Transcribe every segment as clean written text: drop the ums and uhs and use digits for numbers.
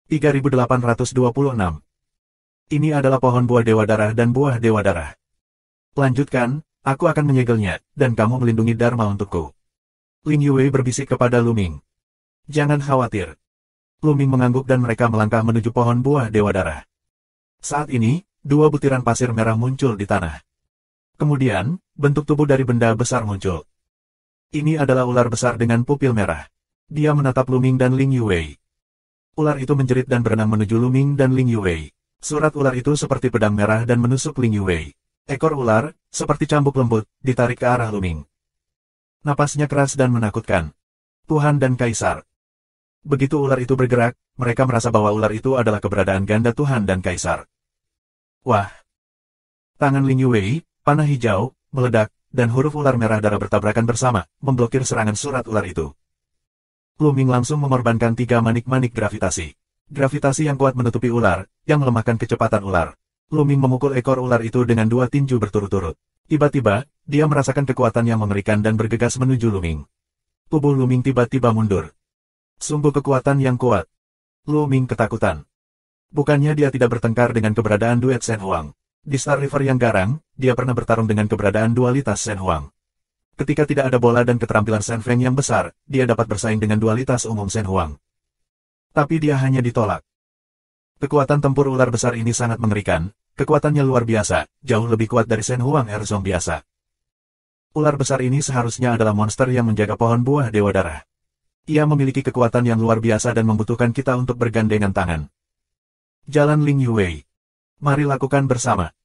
3826. Ini adalah pohon buah Dewa Darah dan buah Dewa Darah. Lanjutkan, aku akan menyegelnya, dan kamu melindungi Dharma untukku. Ling Yue berbisik kepada Luming. Jangan khawatir. Luming mengangguk dan mereka melangkah menuju pohon buah Dewa Darah. Saat ini, dua butiran pasir merah muncul di tanah. Kemudian, bentuk tubuh dari benda besar muncul. Ini adalah ular besar dengan pupil merah. Dia menatap Luming dan Ling Yue. Ular itu menjerit dan berenang menuju Luming dan Ling Yue. Surat ular itu seperti pedang merah dan menusuk Ling Yue. Ekor ular, seperti cambuk lembut, ditarik ke arah Luming. Napasnya keras dan menakutkan. Tuhan dan Kaisar. Begitu ular itu bergerak, mereka merasa bahwa ular itu adalah keberadaan ganda Tuhan dan Kaisar. Wah! Tangan Ling Yue, panah hijau, meledak, dan huruf ular merah darah bertabrakan bersama, memblokir serangan surat ular itu. Luming langsung mengorbankan 3 manik-manik gravitasi. Gravitasi yang kuat menutupi ular, yang melemahkan kecepatan ular. Luming memukul ekor ular itu dengan 2 tinju berturut-turut. Tiba-tiba, dia merasakan kekuatan yang mengerikan dan bergegas menuju Luming. Tubuh Luming tiba-tiba mundur. Sungguh kekuatan yang kuat. Luming ketakutan. Bukannya dia tidak bertengkar dengan keberadaan duet Shen Huang. Di Star River yang garang, dia pernah bertarung dengan keberadaan dualitas Shen Huang. Ketika tidak ada bola dan keterampilan Shen Feng yang besar, dia dapat bersaing dengan dualitas umum Shen Huang. Tapi dia hanya ditolak. Kekuatan tempur ular besar ini sangat mengerikan. Kekuatannya luar biasa, jauh lebih kuat dari Shen Huang Erzong biasa. Ular besar ini seharusnya adalah monster yang menjaga pohon buah Dewa Darah. Ia memiliki kekuatan yang luar biasa dan membutuhkan kita untuk bergandengan tangan. Jalan Ling Yue. Mari lakukan bersama.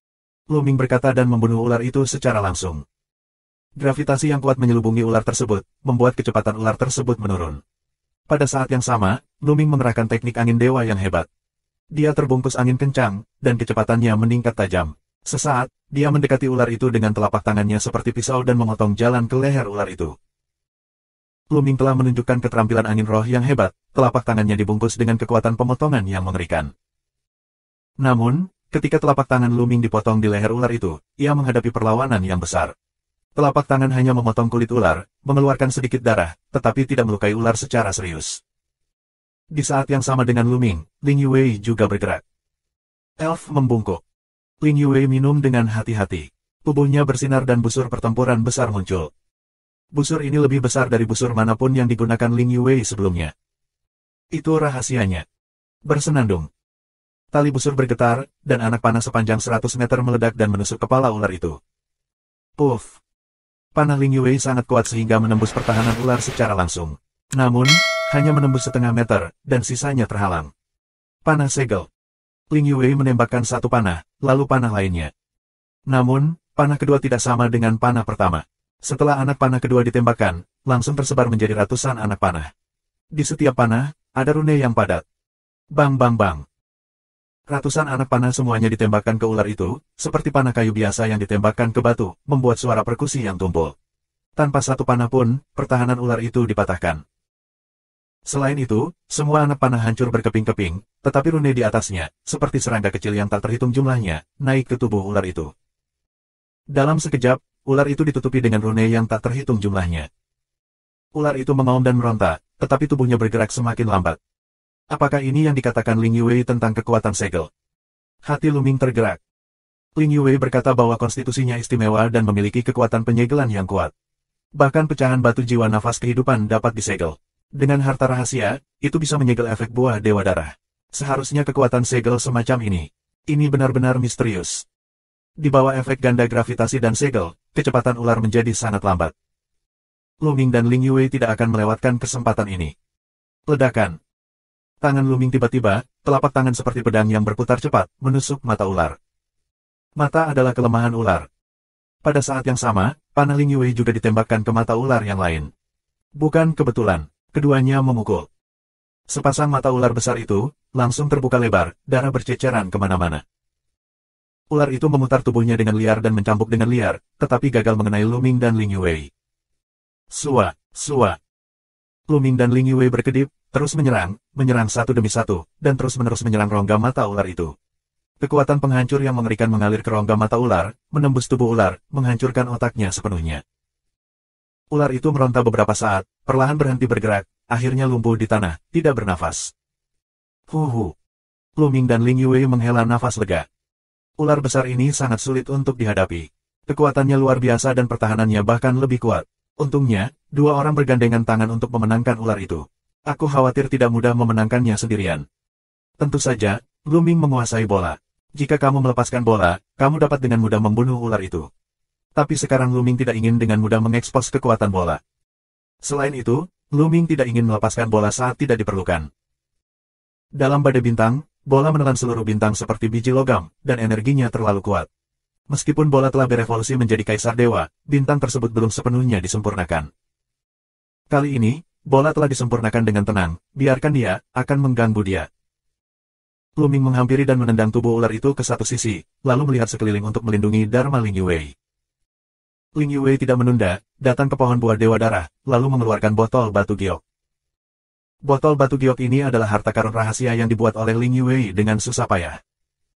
Luming berkata dan membunuh ular itu secara langsung. Gravitasi yang kuat menyelubungi ular tersebut, membuat kecepatan ular tersebut menurun. Pada saat yang sama, Luming mengerahkan teknik angin dewa yang hebat. Dia terbungkus angin kencang, dan kecepatannya meningkat tajam. Sesaat, dia mendekati ular itu dengan telapak tangannya seperti pisau dan memotong jalan ke leher ular itu. Luming telah menunjukkan keterampilan angin roh yang hebat, telapak tangannya dibungkus dengan kekuatan pemotongan yang mengerikan. Namun, ketika telapak tangan Luming dipotong di leher ular itu, ia menghadapi perlawanan yang besar. Telapak tangan hanya memotong kulit ular, mengeluarkan sedikit darah, tetapi tidak melukai ular secara serius. Di saat yang sama dengan Luming, Ling Yue juga bergerak. Elf membungkuk. Ling Yue minum dengan hati-hati. Tubuhnya bersinar dan busur pertempuran besar muncul. Busur ini lebih besar dari busur manapun yang digunakan Ling Yue sebelumnya. Itu rahasianya. Bersenandung. Tali busur bergetar, dan anak panah sepanjang 100 meter meledak dan menusuk kepala ular itu. Puff! Panah Ling Yue sangat kuat sehingga menembus pertahanan ular secara langsung. Namun, hanya menembus setengah meter, dan sisanya terhalang. Panah segel. Ling Yue menembakkan satu panah, lalu panah lainnya. Namun, panah kedua tidak sama dengan panah pertama. Setelah anak panah kedua ditembakkan, langsung tersebar menjadi ratusan anak panah. Di setiap panah, ada rune yang padat. Bang bang bang. Ratusan anak panah semuanya ditembakkan ke ular itu, seperti panah kayu biasa yang ditembakkan ke batu, membuat suara perkusi yang tumpul. Tanpa satu panah pun, pertahanan ular itu dipatahkan. Selain itu, semua anak panah hancur berkeping-keping, tetapi rune di atasnya, seperti serangga kecil yang tak terhitung jumlahnya, naik ke tubuh ular itu. Dalam sekejap, ular itu ditutupi dengan rune yang tak terhitung jumlahnya. Ular itu mengaum dan meronta, tetapi tubuhnya bergerak semakin lambat. Apakah ini yang dikatakan Ling Yue tentang kekuatan segel? Hati Luming tergerak. Ling Yue berkata bahwa konstitusinya istimewa dan memiliki kekuatan penyegelan yang kuat. Bahkan pecahan batu jiwa nafas kehidupan dapat disegel. Dengan harta rahasia, itu bisa menyegel efek buah Dewa Darah. Seharusnya kekuatan segel semacam ini. Ini benar-benar misterius. Di bawah efek ganda gravitasi dan segel, kecepatan ular menjadi sangat lambat. Luming dan Ling Yue tidak akan melewatkan kesempatan ini. Ledakan. Tangan Luming tiba-tiba, telapak tangan seperti pedang yang berputar cepat, menusuk mata ular. Mata adalah kelemahan ular. Pada saat yang sama, panah Ling Yue juga ditembakkan ke mata ular yang lain. Bukan kebetulan. Keduanya memukul. Sepasang mata ular besar itu, langsung terbuka lebar, darah berceceran kemana-mana. Ular itu memutar tubuhnya dengan liar dan mencambuk dengan liar, tetapi gagal mengenai Luming dan Ling Yue. Sua, sua. Luming dan Ling Yue berkedip, terus menyerang satu demi satu, dan terus-menerus menyerang rongga mata ular itu. Kekuatan penghancur yang mengerikan mengalir ke rongga mata ular, menembus tubuh ular, menghancurkan otaknya sepenuhnya. Ular itu meronta beberapa saat, perlahan berhenti bergerak, akhirnya lumpuh di tanah, tidak bernafas. Huhu. Luming dan Ling Yue menghela nafas lega. Ular besar ini sangat sulit untuk dihadapi. Kekuatannya luar biasa dan pertahanannya bahkan lebih kuat. Untungnya, dua orang bergandengan tangan untuk memenangkan ular itu. Aku khawatir tidak mudah memenangkannya sendirian. Tentu saja, Luming menguasai bola. Jika kamu melepaskan bola, kamu dapat dengan mudah membunuh ular itu. Tapi sekarang Luming tidak ingin dengan mudah mengekspos kekuatan bola. Selain itu, Luming tidak ingin melepaskan bola saat tidak diperlukan. Dalam badai bintang, bola menelan seluruh bintang seperti biji logam, dan energinya terlalu kuat. Meskipun bola telah berevolusi menjadi kaisar dewa, bintang tersebut belum sepenuhnya disempurnakan. Kali ini, bola telah disempurnakan dengan tenang, biarkan dia, akan mengganggu dia. Luming menghampiri dan menendang tubuh ular itu ke satu sisi, lalu melihat sekeliling untuk melindungi Dharma Ling Yue. Ling Yue tidak menunda, datang ke pohon buah Dewa Darah, lalu mengeluarkan botol batu giok. Botol batu giok ini adalah harta karun rahasia yang dibuat oleh Ling Yue dengan susah payah.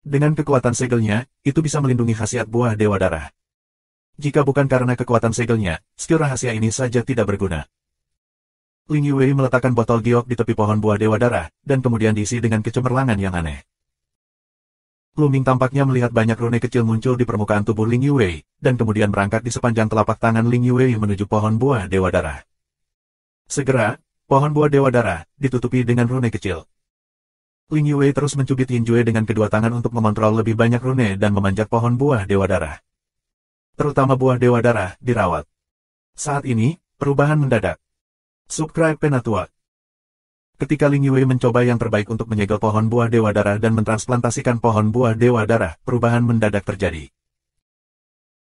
Dengan kekuatan segelnya, itu bisa melindungi khasiat buah Dewa Darah. Jika bukan karena kekuatan segelnya, skill rahasia ini saja tidak berguna. Ling Yue meletakkan botol giok di tepi pohon buah Dewa Darah, dan kemudian diisi dengan kecemerlangan yang aneh. Luming tampaknya melihat banyak rune kecil muncul di permukaan tubuh Ling Yue, dan kemudian merangkak di sepanjang telapak tangan Ling Yue menuju pohon buah Dewa Darah. Segera, pohon buah Dewa Darah ditutupi dengan rune kecil. Ling Yue terus mencubit Yin Jue dengan kedua tangan untuk mengontrol lebih banyak rune dan memanjat pohon buah Dewa Darah. Terutama buah Dewa Darah dirawat. Saat ini, perubahan mendadak. Subscribe Penatua. Ketika Ling Yue mencoba yang terbaik untuk menyegel pohon buah Dewa Darah dan mentransplantasikan pohon buah Dewa Darah, perubahan mendadak terjadi.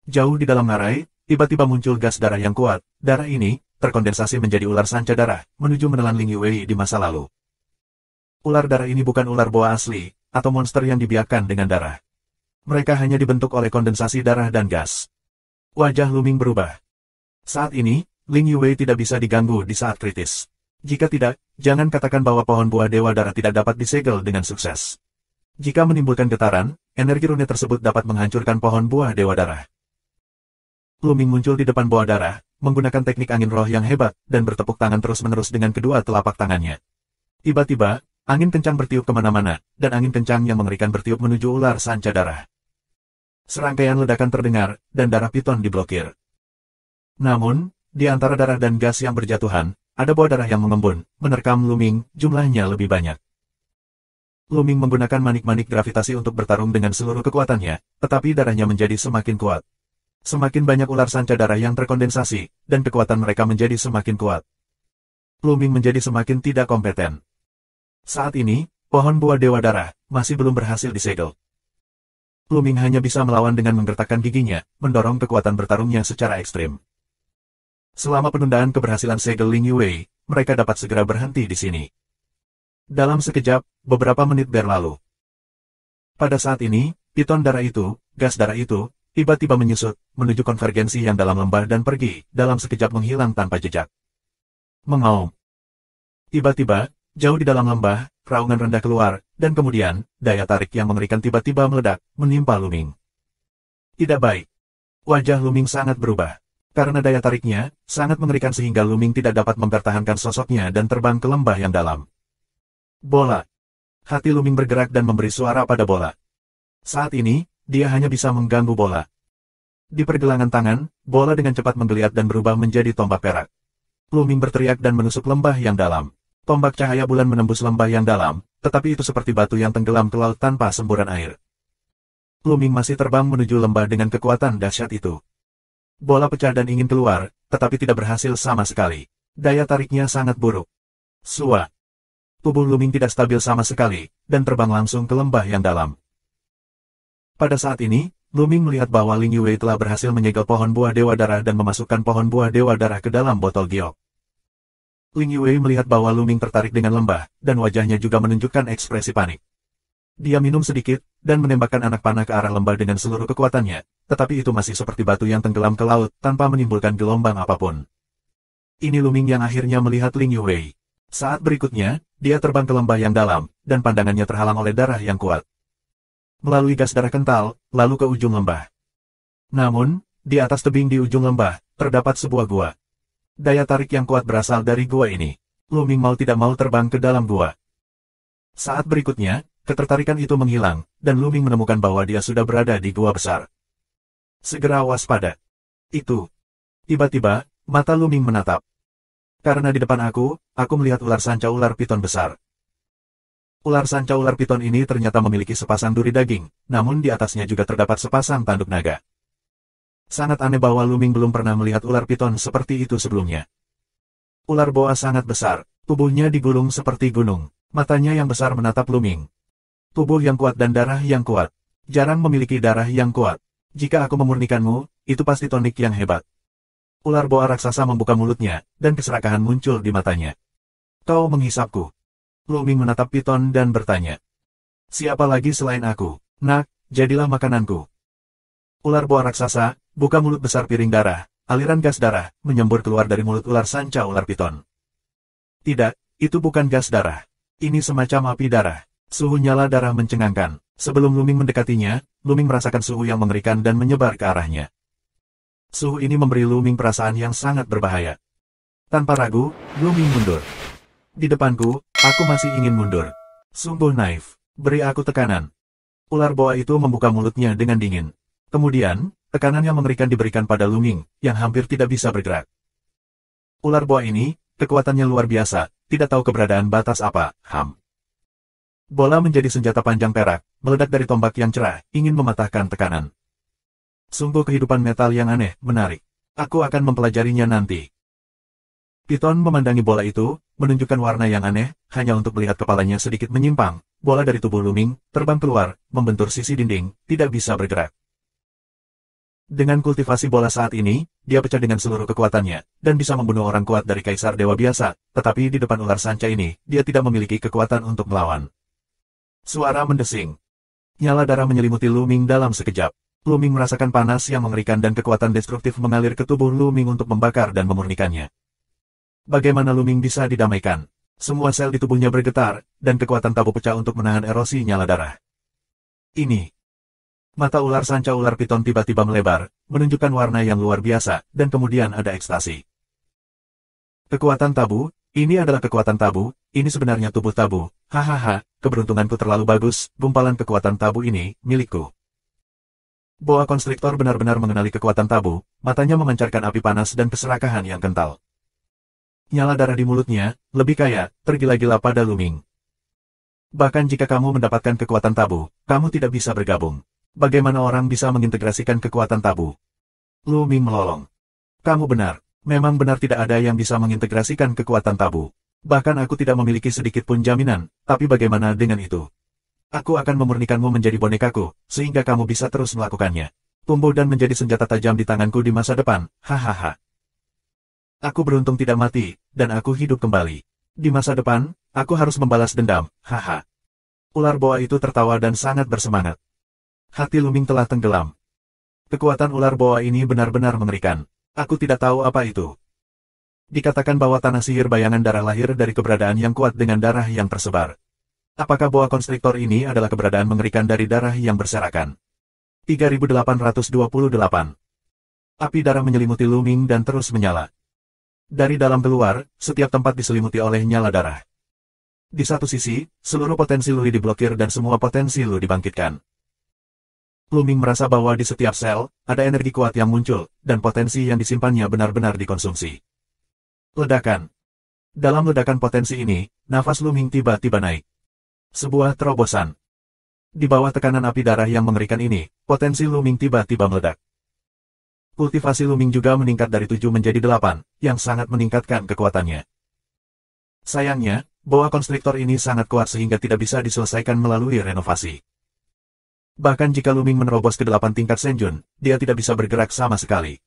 Jauh di dalam ngarai, tiba-tiba muncul gas darah yang kuat. Darah ini terkondensasi menjadi ular sanca darah, menuju menelan Ling Yue di masa lalu. Ular darah ini bukan ular boa asli, atau monster yang dibiakkan dengan darah. Mereka hanya dibentuk oleh kondensasi darah dan gas. Wajah Luming berubah. Saat ini, Ling Yue tidak bisa diganggu di saat kritis. Jika tidak, jangan katakan bahwa pohon buah Dewa Darah tidak dapat disegel dengan sukses. Jika menimbulkan getaran, energi rune tersebut dapat menghancurkan pohon buah Dewa Darah. Luming muncul di depan buah darah, menggunakan teknik angin roh yang hebat, dan bertepuk tangan terus-menerus dengan kedua telapak tangannya. Tiba-tiba, angin kencang bertiup kemana-mana, dan angin kencang yang mengerikan bertiup menuju ular sanca darah. Serangkaian ledakan terdengar, dan darah piton diblokir. Namun, di antara darah dan gas yang berjatuhan, ada buah darah yang mengembun, menerkam Luming, jumlahnya lebih banyak. Luming menggunakan manik-manik gravitasi untuk bertarung dengan seluruh kekuatannya, tetapi darahnya menjadi semakin kuat. Semakin banyak ular sanca darah yang terkondensasi, dan kekuatan mereka menjadi semakin kuat. Luming menjadi semakin tidak kompeten. Saat ini, pohon buah Dewa Darah masih belum berhasil disegel. Luming hanya bisa melawan dengan menggertakkan giginya, mendorong kekuatan bertarungnya secara ekstrim. Selama penundaan keberhasilan segel Ling Yue, mereka dapat segera berhenti di sini. Dalam sekejap, beberapa menit berlalu. Pada saat ini, piton darah itu, gas darah itu, tiba-tiba menyusut, menuju konvergensi yang dalam lembah dan pergi, dalam sekejap menghilang tanpa jejak. Mengaum. Tiba-tiba, jauh di dalam lembah, raungan rendah keluar, dan kemudian, daya tarik yang mengerikan tiba-tiba meledak, menimpa Luming. Tidak baik. Wajah Luming sangat berubah. Karena daya tariknya, sangat mengerikan sehingga Luming tidak dapat mempertahankan sosoknya dan terbang ke lembah yang dalam. Bola. Hati Luming bergerak dan memberi suara pada bola. Saat ini, dia hanya bisa mengganggu bola. Di pergelangan tangan, bola dengan cepat menggeliat dan berubah menjadi tombak perak. Luming berteriak dan menusuk lembah yang dalam. Tombak cahaya bulan menembus lembah yang dalam, tetapi itu seperti batu yang tenggelam ke laut tanpa semburan air. Luming masih terbang menuju lembah dengan kekuatan dahsyat itu. Bola pecah dan ingin keluar, tetapi tidak berhasil sama sekali. Daya tariknya sangat buruk. Sua. Tubuh Luming tidak stabil sama sekali, dan terbang langsung ke lembah yang dalam. Pada saat ini, Luming melihat bahwa Ling Yue telah berhasil menyegel pohon buah Dewa Darah dan memasukkan pohon buah Dewa Darah ke dalam botol giok. Ling Yue melihat bahwa Luming tertarik dengan lembah, dan wajahnya juga menunjukkan ekspresi panik. Dia minum sedikit, dan menembakkan anak panah ke arah lembah dengan seluruh kekuatannya, tetapi itu masih seperti batu yang tenggelam ke laut, tanpa menimbulkan gelombang apapun. Ini Luming yang akhirnya melihat Ling Yue. Saat berikutnya, dia terbang ke lembah yang dalam, dan pandangannya terhalang oleh darah yang kuat. Melalui gas darah kental, lalu ke ujung lembah. Namun, di atas tebing di ujung lembah, terdapat sebuah gua. Daya tarik yang kuat berasal dari gua ini. Luming mau tidak mau terbang ke dalam gua. Saat berikutnya, ketertarikan itu menghilang, dan Luming menemukan bahwa dia sudah berada di gua besar. Segera waspada. Itu. Tiba-tiba, mata Luming menatap. Karena di depan aku melihat ular sanca ular piton besar. Ular sanca ular piton ini ternyata memiliki sepasang duri daging, namun di atasnya juga terdapat sepasang tanduk naga. Sangat aneh bahwa Luming belum pernah melihat ular piton seperti itu sebelumnya. Ular boa sangat besar, tubuhnya digulung seperti gunung, matanya yang besar menatap Luming. Tubuh yang kuat dan darah yang kuat. Jarang memiliki darah yang kuat. Jika aku memurnikanmu, itu pasti tonik yang hebat. Ular boa raksasa membuka mulutnya, dan keserakahan muncul di matanya. Kau menghisapku. Luming menatap piton dan bertanya. Siapa lagi selain aku? Nak, jadilah makananku. Ular boa raksasa, buka mulut besar piring darah, aliran gas darah, menyembur keluar dari mulut ular sanca ular piton. Tidak, itu bukan gas darah. Ini semacam api darah. Suhu nyala darah mencengangkan. Sebelum Luming mendekatinya, Luming merasakan suhu yang mengerikan dan menyebar ke arahnya. Suhu ini memberi Luming perasaan yang sangat berbahaya. Tanpa ragu, Luming mundur. Di depanku, aku masih ingin mundur. Sungguh naif. Beri aku tekanan. Ular boa itu membuka mulutnya dengan dingin. Kemudian, tekanan yang mengerikan diberikan pada Luming, yang hampir tidak bisa bergerak. Ular boa ini, kekuatannya luar biasa, tidak tahu keberadaan batas apa, Bola menjadi senjata panjang perak, meledak dari tombak yang cerah, ingin mematahkan tekanan. Sungguh kehidupan metal yang aneh, menarik. Aku akan mempelajarinya nanti. Piton memandangi bola itu, menunjukkan warna yang aneh, hanya untuk melihat kepalanya sedikit menyimpang. Bola dari tubuh Luming, terbang keluar, membentur sisi dinding, tidak bisa bergerak. Dengan kultivasi bola saat ini, dia pecah dengan seluruh kekuatannya, dan bisa membunuh orang kuat dari Kaisar Dewa biasa, tetapi di depan ular sanca ini, dia tidak memiliki kekuatan untuk melawan. Suara mendesing. Nyala darah menyelimuti Luming dalam sekejap. Luming merasakan panas yang mengerikan dan kekuatan destruktif mengalir ke tubuh Luming untuk membakar dan memurnikannya. Bagaimana Luming bisa didamaikan? Semua sel di tubuhnya bergetar, dan kekuatan tabu pecah untuk menahan erosi nyala darah. Ini. Mata ular sanca ular piton tiba-tiba melebar, menunjukkan warna yang luar biasa, dan kemudian ada ekstasi. Kekuatan tabu, ini adalah kekuatan tabu, ini sebenarnya tubuh tabu, hahaha, keberuntunganku terlalu bagus, gumpalan kekuatan tabu ini, milikku. Boa konstriktor benar-benar mengenali kekuatan tabu, matanya memancarkan api panas dan keserakahan yang kental. Nyala darah di mulutnya, lebih kaya, tergila-gila pada Luming. Bahkan jika kamu mendapatkan kekuatan tabu, kamu tidak bisa bergabung. Bagaimana orang bisa mengintegrasikan kekuatan tabu? Luming melolong. Kamu benar, memang benar tidak ada yang bisa mengintegrasikan kekuatan tabu. Bahkan aku tidak memiliki sedikit pun jaminan, tapi bagaimana dengan itu? Aku akan memurnikanmu menjadi bonekaku, sehingga kamu bisa terus melakukannya. Tumbuh dan menjadi senjata tajam di tanganku di masa depan, hahaha. Aku beruntung tidak mati, dan aku hidup kembali. Di masa depan, aku harus membalas dendam, haha. Ular boa itu tertawa dan sangat bersemangat. Hati Luming telah tenggelam. Kekuatan ular boa ini benar-benar mengerikan. Aku tidak tahu apa itu. Dikatakan bahwa tanah sihir bayangan darah lahir dari keberadaan yang kuat dengan darah yang tersebar. Apakah boa konstriktor ini adalah keberadaan mengerikan dari darah yang berserakan? 3828. Api darah menyelimuti Luming dan terus menyala. Dari dalam keluar, setiap tempat diselimuti oleh nyala darah. Di satu sisi, seluruh potensi Lui diblokir dan semua potensi Lui dibangkitkan. Luming merasa bahwa di setiap sel, ada energi kuat yang muncul, dan potensi yang disimpannya benar-benar dikonsumsi. Ledakan. Dalam ledakan potensi ini, nafas Luming tiba-tiba naik. Sebuah terobosan. Di bawah tekanan api darah yang mengerikan ini, potensi Luming tiba-tiba meledak. Kultivasi Luming juga meningkat dari 7 menjadi 8, yang sangat meningkatkan kekuatannya. Sayangnya, boa konstriktor ini sangat kuat sehingga tidak bisa diselesaikan melalui renovasi. Bahkan jika Luming menerobos ke 8 tingkat Senjun, dia tidak bisa bergerak sama sekali.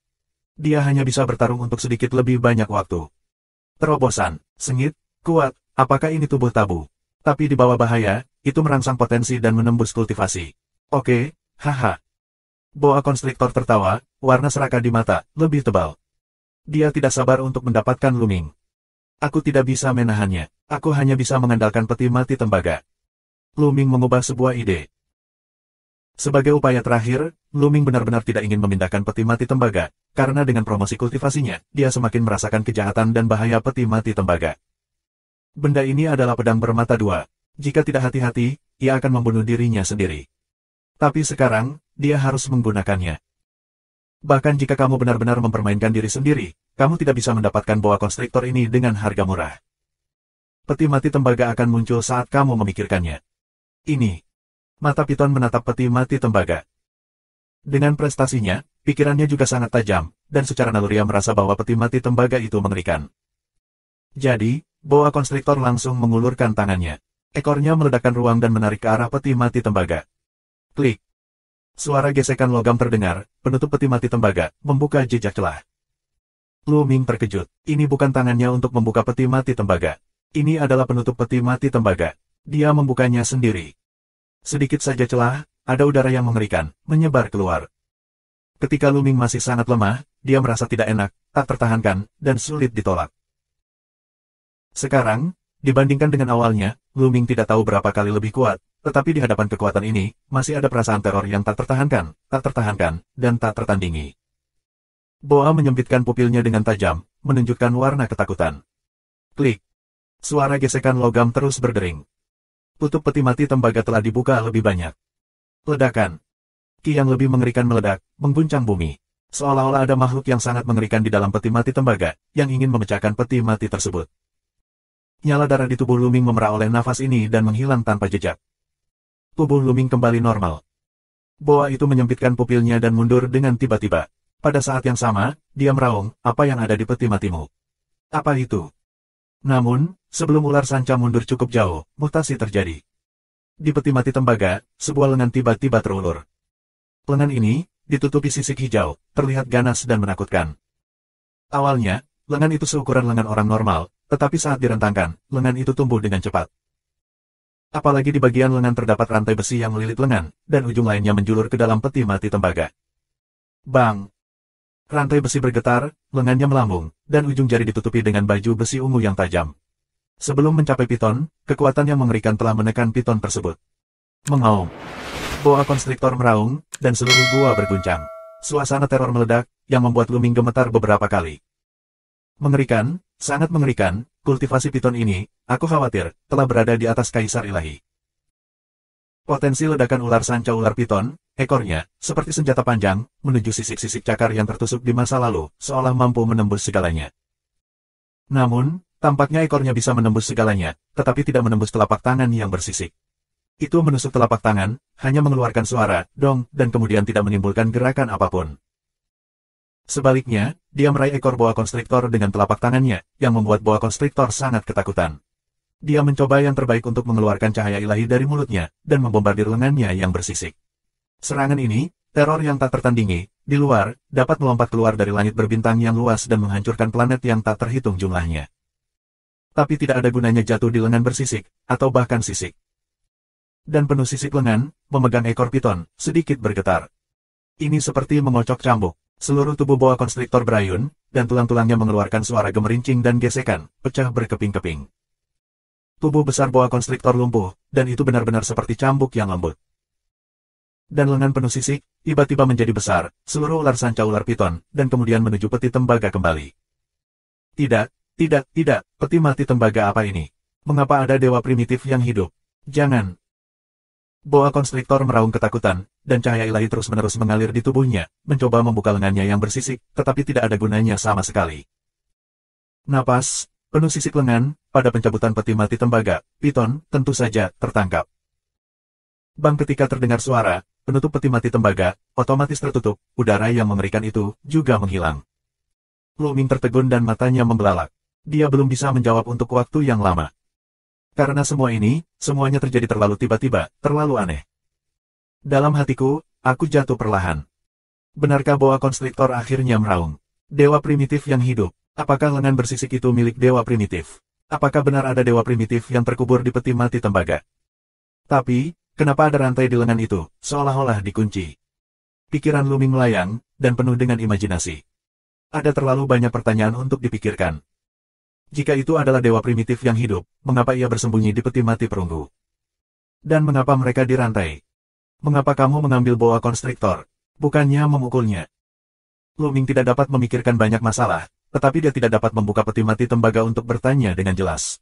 Dia hanya bisa bertarung untuk sedikit lebih banyak waktu. Terobosan, sengit, kuat, apakah ini tubuh tabu? Tapi di bawah bahaya, itu merangsang potensi dan menembus kultivasi. Oke, haha. Boa konstriktor tertawa, warna serakah di mata, lebih tebal. Dia tidak sabar untuk mendapatkan Luming. Aku tidak bisa menahannya, aku hanya bisa mengandalkan peti mati tembaga. Luming mengubah sebuah ide. Sebagai upaya terakhir, Luming benar-benar tidak ingin memindahkan peti mati tembaga, karena dengan promosi kultivasinya, dia semakin merasakan kejahatan dan bahaya peti mati tembaga. Benda ini adalah pedang bermata dua. Jika tidak hati-hati, ia akan membunuh dirinya sendiri. Tapi sekarang, dia harus menggunakannya. Bahkan jika kamu benar-benar mempermainkan diri sendiri, kamu tidak bisa mendapatkan boa konstriktor ini dengan harga murah. Peti mati tembaga akan muncul saat kamu memikirkannya. Ini. Mata Piton menatap peti mati tembaga. Dengan prestasinya, pikirannya juga sangat tajam, dan secara naluriah merasa bahwa peti mati tembaga itu mengerikan. Jadi, boa konstriktor langsung mengulurkan tangannya. Ekornya meledakkan ruang dan menarik ke arah peti mati tembaga. Klik. Suara gesekan logam terdengar, penutup peti mati tembaga, membuka jejak celah. Lu Ming terkejut. Ini bukan tangannya untuk membuka peti mati tembaga. Ini adalah penutup peti mati tembaga. Dia membukanya sendiri. Sedikit saja celah, ada udara yang mengerikan, menyebar keluar. Ketika Lu Ming masih sangat lemah, dia merasa tidak enak, tak tertahankan, dan sulit ditolak. Sekarang, dibandingkan dengan awalnya, Lu Ming tidak tahu berapa kali lebih kuat, tetapi di hadapan kekuatan ini, masih ada perasaan teror yang tak tertahankan, dan tak tertandingi. Boa menyempitkan pupilnya dengan tajam, menunjukkan warna ketakutan. Klik. Suara gesekan logam terus berdering. Tutup peti mati tembaga telah dibuka lebih banyak. Ledakan. Ki yang lebih mengerikan meledak, mengguncang bumi. Seolah-olah ada makhluk yang sangat mengerikan di dalam peti mati tembaga, yang ingin memecahkan peti mati tersebut. Nyala darah di tubuh Lu Ming memerah oleh nafas ini dan menghilang tanpa jejak. Tubuh Lu Ming kembali normal. Boa itu menyempitkan pupilnya dan mundur dengan tiba-tiba. Pada saat yang sama, dia meraung, apa yang ada di peti matimu? Apa itu? Namun, sebelum ular sanca mundur cukup jauh, mutasi terjadi. Di peti mati tembaga, sebuah lengan tiba-tiba terulur. Lengan ini, ditutupi sisik hijau, terlihat ganas dan menakutkan. Awalnya, lengan itu seukuran lengan orang normal, tetapi saat direntangkan, lengan itu tumbuh dengan cepat. Apalagi di bagian lengan terdapat rantai besi yang melilit lengan, dan ujung lainnya menjulur ke dalam peti mati tembaga. Bang! Rantai besi bergetar, lengannya melambung, dan ujung jari ditutupi dengan baju besi ungu yang tajam. Sebelum mencapai Piton, kekuatan yang mengerikan telah menekan Piton tersebut. Mengaum. Boa konstriktor meraung, dan seluruh gua berguncang. Suasana teror meledak, yang membuat Lu Ming gemetar beberapa kali. Mengerikan, sangat mengerikan, kultivasi Piton ini, aku khawatir, telah berada di atas Kaisar Ilahi. Potensi ledakan ular sanca ular Piton, ekornya, seperti senjata panjang, menuju sisik-sisik cakar yang tertusuk di masa lalu, seolah mampu menembus segalanya. Namun, tampaknya ekornya bisa menembus segalanya, tetapi tidak menembus telapak tangan yang bersisik. Itu menusuk telapak tangan, hanya mengeluarkan suara, dong, dan kemudian tidak menimbulkan gerakan apapun. Sebaliknya, dia meraih ekor boa konstriktor dengan telapak tangannya, yang membuat boa konstriktor sangat ketakutan. Dia mencoba yang terbaik untuk mengeluarkan cahaya ilahi dari mulutnya, dan membombardir lengannya yang bersisik. Serangan ini, teror yang tak tertandingi, di luar, dapat melompat keluar dari langit berbintang yang luas dan menghancurkan planet yang tak terhitung jumlahnya. Tapi tidak ada gunanya jatuh di lengan bersisik, atau bahkan sisik. Dan penuh sisik lengan, memegang ekor Piton, sedikit bergetar. Ini seperti mengocok cambuk. Seluruh tubuh boa konstriktor berayun, dan tulang-tulangnya mengeluarkan suara gemerincing dan gesekan, pecah berkeping-keping. Tubuh besar boa konstriktor lumpuh, dan itu benar-benar seperti cambuk yang lembut. Dan lengan penuh sisik, tiba-tiba menjadi besar, seluruh ular sanca ular Piton, dan kemudian menuju peti tembaga kembali. Tidak, peti mati tembaga apa ini? Mengapa ada dewa primitif yang hidup? Jangan. Boa konstriktor meraung ketakutan, dan cahaya ilahi terus-menerus mengalir di tubuhnya, mencoba membuka lengannya yang bersisik, tetapi tidak ada gunanya sama sekali. Napas, penuh sisik lengan, pada pencabutan peti mati tembaga, Piton, tentu saja, tertangkap. Bang ketika terdengar suara, penutup peti mati tembaga, otomatis tertutup, udara yang mengerikan itu, juga menghilang. Lu Ming tertegun dan matanya membelalak. Dia belum bisa menjawab untuk waktu yang lama. Karena semua ini, semuanya terjadi terlalu tiba-tiba, terlalu aneh. Dalam hatiku, aku jatuh perlahan. Benarkah boa konstriktor akhirnya meraung? Dewa primitif yang hidup. Apakah lengan bersisik itu milik dewa primitif? Apakah benar ada dewa primitif yang terkubur di peti mati tembaga? Tapi, kenapa ada rantai di lengan itu, seolah-olah dikunci? Pikiran Lu Ming melayang, dan penuh dengan imajinasi. Ada terlalu banyak pertanyaan untuk dipikirkan. Jika itu adalah dewa primitif yang hidup, mengapa ia bersembunyi di peti mati perunggu? Dan mengapa mereka dirantai? Mengapa kamu mengambil boa konstriktor? Bukannya memukulnya. Lu Ming tidak dapat memikirkan banyak masalah, tetapi dia tidak dapat membuka peti mati tembaga untuk bertanya dengan jelas.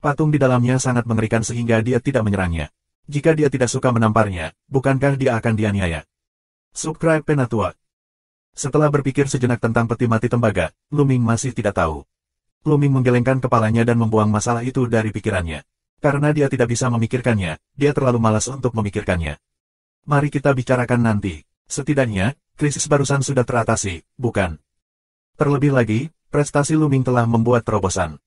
Patung di dalamnya sangat mengerikan sehingga dia tidak menyerangnya. Jika dia tidak suka menamparnya, bukankah dia akan dianiaya? Subscribe Penatua. Setelah berpikir sejenak tentang peti mati tembaga, Luming masih tidak tahu. Luming menggelengkan kepalanya dan membuang masalah itu dari pikirannya. Karena dia tidak bisa memikirkannya, dia terlalu malas untuk memikirkannya. Mari kita bicarakan nanti. Setidaknya, krisis barusan sudah teratasi, bukan? Terlebih lagi, prestasi Luming telah membuat terobosan.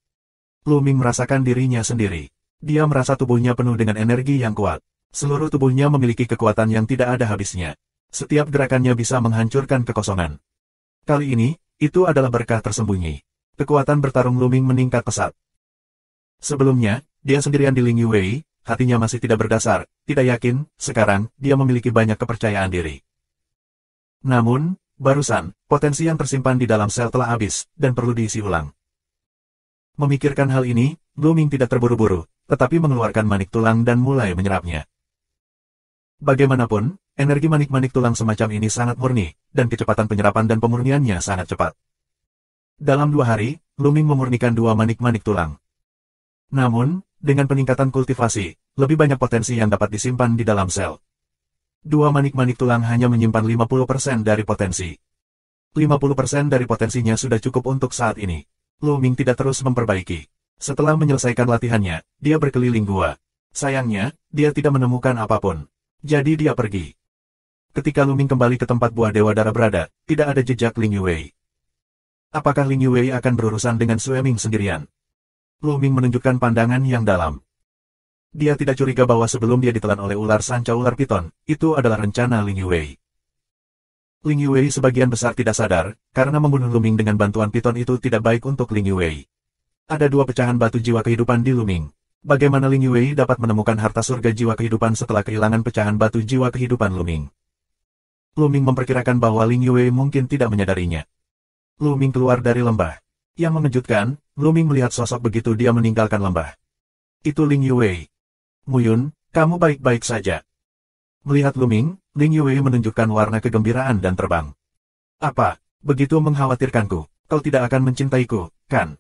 Luming merasakan dirinya sendiri. Dia merasa tubuhnya penuh dengan energi yang kuat. Seluruh tubuhnya memiliki kekuatan yang tidak ada habisnya. Setiap gerakannya bisa menghancurkan kekosongan. Kali ini, itu adalah berkah tersembunyi. Kekuatan bertarung Luming meningkat pesat. Sebelumnya, dia sendirian di Ling Yuwei, hatinya masih tidak berdasar, tidak yakin, sekarang, dia memiliki banyak kepercayaan diri. Namun, barusan, potensi yang tersimpan di dalam sel telah habis, dan perlu diisi ulang. Memikirkan hal ini, Luming tidak terburu-buru, tetapi mengeluarkan manik tulang dan mulai menyerapnya. Bagaimanapun, energi manik-manik tulang semacam ini sangat murni, dan kecepatan penyerapan dan pemurniannya sangat cepat. Dalam 2 hari, Luming memurnikan 2 manik-manik tulang. Namun, dengan peningkatan kultivasi, lebih banyak potensi yang dapat disimpan di dalam sel. 2 manik-manik tulang hanya menyimpan 50% dari potensi. 50% dari potensinya sudah cukup untuk saat ini. Luming tidak terus memperbaiki. Setelah menyelesaikan latihannya, dia berkeliling gua. Sayangnya, dia tidak menemukan apapun. Jadi dia pergi. Ketika Luming kembali ke tempat buah Dewa Darah berada, tidak ada jejak Ling Yuwei. Apakah Ling Yuwei akan berurusan dengan Sue Ming sendirian? Luming menunjukkan pandangan yang dalam. Dia tidak curiga bahwa sebelum dia ditelan oleh ular sanca ular piton, itu adalah rencana Ling Yuwei. Ling Yuwei sebagian besar tidak sadar, karena membunuh Luming dengan bantuan piton itu tidak baik untuk Ling Yuwei. Ada 2 pecahan batu jiwa kehidupan di Luming. Bagaimana Ling Yuwei dapat menemukan harta surga jiwa kehidupan setelah kehilangan pecahan batu jiwa kehidupan Luming? Luming memperkirakan bahwa Ling Yuwei mungkin tidak menyadarinya. Luming keluar dari lembah. Yang mengejutkan, Luming melihat sosok begitu dia meninggalkan lembah. Itu Ling Yuwei. Muyun, kamu baik-baik saja. Melihat Luming, Ling Yuwei menunjukkan warna kegembiraan dan terbang. Apa, begitu mengkhawatirkanku, kau tidak akan mencintaiku, kan?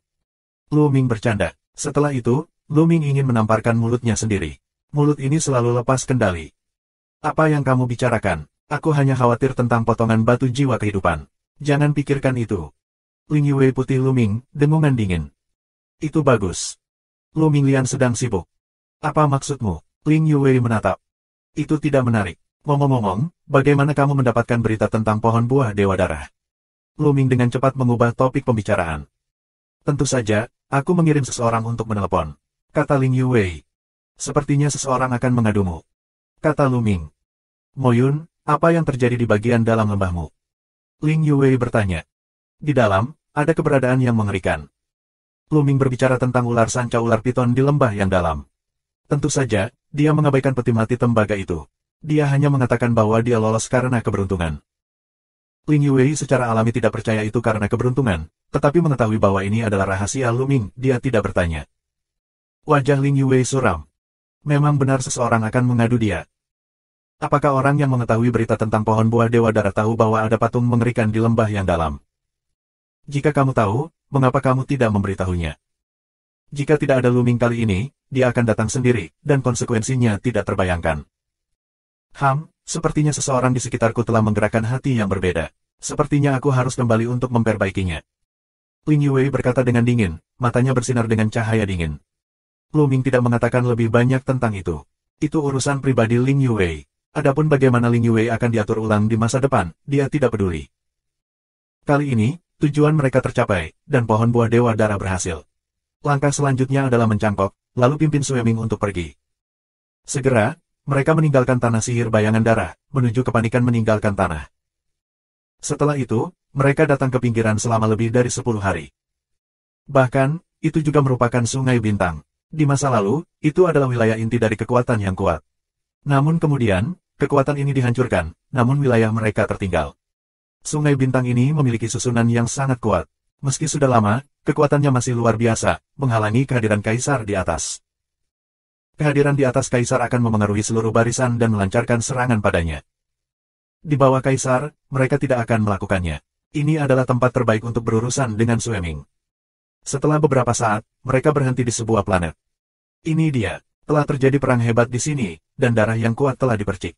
Luming bercanda. Setelah itu, Luming ingin menamparkan mulutnya sendiri. Mulut ini selalu lepas kendali. Apa yang kamu bicarakan? Aku hanya khawatir tentang potongan batu jiwa kehidupan. Jangan pikirkan itu. Ling Yuwei putih Luming, dengungan dingin. Itu bagus. Luming Lian sedang sibuk. Apa maksudmu? Ling Yuwei menatap. Itu tidak menarik. Ngomong-ngomong, bagaimana kamu mendapatkan berita tentang pohon buah Dewa Darah? Luming dengan cepat mengubah topik pembicaraan. Tentu saja, aku mengirim seseorang untuk menelepon. Kata Ling Yuwei. Sepertinya seseorang akan mengadumu. Kata Luming. Moyun, apa yang terjadi di bagian dalam lembahmu? Ling Yuwei bertanya. Di dalam, ada keberadaan yang mengerikan. Luming berbicara tentang ular sanca ular piton di lembah yang dalam. Tentu saja, dia mengabaikan peti mati tembaga itu. Dia hanya mengatakan bahwa dia lolos karena keberuntungan. Ling Yuwei secara alami tidak percaya itu karena keberuntungan, tetapi mengetahui bahwa ini adalah rahasia Luming, dia tidak bertanya. Wajah Ling Yuwei suram. Memang benar seseorang akan mengadu dia. Apakah orang yang mengetahui berita tentang pohon buah Dewa Darah tahu bahwa ada patung mengerikan di lembah yang dalam? Jika kamu tahu, mengapa kamu tidak memberitahunya? Jika tidak ada Luming kali ini, dia akan datang sendiri, dan konsekuensinya tidak terbayangkan. Sepertinya seseorang di sekitarku telah menggerakkan hati yang berbeda. Sepertinya aku harus kembali untuk memperbaikinya. Ling Yuwei berkata dengan dingin, matanya bersinar dengan cahaya dingin. Luming tidak mengatakan lebih banyak tentang itu. Itu urusan pribadi Ling Yuwei. Adapun bagaimana Ling Yuwei akan diatur ulang di masa depan, dia tidak peduli. Kali ini, tujuan mereka tercapai, dan pohon buah Dewa Darah berhasil. Langkah selanjutnya adalah mencangkok, lalu pimpin Sue Ming untuk pergi. Segera, mereka meninggalkan tanah sihir bayangan darah, menuju kepanikan meninggalkan tanah. Setelah itu, mereka datang ke pinggiran selama lebih dari 10 hari. Bahkan, itu juga merupakan Sungai Bintang. Di masa lalu, itu adalah wilayah inti dari kekuatan yang kuat. Namun kemudian, kekuatan ini dihancurkan, namun wilayah mereka tertinggal. Sungai Bintang ini memiliki susunan yang sangat kuat. Meski sudah lama, kekuatannya masih luar biasa, menghalangi kehadiran Kaisar di atas. Kehadiran di atas Kaisar akan memengaruhi seluruh barisan dan melancarkan serangan padanya. Di bawah Kaisar, mereka tidak akan melakukannya. Ini adalah tempat terbaik untuk berurusan dengan Sue Ming. Setelah beberapa saat, mereka berhenti di sebuah planet. Ini dia. Telah terjadi perang hebat di sini, dan darah yang kuat telah dipercik.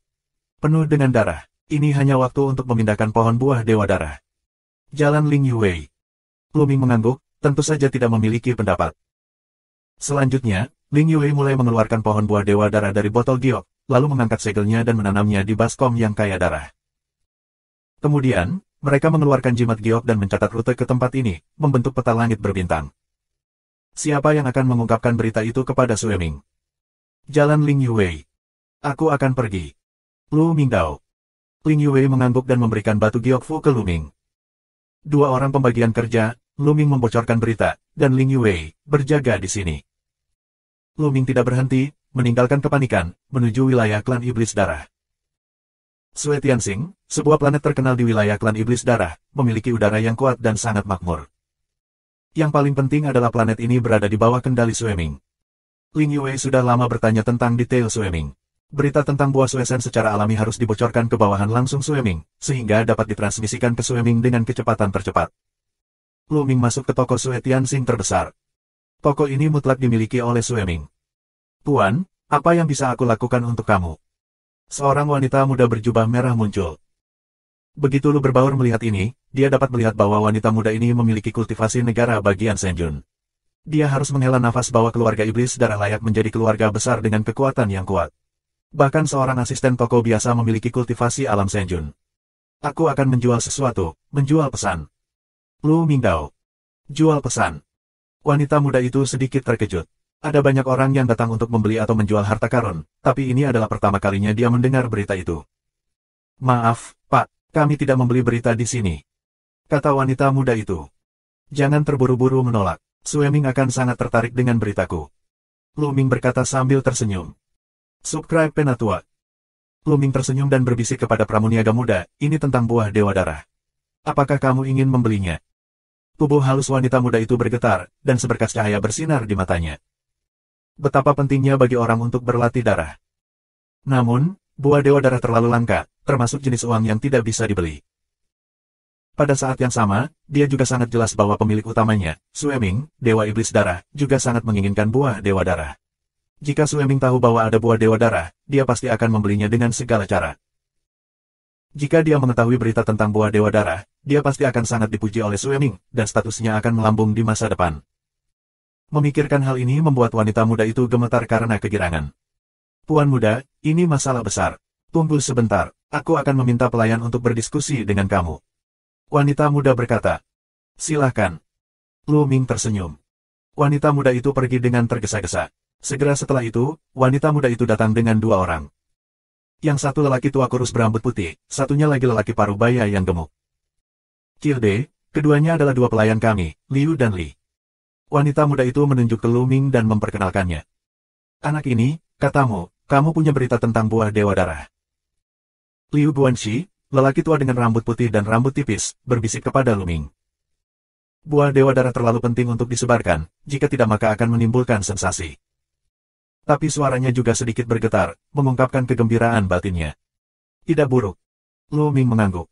Penuh dengan darah. Ini hanya waktu untuk memindahkan pohon buah Dewa Darah. Jalan Ling Yue. Lu Ming mengangguk, tentu saja tidak memiliki pendapat. Selanjutnya, Ling Yue mulai mengeluarkan pohon buah Dewa Darah dari botol giok, lalu mengangkat segelnya dan menanamnya di baskom yang kaya darah. Kemudian, mereka mengeluarkan jimat giok dan mencatat rute ke tempat ini, membentuk peta langit berbintang. Siapa yang akan mengungkapkan berita itu kepada Sue Ming? Jalan Ling Yue. Aku akan pergi. Lu Mingdao. Ling Yue mengangguk dan memberikan batu giok fu ke Lu Ming. Dua orang pembagian kerja, Lu Ming membocorkan berita, dan Ling Yue berjaga di sini. Lu Ming tidak berhenti, meninggalkan kepanikan, menuju wilayah klan Iblis Darah. Sue Tianxing, sebuah planet terkenal di wilayah klan Iblis Darah, memiliki udara yang kuat dan sangat makmur. Yang paling penting adalah planet ini berada di bawah kendali Sue Ming. Ling Yue sudah lama bertanya tentang detail Sue Ming. Berita tentang buah Suesen secara alami harus dibocorkan ke bawahan langsung Sue Ming, sehingga dapat ditransmisikan ke Sue Ming dengan kecepatan tercepat. Lu Ming masuk ke toko Sue Tianxing terbesar. Toko ini mutlak dimiliki oleh Sue Ming. Tuan, apa yang bisa aku lakukan untuk kamu? Seorang wanita muda berjubah merah muncul. Begitu Lu berbaur melihat ini, dia dapat melihat bahwa wanita muda ini memiliki kultivasi negara bagian Senjun. Dia harus menghela nafas bahwa keluarga Iblis Darah layak menjadi keluarga besar dengan kekuatan yang kuat. Bahkan seorang asisten toko biasa memiliki kultivasi alam Senjun. Aku akan menjual sesuatu, menjual pesan. Lu Mingdao. Jual pesan. Wanita muda itu sedikit terkejut. Ada banyak orang yang datang untuk membeli atau menjual harta karun, tapi ini adalah pertama kalinya dia mendengar berita itu. Maaf, Pak, kami tidak membeli berita di sini. Kata wanita muda itu. Jangan terburu-buru menolak. Sue Ming akan sangat tertarik dengan beritaku. Lu Ming berkata sambil tersenyum. Subscribe Penatua. Lu Ming tersenyum dan berbisik kepada pramuniaga muda, ini tentang buah Dewa Darah. Apakah kamu ingin membelinya? Tubuh halus wanita muda itu bergetar, dan seberkas cahaya bersinar di matanya. Betapa pentingnya bagi orang untuk berlatih darah. Namun, buah Dewa Darah terlalu langka, termasuk jenis uang yang tidak bisa dibeli. Pada saat yang sama, dia juga sangat jelas bahwa pemilik utamanya, Sue Ming, Dewa Iblis Darah, juga sangat menginginkan buah Dewa Darah. Jika Sue Ming tahu bahwa ada buah Dewa Darah, dia pasti akan membelinya dengan segala cara. Jika dia mengetahui berita tentang buah Dewa Darah, dia pasti akan sangat dipuji oleh Sue Ming, dan statusnya akan melambung di masa depan. Memikirkan hal ini membuat wanita muda itu gemetar karena kegirangan. Tuan muda, ini masalah besar. Tunggu sebentar, aku akan meminta pelayan untuk berdiskusi dengan kamu. Wanita muda berkata. Silahkan. Lu Ming tersenyum. Wanita muda itu pergi dengan tergesa-gesa. Segera setelah itu, wanita muda itu datang dengan dua orang. Yang satu lelaki tua kurus berambut putih, satunya lagi lelaki paruh baya yang gemuk. Kilde, keduanya adalah dua pelayan kami, Liu dan Li. Wanita muda itu menunjuk ke Lu Ming dan memperkenalkannya. Anak ini, katamu, kamu punya berita tentang buah Dewa Darah. Liu Guanxi, lelaki tua dengan rambut putih dan rambut tipis, berbisik kepada Lu Ming. Buah Dewa Darah terlalu penting untuk disebarkan, jika tidak maka akan menimbulkan sensasi. Tapi suaranya juga sedikit bergetar, mengungkapkan kegembiraan batinnya. Tidak buruk. Lu Ming mengangguk.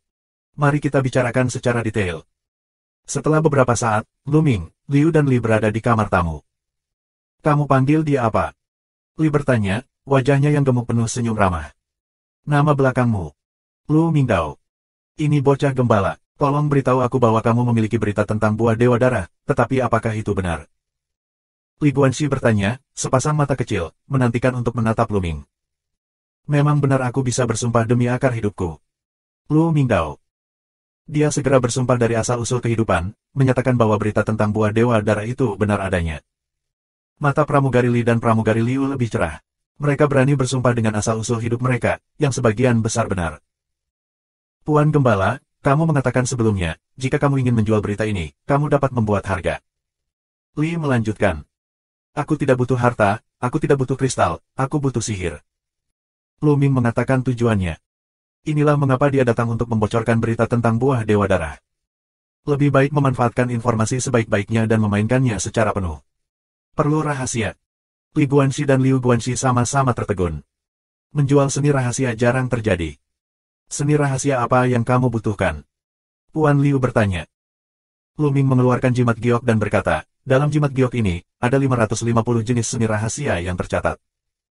Mari kita bicarakan secara detail. Setelah beberapa saat, Lu Ming, Liu dan Li berada di kamar tamu. Kamu panggil dia apa? Li bertanya, wajahnya yang gemuk penuh senyum ramah. Nama belakangmu? Lu Mingdao. Ini bocah gembala, tolong beritahu aku bahwa kamu memiliki berita tentang buah Dewa Darah, tetapi apakah itu benar? Li Guanxi bertanya, sepasang mata kecil, menantikan untuk menatap Lu Ming. Memang benar aku bisa bersumpah demi akar hidupku. Lu Mingdao. Dia segera bersumpah dari asal-usul kehidupan, menyatakan bahwa berita tentang buah Dewa Darah itu benar adanya. Mata pramugari Li dan pramugari Liu lebih cerah. Mereka berani bersumpah dengan asal-usul hidup mereka, yang sebagian besar benar. Tuan Gembala, kamu mengatakan sebelumnya, jika kamu ingin menjual berita ini, kamu dapat membuat harga. Li melanjutkan. Aku tidak butuh harta, aku tidak butuh kristal, aku butuh sihir. Lu Ming mengatakan tujuannya. Inilah mengapa dia datang untuk membocorkan berita tentang buah Dewa Darah. Lebih baik memanfaatkan informasi sebaik-baiknya dan memainkannya secara penuh. Perlu rahasia. Li Guanxi dan Liu Guanxi sama-sama tertegun. Menjual seni rahasia jarang terjadi. Seni rahasia apa yang kamu butuhkan? Tuan Liu bertanya. Lu Ming mengeluarkan jimat giok dan berkata, dalam jimat giok ini, ada 550 jenis seni rahasia yang tercatat.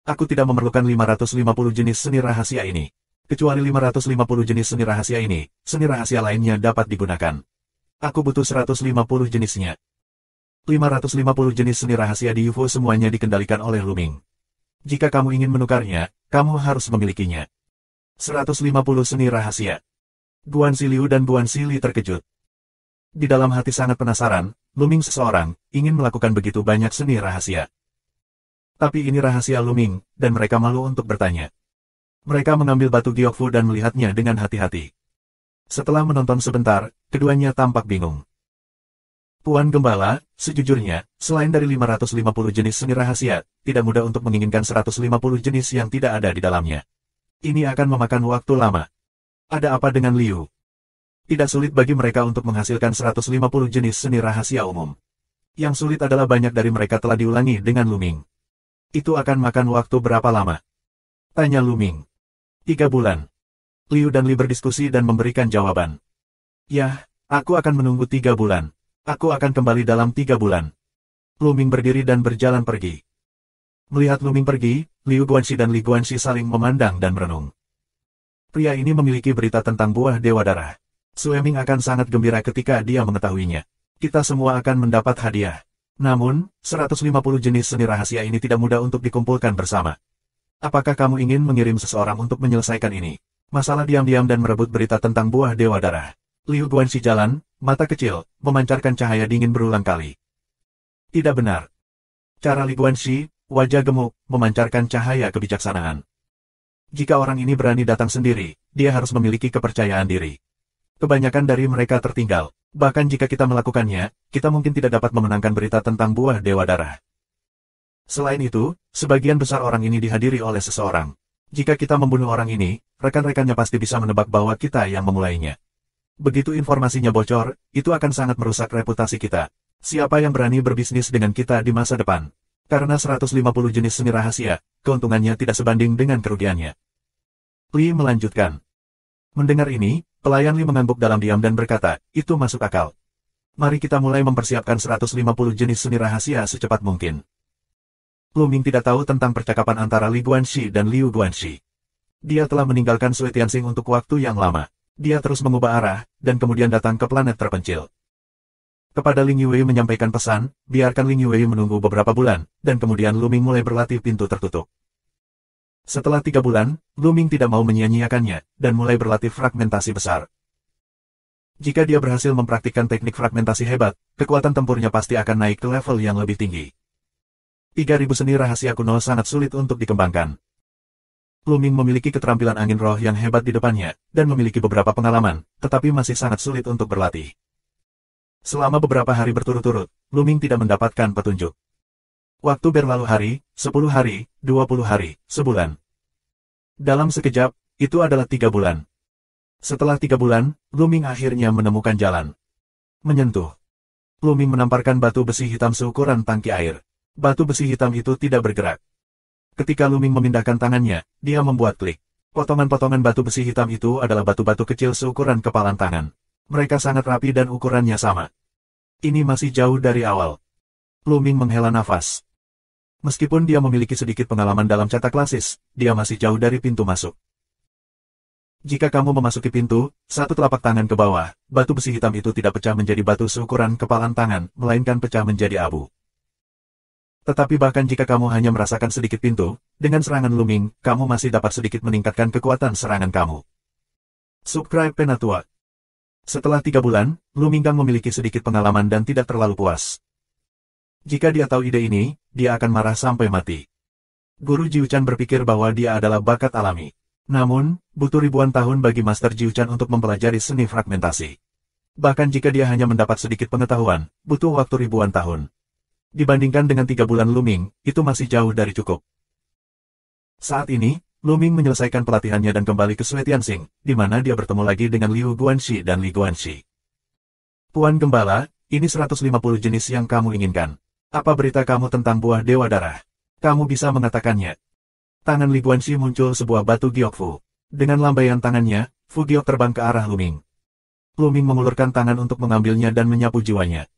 Aku tidak memerlukan 550 jenis seni rahasia ini. Kecuali 550 jenis seni rahasia ini, seni rahasia lainnya dapat digunakan. Aku butuh 150 jenisnya. 550 jenis seni rahasia di UFO semuanya dikendalikan oleh Luming. Jika kamu ingin menukarnya, kamu harus memilikinya. 150 seni rahasia. Guanxi Liu dan Guanxi Li terkejut. Di dalam hati sangat penasaran, Luming seseorang, ingin melakukan begitu banyak seni rahasia. Tapi ini rahasia Luming, dan mereka malu untuk bertanya. Mereka mengambil batu Gyokfu dan melihatnya dengan hati-hati. Setelah menonton sebentar, keduanya tampak bingung. Puan Gembala, sejujurnya, selain dari 550 jenis seni rahasia, tidak mudah untuk menginginkan 150 jenis yang tidak ada di dalamnya. Ini akan memakan waktu lama. Ada apa dengan Liu? Tidak sulit bagi mereka untuk menghasilkan 150 jenis seni rahasia umum. Yang sulit adalah banyak dari mereka telah diulangi dengan Luming. Itu akan makan waktu berapa lama? Tanya Luming. 3 bulan. Liu dan Li berdiskusi dan memberikan jawaban. Yah, aku akan menunggu 3 bulan. Aku akan kembali dalam 3 bulan. Luming berdiri dan berjalan pergi. Melihat Luming pergi, Liu Guanxi dan Li Guanxi saling memandang dan merenung. Pria ini memiliki berita tentang buah Dewa Darah. Sueming akan sangat gembira ketika dia mengetahuinya. Kita semua akan mendapat hadiah. Namun, 150 jenis seni rahasia ini tidak mudah untuk dikumpulkan bersama. Apakah kamu ingin mengirim seseorang untuk menyelesaikan ini? Masalah diam-diam dan merebut berita tentang buah Dewa Darah. Liu Guanxi jalan, mata kecil, memancarkan cahaya dingin berulang kali. Tidak benar. Cara Li Guanxi, wajah gemuk, memancarkan cahaya kebijaksanaan. Jika orang ini berani datang sendiri, dia harus memiliki kepercayaan diri. Kebanyakan dari mereka tertinggal. Bahkan jika kita melakukannya, kita mungkin tidak dapat memenangkan berita tentang buah Dewa Darah. Selain itu, sebagian besar orang ini dihadiri oleh seseorang. Jika kita membunuh orang ini, rekan-rekannya pasti bisa menebak bahwa kita yang memulainya. Begitu informasinya bocor, itu akan sangat merusak reputasi kita. Siapa yang berani berbisnis dengan kita di masa depan? Karena 150 jenis seni rahasia, keuntungannya tidak sebanding dengan kerugiannya. Li melanjutkan. Mendengar ini, pelayan Li mengangguk dalam diam dan berkata, itu masuk akal. Mari kita mulai mempersiapkan 150 jenis seni rahasia secepat mungkin. Luming tidak tahu tentang percakapan antara Li Guanxi dan Liu Guanxi. Dia telah meninggalkan Sui Tianxing untuk waktu yang lama. Dia terus mengubah arah, dan kemudian datang ke planet terpencil. Kepada Ling Yue menyampaikan pesan, biarkan Ling Yue menunggu beberapa bulan, dan kemudian Luming mulai berlatih pintu tertutup. Setelah 3 bulan, Luming tidak mau menyia-nyiakannya, dan mulai berlatih fragmentasi besar. Jika dia berhasil mempraktikkan teknik fragmentasi hebat, kekuatan tempurnya pasti akan naik ke level yang lebih tinggi. 3000 seni rahasia kuno sangat sulit untuk dikembangkan. Luming memiliki keterampilan angin roh yang hebat di depannya, dan memiliki beberapa pengalaman, tetapi masih sangat sulit untuk berlatih. Selama beberapa hari berturut-turut, Luming tidak mendapatkan petunjuk. Waktu berlalu hari, 10 hari, 20 hari, sebulan. Dalam sekejap, itu adalah 3 bulan. Setelah 3 bulan, Luming akhirnya menemukan jalan. Menyentuh. Luming menamparkan batu besi hitam seukuran tangki air. Batu besi hitam itu tidak bergerak. Ketika Luming memindahkan tangannya, dia membuat klik. Potongan-potongan batu besi hitam itu adalah batu-batu kecil seukuran kepalan tangan. Mereka sangat rapi dan ukurannya sama. Ini masih jauh dari awal. Luming menghela nafas. Meskipun dia memiliki sedikit pengalaman dalam cetak klasis, dia masih jauh dari pintu masuk. Jika kamu memasuki pintu, satu telapak tangan ke bawah, batu besi hitam itu tidak pecah menjadi batu seukuran kepalan tangan, melainkan pecah menjadi abu. Tetapi bahkan jika kamu hanya merasakan sedikit pintu, dengan serangan Luming, kamu masih dapat sedikit meningkatkan kekuatan serangan kamu. Subscribe Penatua. Setelah 3 bulan, Luming Gang memiliki sedikit pengalaman dan tidak terlalu puas. Jika dia tahu ide ini, dia akan marah sampai mati. Guru Jiuchan berpikir bahwa dia adalah bakat alami. Namun, butuh ribuan tahun bagi Master Jiuchan untuk mempelajari seni fragmentasi. Bahkan jika dia hanya mendapat sedikit pengetahuan, butuh waktu ribuan tahun. Dibandingkan dengan 3 bulan Luming, itu masih jauh dari cukup. Saat ini, Luming menyelesaikan pelatihannya dan kembali ke Sui Tianxing, di mana dia bertemu lagi dengan Liu Guanxi dan Li Guanxi. Puan Gembala, ini 150 jenis yang kamu inginkan. Apa berita kamu tentang buah Dewa Darah? Kamu bisa mengatakannya. Tangan Li Guanxi muncul sebuah batu Gyokfu. Dengan lambaian tangannya, Fu Giok terbang ke arah Luming. Luming mengulurkan tangan untuk mengambilnya dan menyapu jiwanya.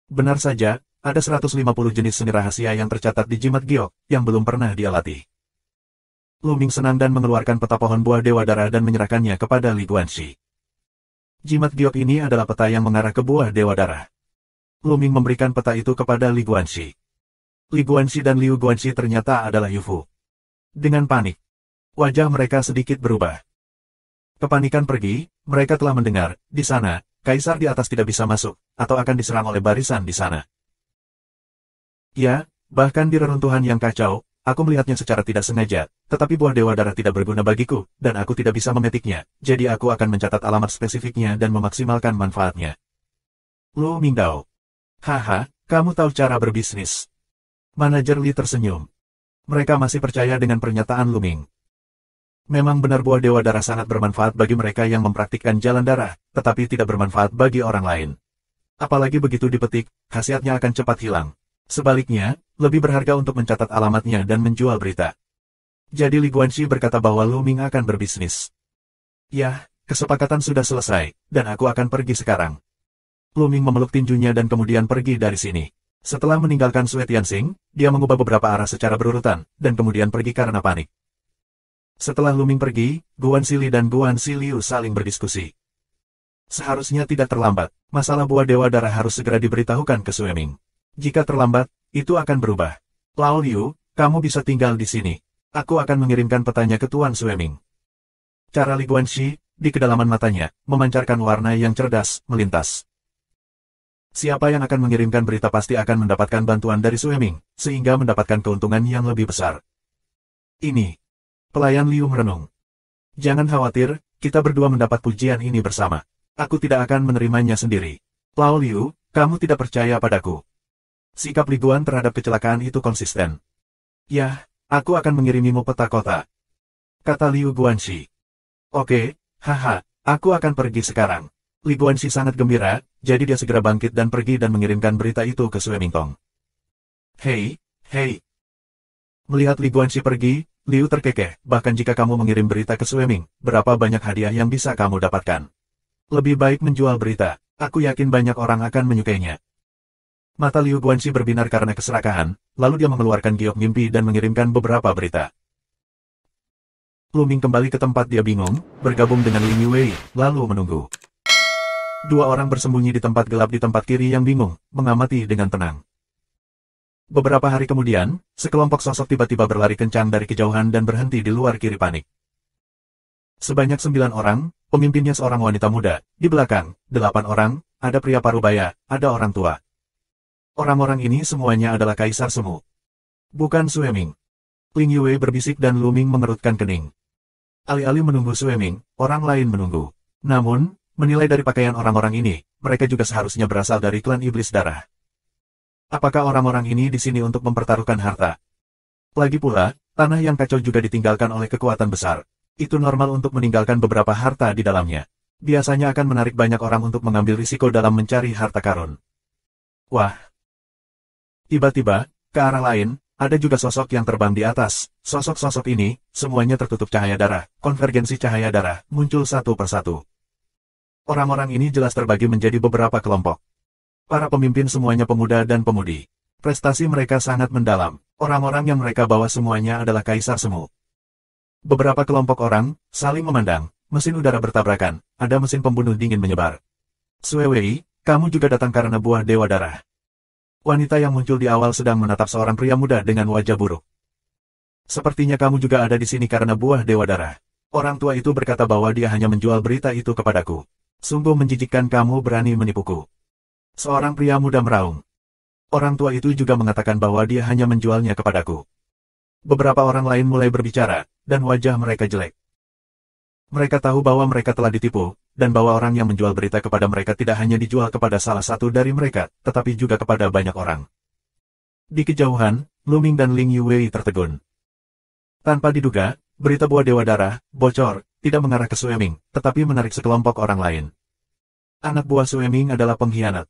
Benar saja, ada 150 jenis seni rahasia yang tercatat di jimat giok, yang belum pernah dia latih. Lu Ming senang dan mengeluarkan peta pohon buah Dewa Darah dan menyerahkannya kepada Li Guanxi. Jimat giok ini adalah peta yang mengarah ke buah Dewa Darah. Lu Ming memberikan peta itu kepada Li Guanxi. Li Guanxi dan Liu Guanxi ternyata adalah Yufu. Dengan panik, wajah mereka sedikit berubah. Kepanikan pergi, mereka telah mendengar, di sana, kaisar di atas tidak bisa masuk, atau akan diserang oleh barisan di sana. Ya, bahkan di reruntuhan yang kacau, aku melihatnya secara tidak sengaja, tetapi buah Dewa Darah tidak berguna bagiku, dan aku tidak bisa memetiknya, jadi aku akan mencatat alamat spesifiknya dan memaksimalkan manfaatnya. Lu Mingdao. Haha, kamu tahu cara berbisnis. Manajer Li tersenyum. Mereka masih percaya dengan pernyataan Lu Ming. Memang benar buah Dewa Darah sangat bermanfaat bagi mereka yang mempraktikkan jalan darah, tetapi tidak bermanfaat bagi orang lain. Apalagi begitu dipetik, khasiatnya akan cepat hilang. Sebaliknya, lebih berharga untuk mencatat alamatnya dan menjual berita. Jadi Li Guanxi berkata bahwa Lu Ming akan berbisnis. Ya, kesepakatan sudah selesai, dan aku akan pergi sekarang. Lu Ming memeluk tinjunya dan kemudian pergi dari sini. Setelah meninggalkan Sui Tianxing, dia mengubah beberapa arah secara berurutan, dan kemudian pergi karena panik. Setelah Lu Ming pergi, Guanxi Li dan Guanxi Liu saling berdiskusi. Seharusnya tidak terlambat, masalah buah Dewa Darah harus segera diberitahukan ke Sui Ming. Jika terlambat, itu akan berubah. Lao Liu, kamu bisa tinggal di sini. Aku akan mengirimkan petanya ke Tuan Sui Ming. Cara Li Guanxi, di kedalaman matanya, memancarkan warna yang cerdas, melintas. Siapa yang akan mengirimkan berita pasti akan mendapatkan bantuan dari Sui Ming, sehingga mendapatkan keuntungan yang lebih besar. Ini. Pelayan Liu merenung. Jangan khawatir, kita berdua mendapat pujian ini bersama. Aku tidak akan menerimanya sendiri. Lao Liu, kamu tidak percaya padaku. Sikap Li Guan terhadap kecelakaan itu konsisten. Ya, aku akan mengirimimu peta kota. Kata Liu Guanxi. Oke, haha, aku akan pergi sekarang. Li Guanxi sangat gembira, jadi dia segera bangkit dan pergi dan mengirimkan berita itu ke Sui Mingtong. Hei, hei. Melihat Li Guanxi pergi, Liu terkekeh, bahkan jika kamu mengirim berita ke Sui Ming, berapa banyak hadiah yang bisa kamu dapatkan? Lebih baik menjual berita, aku yakin banyak orang akan menyukainya. Mata Liu Guanxi berbinar karena keserakahan, lalu dia mengeluarkan giok mimpi dan mengirimkan beberapa berita. Lu Ming kembali ke tempat dia bingung, bergabung dengan Ling Yue, lalu menunggu. Dua orang bersembunyi di tempat gelap di tempat kiri yang bingung, mengamati dengan tenang. Beberapa hari kemudian, sekelompok sosok tiba-tiba berlari kencang dari kejauhan dan berhenti di luar kiri panik. Sebanyak 9 orang, pemimpinnya seorang wanita muda, di belakang, 8 orang, ada pria parubaya, ada orang tua. Orang-orang ini semuanya adalah kaisar semu. Bukan Sui Ming. Ling Yue berbisik dan Lu Ming mengerutkan kening. Alih-alih menunggu Sui Ming, orang lain menunggu. Namun, menilai dari pakaian orang-orang ini, mereka juga seharusnya berasal dari klan Iblis Darah. Apakah orang-orang ini di sini untuk mempertaruhkan harta? Lagi pula, tanah yang kacau juga ditinggalkan oleh kekuatan besar. Itu normal untuk meninggalkan beberapa harta di dalamnya. Biasanya akan menarik banyak orang untuk mengambil risiko dalam mencari harta karun. Wah! Tiba-tiba, ke arah lain, ada juga sosok yang terbang di atas. Sosok-sosok ini, semuanya tertutup cahaya darah. Konvergensi cahaya darah, muncul satu persatu. Orang-orang ini jelas terbagi menjadi beberapa kelompok. Para pemimpin semuanya pemuda dan pemudi. Prestasi mereka sangat mendalam. Orang-orang yang mereka bawa semuanya adalah kaisar semu. Beberapa kelompok orang, saling memandang. Mesin udara bertabrakan. Ada mesin pembunuh dingin menyebar. Sui Wei, kamu juga datang karena buah Dewa Darah. Wanita yang muncul di awal sedang menatap seorang pria muda dengan wajah buruk. Sepertinya kamu juga ada di sini karena buah Dewa Darah. Orang tua itu berkata bahwa dia hanya menjual berita itu kepadaku. Sungguh menjijikkan kamu berani menipuku. Seorang pria muda meraung. Orang tua itu juga mengatakan bahwa dia hanya menjualnya kepadaku. Beberapa orang lain mulai berbicara, dan wajah mereka jelek. Mereka tahu bahwa mereka telah ditipu, dan bahwa orang yang menjual berita kepada mereka tidak hanya dijual kepada salah satu dari mereka, tetapi juga kepada banyak orang. Di kejauhan, Lu Ming dan Ling Yue tertegun. Tanpa diduga, berita buah Dewa Darah, bocor, tidak mengarah ke Sui Ming, tetapi menarik sekelompok orang lain. Anak buah Sui Ming adalah pengkhianat.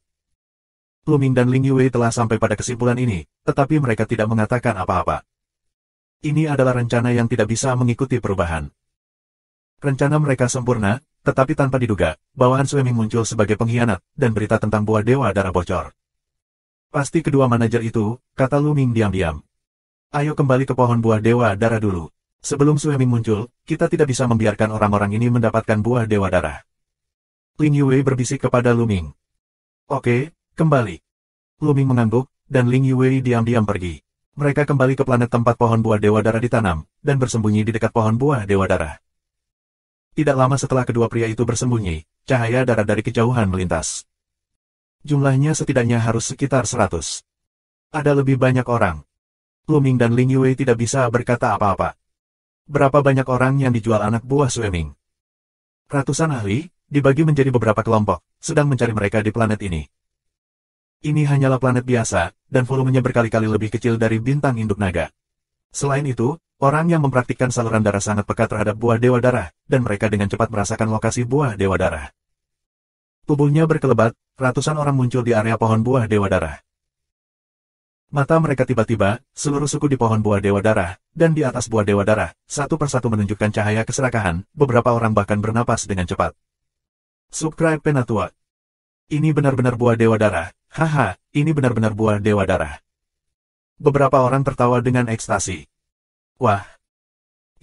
Lu Ming dan Ling Yue telah sampai pada kesimpulan ini, tetapi mereka tidak mengatakan apa-apa. Ini adalah rencana yang tidak bisa mengikuti perubahan. Rencana mereka sempurna, tetapi tanpa diduga, bawahan Sui Ming muncul sebagai pengkhianat, dan berita tentang buah Dewa Darah bocor. Pasti kedua manajer itu, kata Lu Ming diam-diam. Ayo kembali ke pohon buah Dewa Darah dulu. Sebelum Sue Ming muncul, kita tidak bisa membiarkan orang-orang ini mendapatkan buah Dewa Darah. Lin Yue berbisik kepada Lu Ming. Oke, kembali. Lu Ming mengangguk, dan Lin Yue diam-diam pergi. Mereka kembali ke planet tempat pohon buah Dewa Darah ditanam, dan bersembunyi di dekat pohon buah Dewa Darah. Tidak lama setelah kedua pria itu bersembunyi, cahaya darah dari kejauhan melintas. Jumlahnya setidaknya harus sekitar 100. Ada lebih banyak orang. Lu Ming dan Lin Yue tidak bisa berkata apa-apa. Berapa banyak orang yang dijual anak buah Sue Ming? Ratusan ahli, dibagi menjadi beberapa kelompok, sedang mencari mereka di planet ini. Ini hanyalah planet biasa, dan volumenya berkali-kali lebih kecil dari bintang induk naga. Selain itu, orang yang mempraktikkan saluran darah sangat peka terhadap buah Dewa Darah, dan mereka dengan cepat merasakan lokasi buah Dewa Darah. Tubuhnya berkelebat, ratusan orang muncul di area pohon buah Dewa Darah. Mata mereka tiba-tiba, seluruh suku di pohon buah Dewa Darah, dan di atas buah Dewa Darah, satu persatu menunjukkan cahaya keserakahan, beberapa orang bahkan bernapas dengan cepat. Subscribe Penatua. Ini benar-benar buah Dewa Darah, haha, ini benar-benar buah Dewa Darah. Beberapa orang tertawa dengan ekstasi. Wah.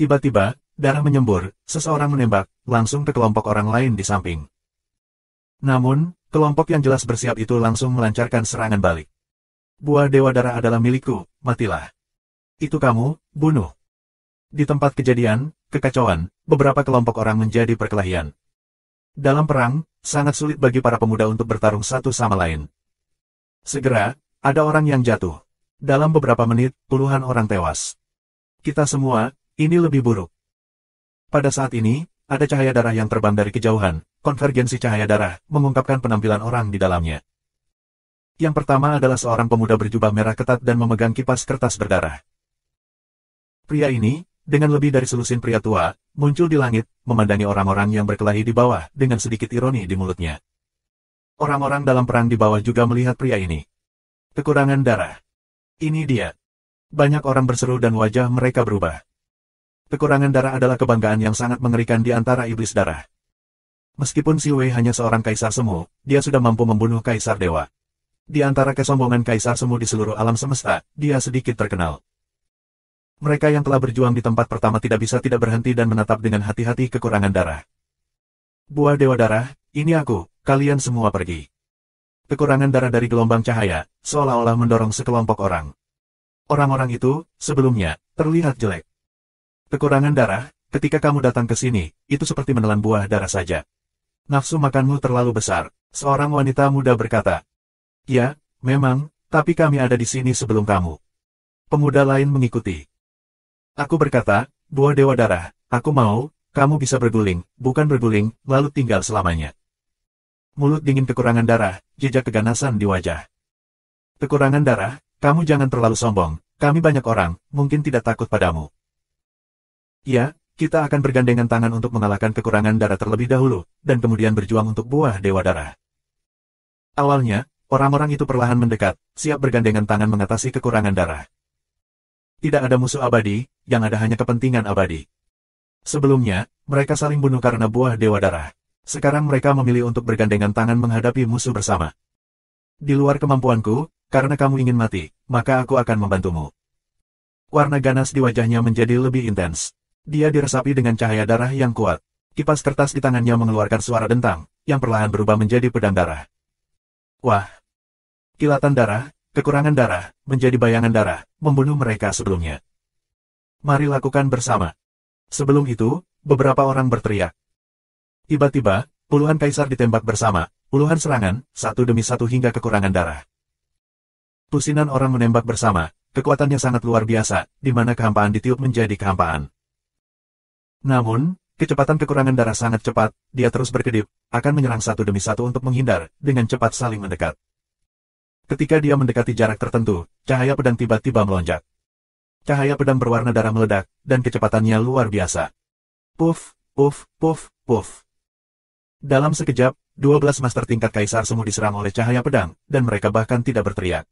Tiba-tiba, darah menyembur, seseorang menembak, langsung ke kelompok orang lain di samping. Namun, kelompok yang jelas bersiap itu langsung melancarkan serangan balik. Buah Dewa Darah adalah milikku, matilah. Itu kamu, bunuh. Di tempat kejadian, kekacauan, beberapa kelompok orang menjadi perkelahian. Dalam perang, sangat sulit bagi para pemuda untuk bertarung satu sama lain. Segera, ada orang yang jatuh. Dalam beberapa menit, puluhan orang tewas. Kita semua, ini lebih buruk. Pada saat ini, ada cahaya darah yang terbang dari kejauhan, konvergensi cahaya darah, mengungkapkan penampilan orang di dalamnya. Yang pertama adalah seorang pemuda berjubah merah ketat dan memegang kipas kertas berdarah. Pria ini, dengan lebih dari selusin pria tua, muncul di langit, memandangi orang-orang yang berkelahi di bawah, dengan sedikit ironi di mulutnya. Orang-orang dalam perang di bawah juga melihat pria ini. Kekurangan darah. Ini dia. Banyak orang berseru dan wajah mereka berubah. Kekurangan darah adalah kebanggaan yang sangat mengerikan di antara iblis darah. Meskipun Si Wei hanya seorang kaisar semu, dia sudah mampu membunuh kaisar dewa. Di antara kesombongan kaisar semu di seluruh alam semesta, dia sedikit terkenal. Mereka yang telah berjuang di tempat pertama tidak bisa tidak berhenti dan menatap dengan hati-hati kekurangan darah. Buah Dewa Darah, ini aku, kalian semua pergi. Kekurangan darah dari gelombang cahaya, seolah-olah mendorong sekelompok orang. Orang-orang itu, sebelumnya, terlihat jelek. Kekurangan darah, ketika kamu datang ke sini, itu seperti menelan buah darah saja. Nafsu makanmu terlalu besar, seorang wanita muda berkata. Ya, memang, tapi kami ada di sini sebelum kamu. Pemuda lain mengikuti. Aku berkata, buah Dewa Darah, aku mau, kamu bisa berguling, bukan berguling, lalu tinggal selamanya. Mulut dingin kekurangan darah, jejak keganasan di wajah. Kekurangan darah, kamu jangan terlalu sombong, kami banyak orang, mungkin tidak takut padamu. Ya, kita akan bergandengan tangan untuk mengalahkan kekurangan darah terlebih dahulu, dan kemudian berjuang untuk buah Dewa Darah. Awalnya, orang-orang itu perlahan mendekat, siap bergandengan tangan mengatasi kekurangan darah. Tidak ada musuh abadi, yang ada hanya kepentingan abadi. Sebelumnya, mereka saling bunuh karena buah Dewa Darah. Sekarang mereka memilih untuk bergandengan tangan menghadapi musuh bersama. Di luar kemampuanku, karena kamu ingin mati, maka aku akan membantumu. Warna ganas di wajahnya menjadi lebih intens. Dia diresapi dengan cahaya darah yang kuat. Kipas kertas di tangannya mengeluarkan suara dentang, yang perlahan berubah menjadi pedang darah. Wah! Kilatan darah, kekurangan darah, menjadi bayangan darah, membunuh mereka sebelumnya. Mari lakukan bersama. Sebelum itu, beberapa orang berteriak. Tiba-tiba, puluhan kaisar ditembak bersama, puluhan serangan, satu demi satu hingga kekurangan darah. Tusinan orang menembak bersama, kekuatannya sangat luar biasa, di mana kehampaan ditiup menjadi kehampaan. Namun, kecepatan kekurangan darah sangat cepat, dia terus berkedip, akan menyerang satu demi satu untuk menghindar, dengan cepat saling mendekat. Ketika dia mendekati jarak tertentu, cahaya pedang tiba-tiba melonjak. Cahaya pedang berwarna darah meledak, dan kecepatannya luar biasa. Puff, puff, puff, puff. Dalam sekejap, 12 master tingkat kaisar semu diserang oleh cahaya pedang, dan mereka bahkan tidak berteriak.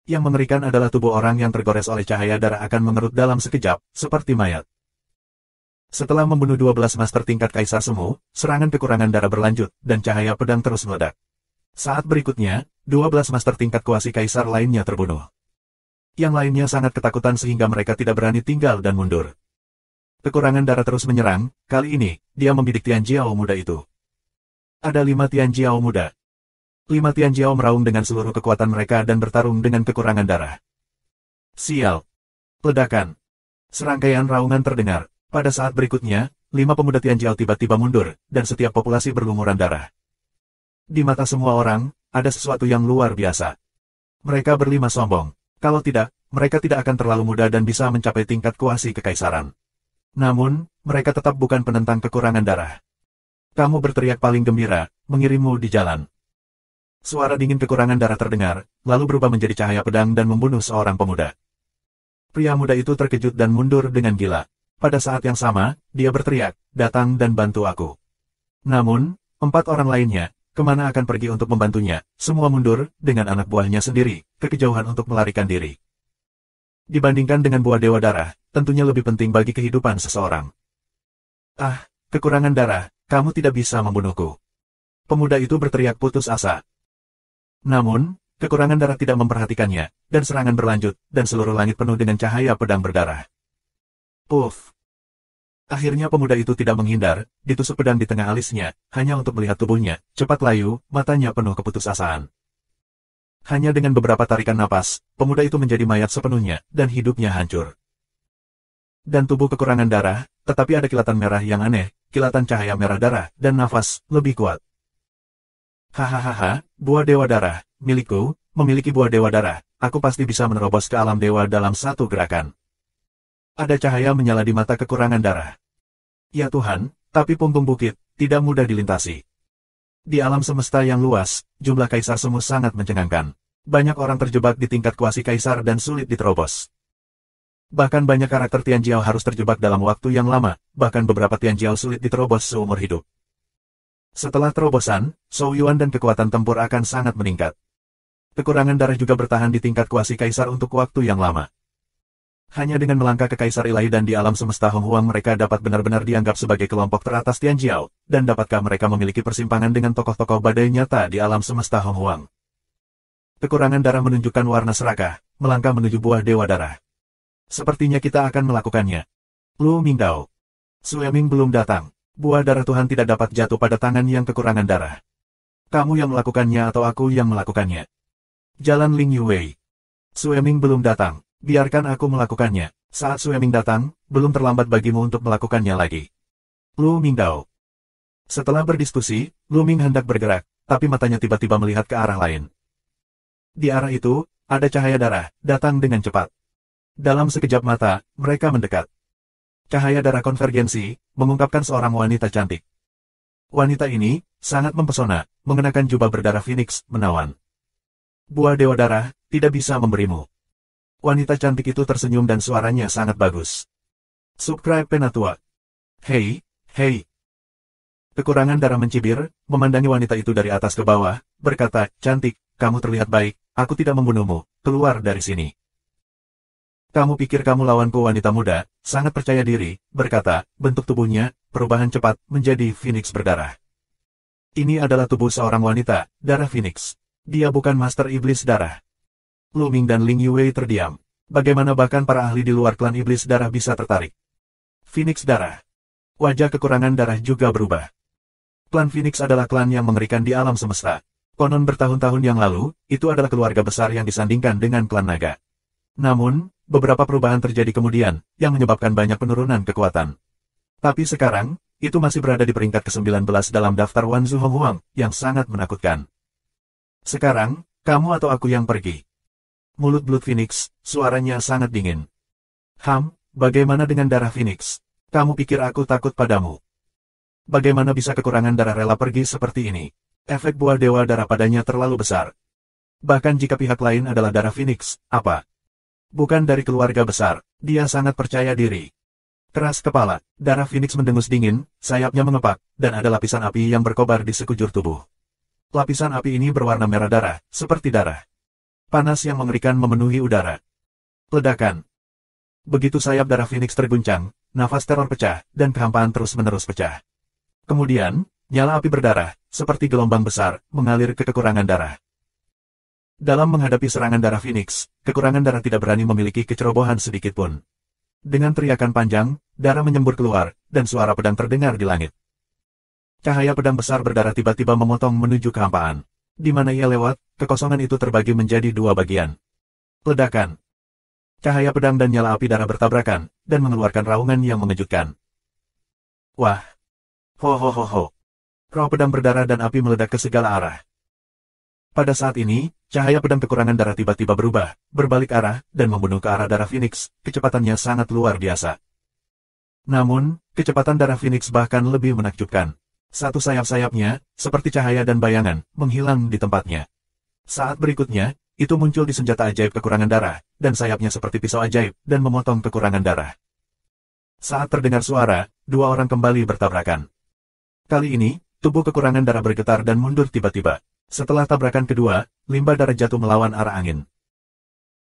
Yang mengerikan adalah tubuh orang yang tergores oleh cahaya darah akan mengerut dalam sekejap, seperti mayat. Setelah membunuh 12 master tingkat kaisar semu, serangan kekurangan darah berlanjut, dan cahaya pedang terus meledak. Saat berikutnya, 12 master tingkat kuasi kaisar lainnya terbunuh. Yang lainnya sangat ketakutan sehingga mereka tidak berani tinggal dan mundur. Kekurangan darah terus menyerang, kali ini, dia membidik Tianjiao muda itu. Ada 5 Tianjiao muda. 5 Tianjiao meraung dengan seluruh kekuatan mereka dan bertarung dengan kekurangan darah. Sial. Ledakan. Serangkaian raungan terdengar. Pada saat berikutnya, 5 pemuda Tianjiao tiba-tiba mundur, dan setiap populasi berlumuran darah. Di mata semua orang, ada sesuatu yang luar biasa. Mereka berlima sombong. Kalau tidak, mereka tidak akan terlalu mudah dan bisa mencapai tingkat kuasi kekaisaran. Namun, mereka tetap bukan penentang kekurangan darah. Kamu berteriak paling gembira, mengirimmu di jalan. Suara dingin kekurangan darah terdengar, lalu berubah menjadi cahaya pedang dan membunuh seorang pemuda. Pria muda itu terkejut dan mundur dengan gila. Pada saat yang sama, dia berteriak, datang dan bantu aku. Namun, 4 orang lainnya, kemana akan pergi untuk membantunya, semua mundur, dengan anak buahnya sendiri, ke kejauhan untuk melarikan diri. Dibandingkan dengan buah dewa darah, tentunya lebih penting bagi kehidupan seseorang. Ah, kekurangan darah, kamu tidak bisa membunuhku. Pemuda itu berteriak putus asa. Namun, kekurangan darah tidak memperhatikannya, dan serangan berlanjut, dan seluruh langit penuh dengan cahaya pedang berdarah. Puff. Akhirnya pemuda itu tidak menghindar, ditusuk pedang di tengah alisnya, hanya untuk melihat tubuhnya, cepat layu, matanya penuh keputusasaan. Hanya dengan beberapa tarikan napas, pemuda itu menjadi mayat sepenuhnya, dan hidupnya hancur. Dan tubuh kekurangan darah, tetapi ada kilatan merah yang aneh, kilatan cahaya merah darah, dan nafas, lebih kuat. Hahaha, buah dewa darah, milikku, memiliki buah dewa darah, aku pasti bisa menerobos ke alam dewa dalam satu gerakan. Ada cahaya menyala di mata kekurangan darah. Ya Tuhan, tapi punggung bukit, tidak mudah dilintasi. Di alam semesta yang luas, jumlah kaisar semu sangat mencengangkan. Banyak orang terjebak di tingkat kuasi kaisar dan sulit diterobos. Bahkan banyak karakter Tianjiao harus terjebak dalam waktu yang lama, bahkan beberapa Tianjiao sulit diterobos seumur hidup. Setelah terobosan, Zhou Yuan dan kekuatan tempur akan sangat meningkat. Kekurangan darah juga bertahan di tingkat kuasi kaisar untuk waktu yang lama. Hanya dengan melangkah ke Kaisar Ilahi dan di alam semesta Hong Huang mereka dapat benar-benar dianggap sebagai kelompok teratas Tianjiao, dan dapatkah mereka memiliki persimpangan dengan tokoh-tokoh badai nyata di alam semesta Hong Huang. Kekurangan darah menunjukkan warna serakah, melangkah menuju buah dewa darah. Sepertinya kita akan melakukannya. Lu Mingdao. Sueming belum datang. Buah darah Tuhan tidak dapat jatuh pada tangan yang kekurangan darah. Kamu yang melakukannya atau aku yang melakukannya? Jalan Ling Yuwei. Sueming belum datang. Biarkan aku melakukannya. Saat Sueming datang, belum terlambat bagimu untuk melakukannya lagi. Lu Mingdao. Setelah berdiskusi, Lu Ming hendak bergerak, tapi matanya tiba-tiba melihat ke arah lain. Di arah itu, ada cahaya darah, datang dengan cepat. Dalam sekejap mata, mereka mendekat. Cahaya darah konvergensi, mengungkapkan seorang wanita cantik. Wanita ini, sangat mempesona, mengenakan jubah berdarah Phoenix, menawan. Buah dewa darah, tidak bisa memberimu. Wanita cantik itu tersenyum dan suaranya sangat bagus. Subscribe Penatua. Hei, hei. Kekurangan darah mencibir, memandangi wanita itu dari atas ke bawah, berkata, cantik, kamu terlihat baik, aku tidak membunuhmu, keluar dari sini. Kamu pikir kamu lawanku wanita muda, sangat percaya diri, berkata, bentuk tubuhnya, perubahan cepat, menjadi Phoenix berdarah. Ini adalah tubuh seorang wanita, darah Phoenix. Dia bukan Master Iblis Darah. Lu Ming dan Ling Yuwei terdiam. Bagaimana bahkan para ahli di luar klan Iblis Darah bisa tertarik? Phoenix Darah. Wajah kekurangan darah juga berubah. Klan Phoenix adalah klan yang mengerikan di alam semesta. Konon bertahun-tahun yang lalu, itu adalah keluarga besar yang disandingkan dengan klan naga. Namun, beberapa perubahan terjadi kemudian, yang menyebabkan banyak penurunan kekuatan. Tapi sekarang, itu masih berada di peringkat ke-19 dalam daftar Wanzu Hong Huang, yang sangat menakutkan. Sekarang, kamu atau aku yang pergi. Mulut Blood Phoenix, suaranya sangat dingin. Bagaimana dengan darah Phoenix? Kamu pikir aku takut padamu? Bagaimana bisa kekurangan darah rela pergi seperti ini? Efek buah dewa darah padanya terlalu besar. Bahkan jika pihak lain adalah darah Phoenix, apa? Bukan dari keluarga besar, dia sangat percaya diri. Keras kepala, darah Phoenix mendengus dingin, sayapnya mengepak, dan ada lapisan api yang berkobar di sekujur tubuh. Lapisan api ini berwarna merah darah, seperti darah. Panas yang mengerikan memenuhi udara. Ledakan. Begitu sayap darah Phoenix terguncang, nafas teror pecah, dan kehampaan terus-menerus pecah. Kemudian, nyala api berdarah, seperti gelombang besar, mengalir ke kekurangan darah. Dalam menghadapi serangan darah Phoenix, kekurangan darah tidak berani memiliki kecerobohan sedikit pun. Dengan teriakan panjang, darah menyembur keluar, dan suara pedang terdengar di langit. Cahaya pedang besar berdarah tiba-tiba memotong menuju kehampaan. Di mana ia lewat, kekosongan itu terbagi menjadi dua bagian. Ledakan. Cahaya pedang dan nyala api darah bertabrakan, dan mengeluarkan raungan yang mengejutkan. Wah! Ho ho ho ho! Roh pedang berdarah dan api meledak ke segala arah. Pada saat ini, cahaya pedang kekurangan darah tiba-tiba berubah, berbalik arah, dan membunuh ke arah darah Phoenix, kecepatannya sangat luar biasa. Namun, kecepatan darah Phoenix bahkan lebih menakjubkan. Satu sayap-sayapnya, seperti cahaya dan bayangan, menghilang di tempatnya. Saat berikutnya, itu muncul di senjata ajaib kekurangan darah, dan sayapnya seperti pisau ajaib, dan memotong kekurangan darah. Saat terdengar suara, dua orang kembali bertabrakan. Kali ini, tubuh kekurangan darah bergetar dan mundur tiba-tiba. Setelah tabrakan kedua, limbah darah jatuh melawan arah angin.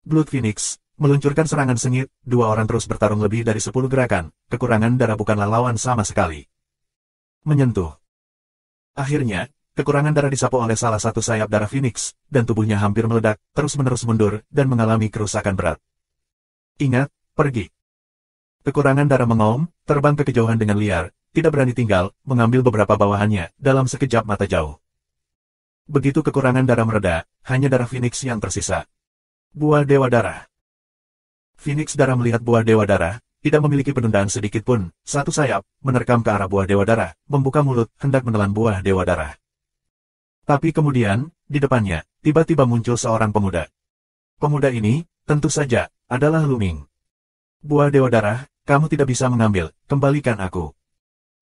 Blood Phoenix meluncurkan serangan sengit, dua orang terus bertarung lebih dari 10 gerakan, kekurangan darah bukanlah lawan sama sekali. Menyentuh. Akhirnya, kekurangan darah disapu oleh salah satu sayap darah Phoenix, dan tubuhnya hampir meledak, terus-menerus mundur, dan mengalami kerusakan berat. Ingat, pergi. Kekurangan darah mengaum, terbang ke kejauhan dengan liar, tidak berani tinggal, mengambil beberapa bawahannya, dalam sekejap mata jauh. Begitu kekurangan darah mereda, hanya darah Phoenix yang tersisa. Buah Dewa Darah. Phoenix darah melihat buah Dewa Darah, tidak memiliki penundaan sedikit pun, satu sayap, menerkam ke arah buah Dewa Darah, membuka mulut, hendak menelan buah Dewa Darah. Tapi kemudian, di depannya, tiba-tiba muncul seorang pemuda. Pemuda ini, tentu saja, adalah Luming. Buah Dewa Darah, kamu tidak bisa mengambil, kembalikan aku.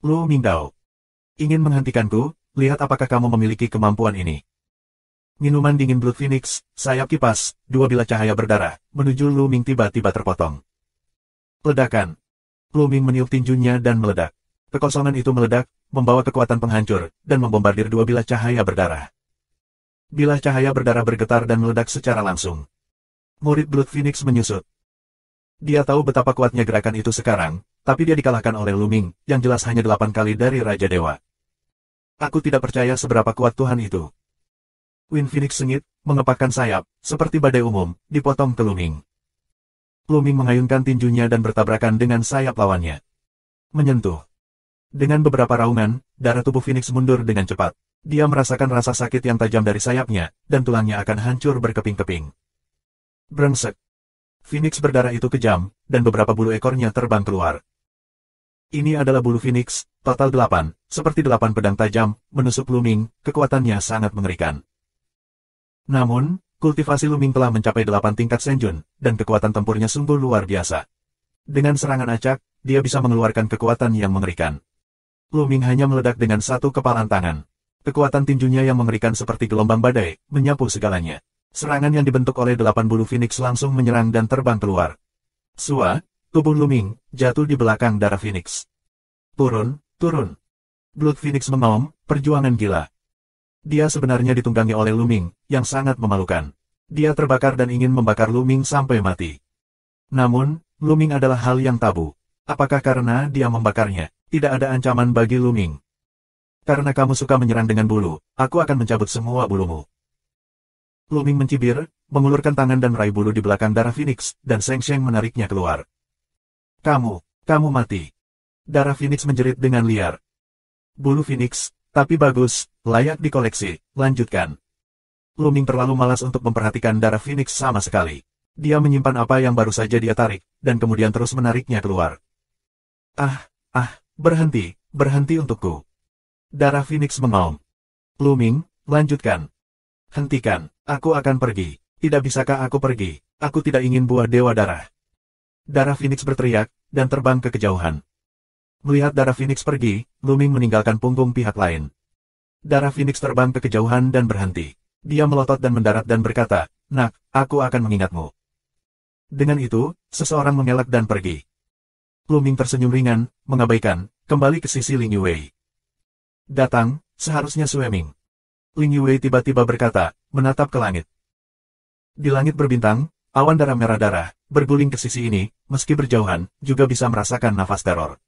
Lu Mingdao. Ingin menghentikanku, lihat apakah kamu memiliki kemampuan ini. Minuman dingin Blood Phoenix, sayap kipas, dua bilah cahaya berdarah, menuju Lu Ming tiba-tiba terpotong. Ledakan. Lu Ming meniup tinjunya dan meledak. Kekosongan itu meledak, membawa kekuatan penghancur, dan membombardir dua bilah cahaya berdarah. Bilah cahaya berdarah bergetar dan meledak secara langsung. Murid Blood Phoenix menyusut. Dia tahu betapa kuatnya gerakan itu sekarang, tapi dia dikalahkan oleh Lu Ming, yang jelas hanya 8 kali dari Raja Dewa. Aku tidak percaya seberapa kuat Tuhan itu. Wind Phoenix sengit, mengepakkan sayap, seperti badai umum, dipotong ke Lu Ming. Lu Ming mengayunkan tinjunya dan bertabrakan dengan sayap lawannya. Menyentuh. Dengan beberapa raungan, darah tubuh Phoenix mundur dengan cepat. Dia merasakan rasa sakit yang tajam dari sayapnya, dan tulangnya akan hancur berkeping-keping. Brengsek. Phoenix berdarah itu kejam, dan beberapa bulu ekornya terbang keluar. Ini adalah bulu Phoenix, total 8, seperti 8 pedang tajam, menusuk Lu Ming, kekuatannya sangat mengerikan. Namun, kultivasi Lu Ming telah mencapai 8 tingkat Senjun, dan kekuatan tempurnya sungguh luar biasa. Dengan serangan acak, dia bisa mengeluarkan kekuatan yang mengerikan. Lu Ming hanya meledak dengan satu kepalan tangan. Kekuatan tinjunya yang mengerikan seperti gelombang badai, menyapu segalanya. Serangan yang dibentuk oleh 8 bulu Phoenix langsung menyerang dan terbang keluar. Sua, tubuh Lu Ming, jatuh di belakang darah Phoenix. Turun, turun. Blood Phoenix mengaum, perjuangan gila. Dia sebenarnya ditunggangi oleh Lu Ming, yang sangat memalukan. Dia terbakar dan ingin membakar Lu Ming sampai mati. Namun, Lu Ming adalah hal yang tabu. Apakah karena dia membakarnya, tidak ada ancaman bagi Lu Ming? Karena kamu suka menyerang dengan bulu, aku akan mencabut semua bulumu. Lu Ming mencibir, mengulurkan tangan dan meraih bulu di belakang darah Phoenix, dan Sheng Sheng menariknya keluar. Kamu mati. Darah Phoenix menjerit dengan liar. Bulu Phoenix, tapi bagus, layak dikoleksi, lanjutkan. Lu Ming terlalu malas untuk memperhatikan darah Phoenix sama sekali. Dia menyimpan apa yang baru saja dia tarik, dan kemudian terus menariknya keluar. Berhenti untukku. Darah Phoenix mengaum. Lu Ming, lanjutkan. Hentikan, aku akan pergi. Tidak bisakah aku pergi? Aku tidak ingin buah Dewa Darah. Darah Phoenix berteriak, dan terbang ke kejauhan. Melihat darah Phoenix pergi, Lu Ming meninggalkan punggung pihak lain. Darah Phoenix terbang ke kejauhan dan berhenti. Dia melotot dan mendarat dan berkata, "Nak, aku akan mengingatmu." Dengan itu, seseorang mengelak dan pergi. Lu Ming tersenyum ringan, mengabaikan, kembali ke sisi Ling Yue. Datang, seharusnya Sue-ming. Ling Yue tiba-tiba berkata, menatap ke langit. Di langit berbintang, awan darah merah darah, berguling ke sisi ini, meski berjauhan, juga bisa merasakan nafas teror.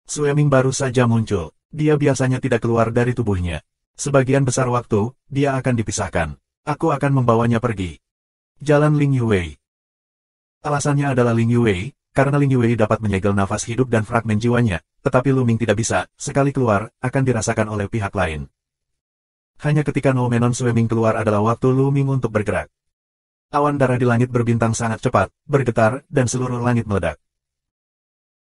Sue-ming baru saja muncul. Dia biasanya tidak keluar dari tubuhnya. Sebagian besar waktu, dia akan dipisahkan. Aku akan membawanya pergi. Jalan Ling Yue. Alasannya adalah Ling Yue, karena Ling Yue dapat menyegel nafas hidup dan fragmen jiwanya, tetapi Lu Ming tidak bisa, sekali keluar, akan dirasakan oleh pihak lain. Hanya ketika No Menon Swimming keluar adalah waktu Lu Ming untuk bergerak. Awan darah di langit berbintang sangat cepat, bergetar, dan seluruh langit meledak.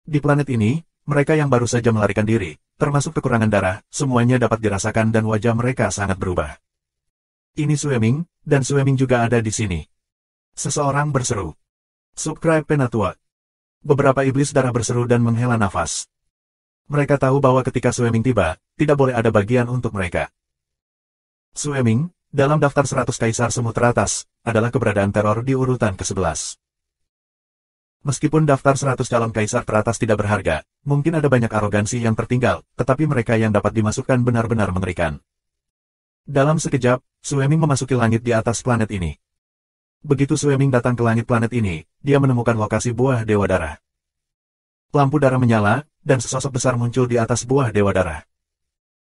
Di planet ini, mereka yang baru saja melarikan diri, termasuk kekurangan darah, semuanya dapat dirasakan dan wajah mereka sangat berubah. Ini Swimming, dan Swimming juga ada di sini. Seseorang berseru. Subscribe Penatua. Beberapa iblis darah berseru dan menghela nafas. Mereka tahu bahwa ketika Swimming tiba, tidak boleh ada bagian untuk mereka. Swimming, dalam daftar 100 kaisar semut teratas, adalah keberadaan teror di urutan ke-11. Meskipun daftar 100 calon kaisar teratas tidak berharga, mungkin ada banyak arogansi yang tertinggal, tetapi mereka yang dapat dimasukkan benar-benar mengerikan. Dalam sekejap, Swimming memasuki langit di atas planet ini. Begitu Swimming datang ke langit planet ini, dia menemukan lokasi buah Dewa Darah. Lampu darah menyala, dan sesosok besar muncul di atas buah Dewa Darah.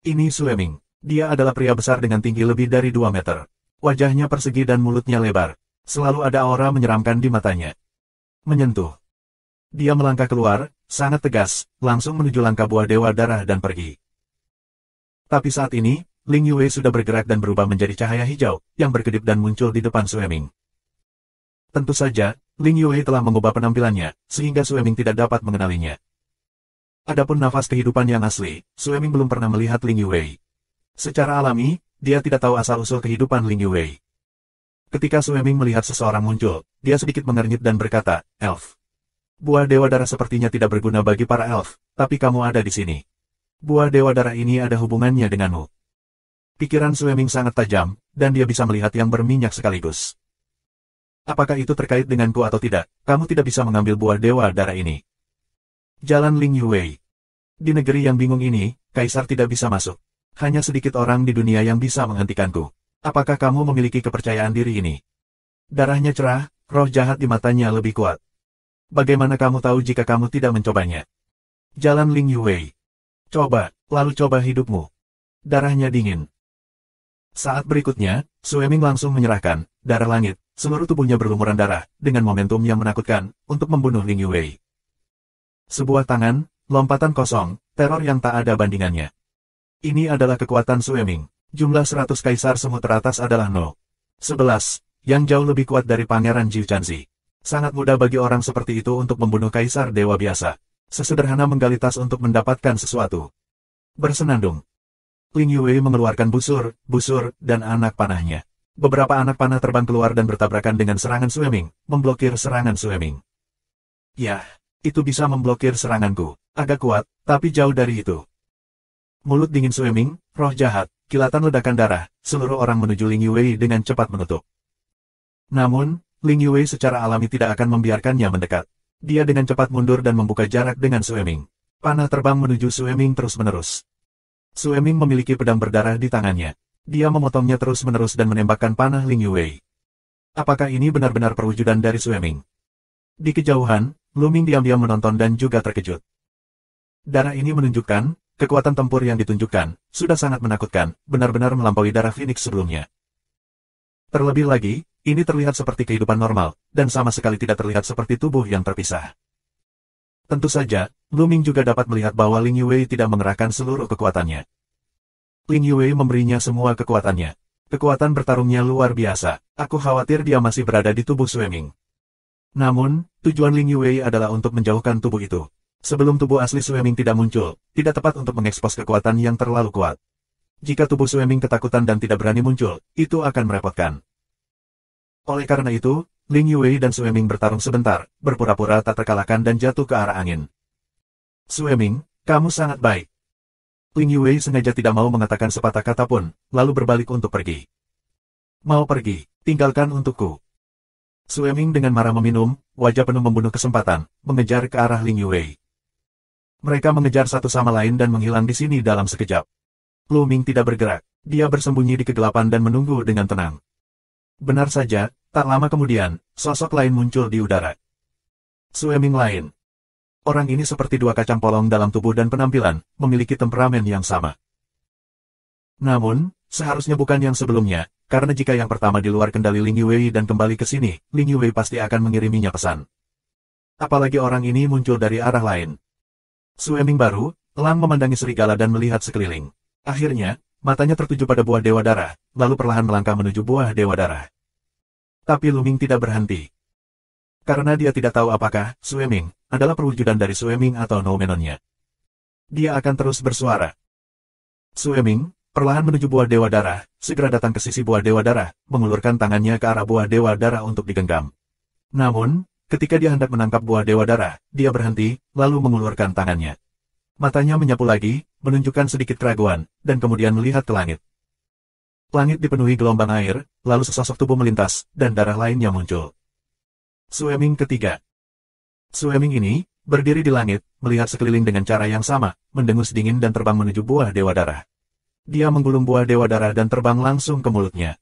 Ini Swimming. Dia adalah pria besar dengan tinggi lebih dari 2 meter. Wajahnya persegi dan mulutnya lebar. Selalu ada aura menyeramkan di matanya. Menyentuh. Dia melangkah keluar, sangat tegas, langsung menuju langkah buah Dewa Darah dan pergi. Tapi saat ini, Ling Yue sudah bergerak dan berubah menjadi cahaya hijau, yang berkedip dan muncul di depan Swimming. Tentu saja, Ling Yue telah mengubah penampilannya, sehingga Swimming tidak dapat mengenalinya. Adapun nafas kehidupan yang asli, Swimming belum pernah melihat Ling Yue. Secara alami, dia tidak tahu asal-usul kehidupan Ling Yue. Ketika Swimming melihat seseorang muncul, dia sedikit mengernyit dan berkata, "Elf. Buah Dewa Darah sepertinya tidak berguna bagi para elf, tapi kamu ada di sini. Buah Dewa Darah ini ada hubungannya denganmu." Pikiran Swimming sangat tajam, dan dia bisa melihat yang berminyak sekaligus. Apakah itu terkait denganku atau tidak, kamu tidak bisa mengambil buah Dewa Darah ini. Jalan Ling Yue. Di negeri yang bingung ini, kaisar tidak bisa masuk. Hanya sedikit orang di dunia yang bisa menghentikanku. Apakah kamu memiliki kepercayaan diri ini? Darahnya cerah, roh jahat di matanya lebih kuat. Bagaimana kamu tahu jika kamu tidak mencobanya? Jalan Ling Yue. Coba, lalu coba hidupmu. Darahnya dingin. Saat berikutnya, Swimming langsung menyerahkan darah langit, seluruh tubuhnya berlumuran darah, dengan momentum yang menakutkan, untuk membunuh Ling Yue. Sebuah tangan, lompatan kosong, teror yang tak ada bandingannya. Ini adalah kekuatan Swimming. Jumlah 100 kaisar semut teratas adalah 11, yang jauh lebih kuat dari Pangeran Jiu Chanzi. Sangat mudah bagi orang seperti itu untuk membunuh kaisar dewa biasa. Sesederhana menggali tas untuk mendapatkan sesuatu. Bersenandung. Ling Yue mengeluarkan busur, dan anak panahnya. Beberapa anak panah terbang keluar dan bertabrakan dengan serangan Swimming, memblokir serangan Swimming. Yah, itu bisa memblokir seranganku. Agak kuat, tapi jauh dari itu. Mulut dingin Swimming, roh jahat, kilatan ledakan darah, seluruh orang menuju Ling Yue dengan cepat menutup. Namun, Ling Yue secara alami tidak akan membiarkannya mendekat. Dia dengan cepat mundur dan membuka jarak dengan Swimming. Panah terbang menuju Swimming terus-menerus. Swimming memiliki pedang berdarah di tangannya. Dia memotongnya terus-menerus dan menembakkan panah Ling Yue. Apakah ini benar-benar perwujudan dari Swimming? Di kejauhan, Lu Ming diam-diam menonton dan juga terkejut. Darah ini menunjukkan, kekuatan tempur yang ditunjukkan, sudah sangat menakutkan, benar-benar melampaui darah Phoenix sebelumnya. Terlebih lagi, ini terlihat seperti kehidupan normal, dan sama sekali tidak terlihat seperti tubuh yang terpisah. Tentu saja, Lu Ming juga dapat melihat bahwa Ling Yue tidak mengerahkan seluruh kekuatannya. Ling Yue memberinya semua kekuatannya. Kekuatan bertarungnya luar biasa, aku khawatir dia masih berada di tubuh Swimming. Namun, tujuan Ling Yue adalah untuk menjauhkan tubuh itu. Sebelum tubuh asli Swimming tidak muncul, tidak tepat untuk mengekspos kekuatan yang terlalu kuat. Jika tubuh Swimming ketakutan dan tidak berani muncul, itu akan merepotkan. Oleh karena itu, Ling Yue dan Swimming bertarung sebentar, berpura-pura tak terkalahkan dan jatuh ke arah angin. Swimming, kamu sangat baik. Ling Yue sengaja tidak mau mengatakan sepatah kata pun, lalu berbalik untuk pergi. Mau pergi, tinggalkan untukku. Swimming dengan marah meminum, wajah penuh membunuh kesempatan, mengejar ke arah Ling Yue. Mereka mengejar satu sama lain dan menghilang di sini dalam sekejap. Lu Ming tidak bergerak, dia bersembunyi di kegelapan dan menunggu dengan tenang. Benar saja, tak lama kemudian, sosok lain muncul di udara. Swimming lain. Orang ini seperti dua kacang polong dalam tubuh dan penampilan, memiliki temperamen yang sama. Namun, seharusnya bukan yang sebelumnya, karena jika yang pertama di luar kendali Ling Yue dan kembali ke sini, Ling Yue pasti akan mengiriminya pesan. Apalagi orang ini muncul dari arah lain. Sue Ming baru, Lang memandangi serigala dan melihat sekeliling. Akhirnya, matanya tertuju pada buah Dewa Darah, lalu perlahan melangkah menuju buah Dewa Darah. Tapi Lu Ming tidak berhenti. Karena dia tidak tahu apakah Sue Ming adalah perwujudan dari Sue Ming atau Noumenonnya. Dia akan terus bersuara. Sue Ming perlahan menuju buah Dewa Darah, segera datang ke sisi buah Dewa Darah, mengulurkan tangannya ke arah buah Dewa Darah untuk digenggam. Namun, ketika dia hendak menangkap buah Dewa Darah, dia berhenti, lalu mengulurkan tangannya. Matanya menyapu lagi, menunjukkan sedikit keraguan, dan kemudian melihat ke langit. Langit dipenuhi gelombang air, lalu sesosok tubuh melintas, dan darah lainnya muncul. Sue Ming ketiga. Sue Ming ini berdiri di langit, melihat sekeliling dengan cara yang sama, mendengus dingin dan terbang menuju buah Dewa Darah. Dia menggulung buah Dewa Darah dan terbang langsung ke mulutnya.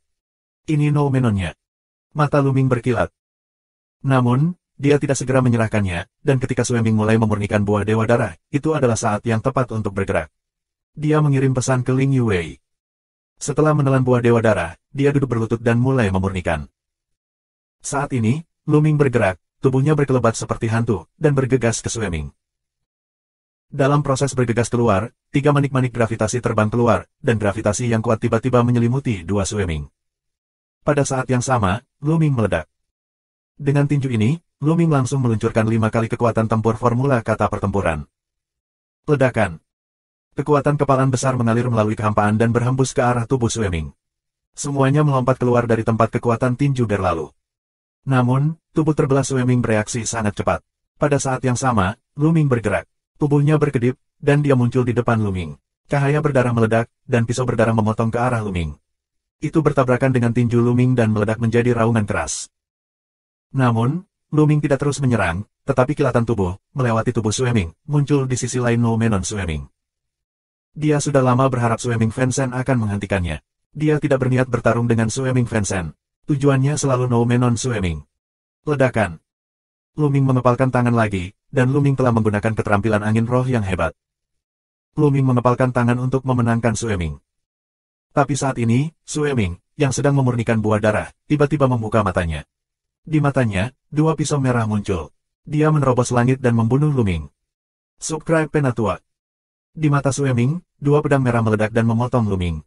Ini Noumenonnya. Mata Lu Ming berkilat. Namun, dia tidak segera menyerahkannya, dan ketika Sue Ming mulai memurnikan buah Dewa Darah, itu adalah saat yang tepat untuk bergerak. Dia mengirim pesan ke Ling Yue. Setelah menelan buah Dewa Darah, dia duduk berlutut dan mulai memurnikan. Saat ini, Lu Ming bergerak, tubuhnya berkelebat seperti hantu, dan bergegas ke Sue Ming. Dalam proses bergegas keluar, 3 manik-manik gravitasi terbang keluar, dan gravitasi yang kuat tiba-tiba menyelimuti dua Sue Ming. Pada saat yang sama, Lu Ming meledak. Dengan tinju ini, Lu Ming langsung meluncurkan 5 kali kekuatan tempur formula kata pertempuran. Ledakan. Kekuatan kepalan besar mengalir melalui kehampaan dan berhembus ke arah tubuh Sue Ming. Semuanya melompat keluar dari tempat kekuatan tinju berlalu. Namun, tubuh terbelah Sue Ming bereaksi sangat cepat. Pada saat yang sama, Lu Ming bergerak. Tubuhnya berkedip, dan dia muncul di depan Lu Ming. Cahaya berdarah meledak, dan pisau berdarah memotong ke arah Lu Ming. Itu bertabrakan dengan tinju Lu Ming dan meledak menjadi raungan keras. Namun, Lu Ming tidak terus menyerang, tetapi kilatan tubuh, melewati tubuh Sue Ming, muncul di sisi lain Noumenon Sue Ming. Dia sudah lama berharap Sue Ming Fansen akan menghentikannya. Dia tidak berniat bertarung dengan Sue Ming Fansen. Tujuannya selalu Noumenon Sue Ming. Ledakan. Lu Ming mengepalkan tangan lagi, dan Lu Ming telah menggunakan keterampilan angin roh yang hebat. Lu Ming mengepalkan tangan untuk memenangkan Sue Ming. Tapi saat ini, Sue Ming, yang sedang memurnikan buah darah, tiba-tiba membuka matanya. Di matanya, 2 pisau merah muncul. Dia menerobos langit dan membunuh Lu Ming. Subscribe Penatua. Di mata Sue Ming, 2 pedang merah meledak dan memotong Lu Ming.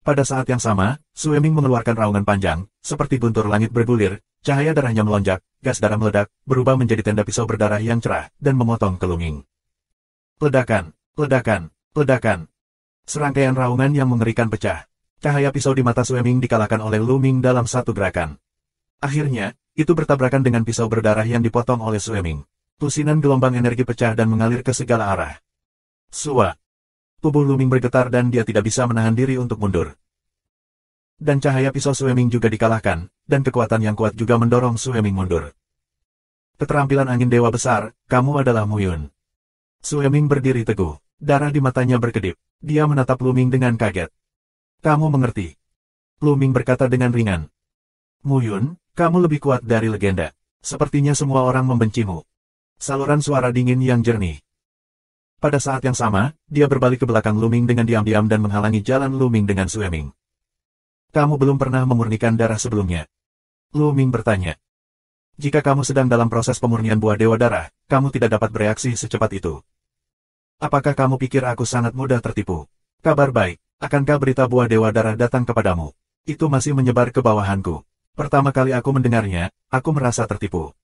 Pada saat yang sama, Sue Ming mengeluarkan raungan panjang, seperti guntur langit bergulir, cahaya darahnya melonjak, gas darah meledak, berubah menjadi tenda pisau berdarah yang cerah, dan memotong ke Lu Ming. Ledakan, ledakan, ledakan. Serangkaian raungan yang mengerikan pecah. Cahaya pisau di mata Sue Ming dikalahkan oleh Lu Ming dalam satu gerakan. Akhirnya, itu bertabrakan dengan pisau berdarah yang dipotong oleh Sue Ming. Lusinan gelombang energi pecah dan mengalir ke segala arah. Sua. Tubuh Lu Ming bergetar dan dia tidak bisa menahan diri untuk mundur. Dan cahaya pisau Sue Ming juga dikalahkan, dan kekuatan yang kuat juga mendorong Sue Ming mundur. Keterampilan angin dewa besar, kamu adalah Mu Yun. Sue Ming berdiri teguh, darah di matanya berkedip. Dia menatap Lu Ming dengan kaget. Kamu mengerti. Lu Ming berkata dengan ringan. Mu Yun, kamu lebih kuat dari legenda. Sepertinya semua orang membencimu. Saluran suara dingin yang jernih. Pada saat yang sama, dia berbalik ke belakang Lu Ming dengan diam-diam dan menghalangi jalan Lu Ming dengan Sue Ming. Kamu belum pernah memurnikan darah sebelumnya. Lu Ming bertanya. Jika kamu sedang dalam proses pemurnian buah Dewa Darah, kamu tidak dapat bereaksi secepat itu. Apakah kamu pikir aku sangat mudah tertipu? Kabar baik, akankah berita buah Dewa Darah datang kepadamu? Itu masih menyebar ke bawahanku. Pertama kali aku mendengarnya, aku merasa tertipu.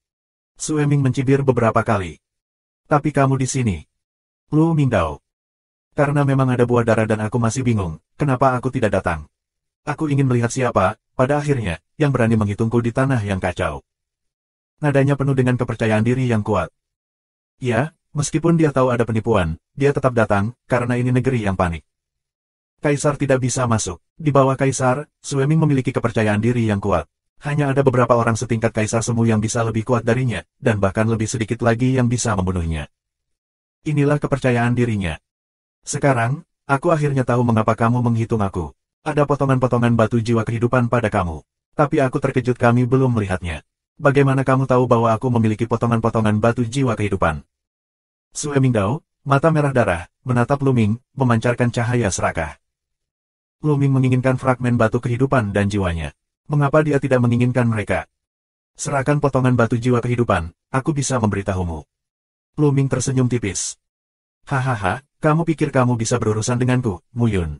Sue Ming mencibir beberapa kali. Tapi kamu di sini. Lu Ming Dao. Karena memang ada buah darah dan aku masih bingung, kenapa aku tidak datang. Aku ingin melihat siapa, pada akhirnya, yang berani menghitungku di tanah yang kacau. Nadanya penuh dengan kepercayaan diri yang kuat. Ya, meskipun dia tahu ada penipuan, dia tetap datang, karena ini negeri yang panik. Kaisar tidak bisa masuk. Di bawah Kaisar, Sue Ming memiliki kepercayaan diri yang kuat. Hanya ada beberapa orang setingkat Kaisar Semu yang bisa lebih kuat darinya, dan bahkan lebih sedikit lagi yang bisa membunuhnya. Inilah kepercayaan dirinya. Sekarang, aku akhirnya tahu mengapa kamu menghitung aku. Ada potongan-potongan batu jiwa kehidupan pada kamu. Tapi aku terkejut kami belum melihatnya. Bagaimana kamu tahu bahwa aku memiliki potongan-potongan batu jiwa kehidupan? Sue Mingdao, mata merah darah, menatap Lu Ming, memancarkan cahaya serakah. Lu Ming menginginkan fragmen batu kehidupan dan jiwanya. Mengapa dia tidak menginginkan mereka? Serahkan potongan batu jiwa kehidupan, aku bisa memberitahumu. Lu Ming tersenyum tipis. Hahaha, kamu pikir kamu bisa berurusan denganku, Mu Yun?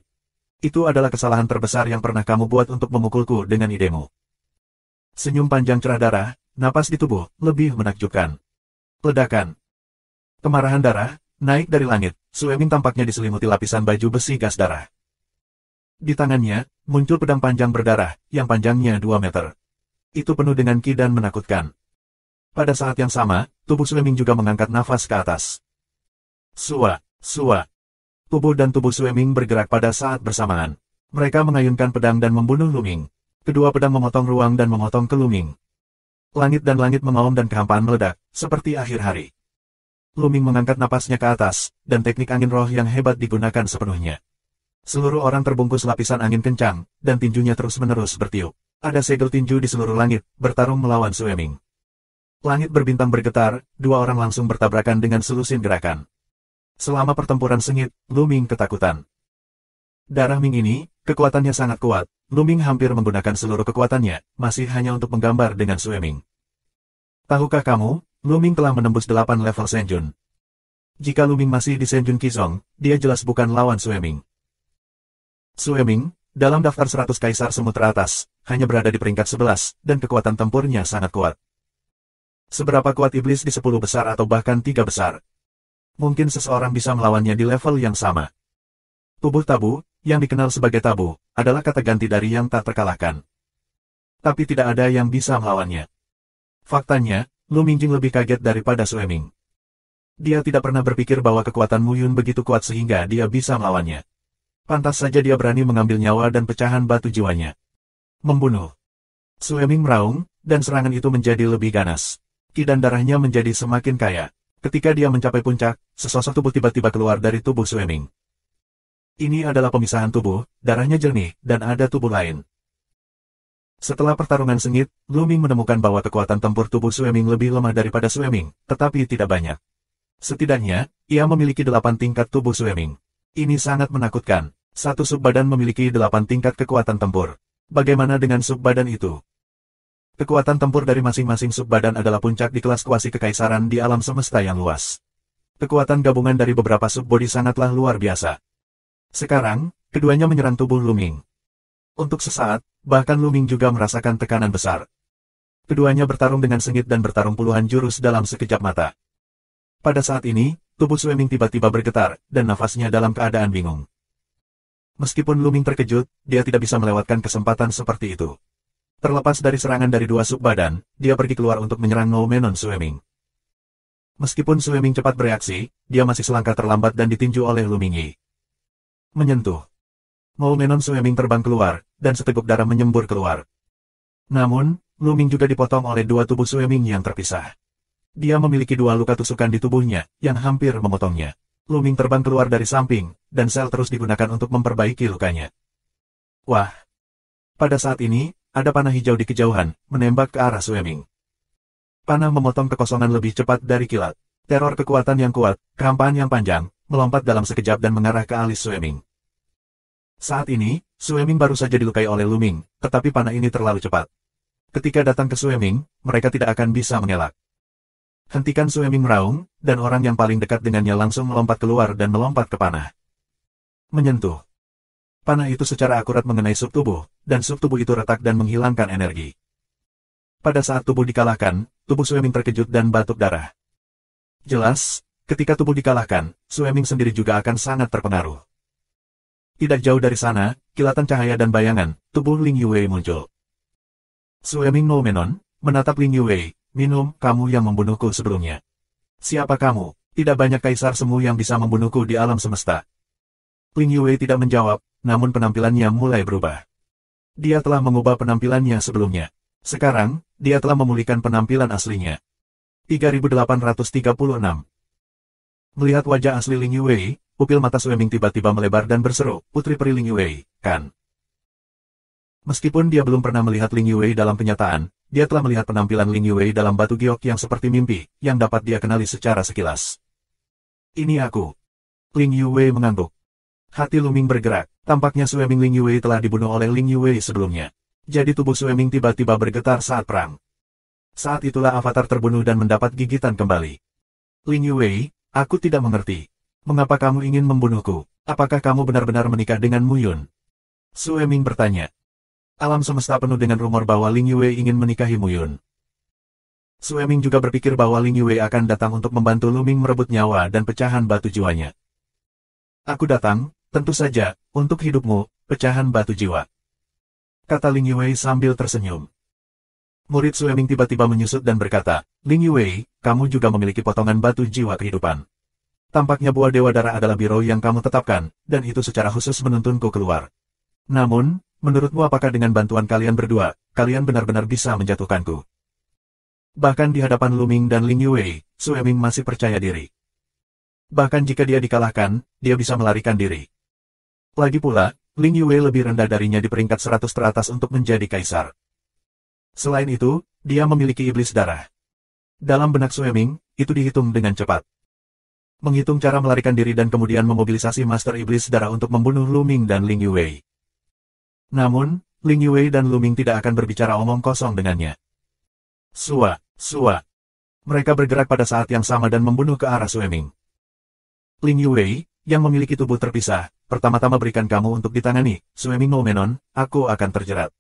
Itu adalah kesalahan terbesar yang pernah kamu buat untuk memukulku dengan idemu. Senyum panjang cerah darah, napas di tubuh, lebih menakjubkan. Ledakan. Kemarahan darah, naik dari langit, Sue Ming tampaknya diselimuti lapisan baju besi gas darah. Di tangannya, muncul pedang panjang berdarah, yang panjangnya 2 meter. Itu penuh dengan ki dan menakutkan. Pada saat yang sama, tubuh Sue Ming juga mengangkat nafas ke atas. Sua, sua. Tubuh dan tubuh Sue Ming bergerak pada saat bersamaan. Mereka mengayunkan pedang dan membunuh Lu Ming. Kedua pedang memotong ruang dan memotong ke Lu Ming. Langit dan langit mengaum dan kehampaan meledak, seperti akhir hari. Lu Ming mengangkat napasnya ke atas, dan teknik angin roh yang hebat digunakan sepenuhnya. Seluruh orang terbungkus lapisan angin kencang, dan tinjunya terus-menerus bertiup. Ada segel tinju di seluruh langit, bertarung melawan Sue Ming. Langit berbintang bergetar, dua orang langsung bertabrakan dengan selusin gerakan. Selama pertempuran sengit, Lu Ming ketakutan. Darah Ming ini, kekuatannya sangat kuat. Lu Ming hampir menggunakan seluruh kekuatannya, masih hanya untuk menggambar dengan Sue Ming. Tahukah kamu, Lu Ming telah menembus 8 level Senjun. Jika Lu Ming masih di Senjun Qizong, dia jelas bukan lawan Sue Ming. Sue Ming, dalam daftar 100 kaisar semut teratas, hanya berada di peringkat 11, dan kekuatan tempurnya sangat kuat. Seberapa kuat iblis di 10 besar atau bahkan 3 besar? Mungkin seseorang bisa melawannya di level yang sama. Tubuh tabu, yang dikenal sebagai tabu, adalah kata ganti dari yang tak terkalahkan. Tapi tidak ada yang bisa melawannya. Faktanya, Lu Mingjing lebih kaget daripada Sue Ming. Dia tidak pernah berpikir bahwa kekuatan Mu Yun begitu kuat sehingga dia bisa melawannya. Pantas saja dia berani mengambil nyawa dan pecahan batu jiwanya. Membunuh. Sue Ming meraung, dan serangan itu menjadi lebih ganas. Ki dan darahnya menjadi semakin kaya. Ketika dia mencapai puncak, sesosok tubuh tiba-tiba keluar dari tubuh Sue Ming. Ini adalah pemisahan tubuh, darahnya jernih, dan ada tubuh lain. Setelah pertarungan sengit, Lu Ming menemukan bahwa kekuatan tempur tubuh Sue Ming lebih lemah daripada Sue Ming, tetapi tidak banyak. Setidaknya, ia memiliki 8 tingkat tubuh Sue Ming. Ini sangat menakutkan. Satu subbadan memiliki 8 tingkat kekuatan tempur. Bagaimana dengan subbadan itu? Kekuatan tempur dari masing-masing subbadan adalah puncak di kelas kuasi kekaisaran di alam semesta yang luas. Kekuatan gabungan dari beberapa subbody sangatlah luar biasa. Sekarang, keduanya menyerang tubuh Lu Ming. Untuk sesaat, bahkan Lu Ming juga merasakan tekanan besar. Keduanya bertarung dengan sengit dan bertarung puluhan jurus dalam sekejap mata. Pada saat ini, tubuh Sue Ming tiba-tiba bergetar, dan nafasnya dalam keadaan bingung. Meskipun Lu Ming terkejut, dia tidak bisa melewatkan kesempatan seperti itu. Terlepas dari serangan dari 2 subbadan, dia pergi keluar untuk menyerang Noumenon Sue Ming. Meskipun Sue Ming cepat bereaksi, dia masih selangkah terlambat dan ditinju oleh Lu Ming Yi. Menyentuh. Noumenon Sue Ming terbang keluar, dan seteguk darah menyembur keluar. Namun, Lu Ming juga dipotong oleh 2 tubuh Sue Ming yang terpisah. Dia memiliki 2 luka tusukan di tubuhnya, yang hampir memotongnya. Lu Ming terbang keluar dari samping, dan sel terus digunakan untuk memperbaiki lukanya. Wah! Pada saat ini, ada panah hijau di kejauhan, menembak ke arah Sue Ming. Panah memotong kekosongan lebih cepat dari kilat. Teror kekuatan yang kuat, kehampaan yang panjang, melompat dalam sekejap dan mengarah ke alis Sue Ming. Saat ini, Sue Ming baru saja dilukai oleh Lu Ming, tetapi panah ini terlalu cepat. Ketika datang ke Sue Ming, mereka tidak akan bisa mengelak. Hentikan Sue Ming meraung, dan orang yang paling dekat dengannya langsung melompat keluar dan melompat ke panah. Menyentuh. Panah itu secara akurat mengenai sub tubuh, dan sub tubuh itu retak dan menghilangkan energi. Pada saat tubuh dikalahkan, tubuh Sue Ming terkejut dan batuk darah. Jelas, ketika tubuh dikalahkan, Sue Ming sendiri juga akan sangat terpengaruh. Tidak jauh dari sana, kilatan cahaya dan bayangan, tubuh Ling Yue muncul. Sue Ming Noumenon, menatap Ling Yue. Minum, kamu yang membunuhku sebelumnya. Siapa kamu? Tidak banyak kaisar semu yang bisa membunuhku di alam semesta. Ling Yue tidak menjawab, namun penampilannya mulai berubah. Dia telah mengubah penampilannya sebelumnya. Sekarang, dia telah memulihkan penampilan aslinya. 3836. Melihat wajah asli Ling Yue, pupil mata Sue Ming tiba-tiba melebar dan berseru, Putri Peri Ling Yue, kan? Meskipun dia belum pernah melihat Ling Yue dalam kenyataan, dia telah melihat penampilan Ling Yue dalam batu giok yang seperti mimpi, yang dapat dia kenali secara sekilas. Ini aku. Ling Yue mengangguk. Hati Luming bergerak, tampaknya Sueming Ling Yue telah dibunuh oleh Ling Yue sebelumnya. Jadi tubuh Sueming tiba-tiba bergetar saat perang. Saat itulah avatar terbunuh dan mendapat gigitan kembali. Ling Yue, aku tidak mengerti. Mengapa kamu ingin membunuhku? Apakah kamu benar-benar menikah dengan Mu Yun? Sueming bertanya. Alam semesta penuh dengan rumor bahwa Ling Yue ingin menikahi Mu Yun. Sueming juga berpikir bahwa Ling Yue akan datang untuk membantu Luming merebut nyawa dan pecahan batu jiwanya. Aku datang, tentu saja, untuk hidupmu, pecahan batu jiwa. Kata Ling Yue sambil tersenyum. Murid Sueming tiba-tiba menyusut dan berkata, Ling Yue, kamu juga memiliki potongan batu jiwa kehidupan. Tampaknya buah Dewa Darah adalah biro yang kamu tetapkan, dan itu secara khusus menuntunku keluar. Namun, menurutmu apakah dengan bantuan kalian berdua, kalian benar-benar bisa menjatuhkanku? Bahkan di hadapan Luming dan Ling Yue, Sueming masih percaya diri. Bahkan jika dia dikalahkan, dia bisa melarikan diri. Lagi pula, Ling Yue lebih rendah darinya di peringkat 100 teratas untuk menjadi kaisar. Selain itu, dia memiliki iblis darah. Dalam benak Sueming, itu dihitung dengan cepat. Menghitung cara melarikan diri dan kemudian memobilisasi Master Iblis Darah untuk membunuh Luming dan Ling Yue. Namun, Ling Yue dan Luming tidak akan berbicara omong kosong dengannya. Sua. Mereka bergerak pada saat yang sama dan membunuh ke arah Sueming. Ling Yue, yang memiliki tubuh terpisah, pertama-tama berikan kamu untuk ditangani, Sueming Noumenon, aku akan terjerat.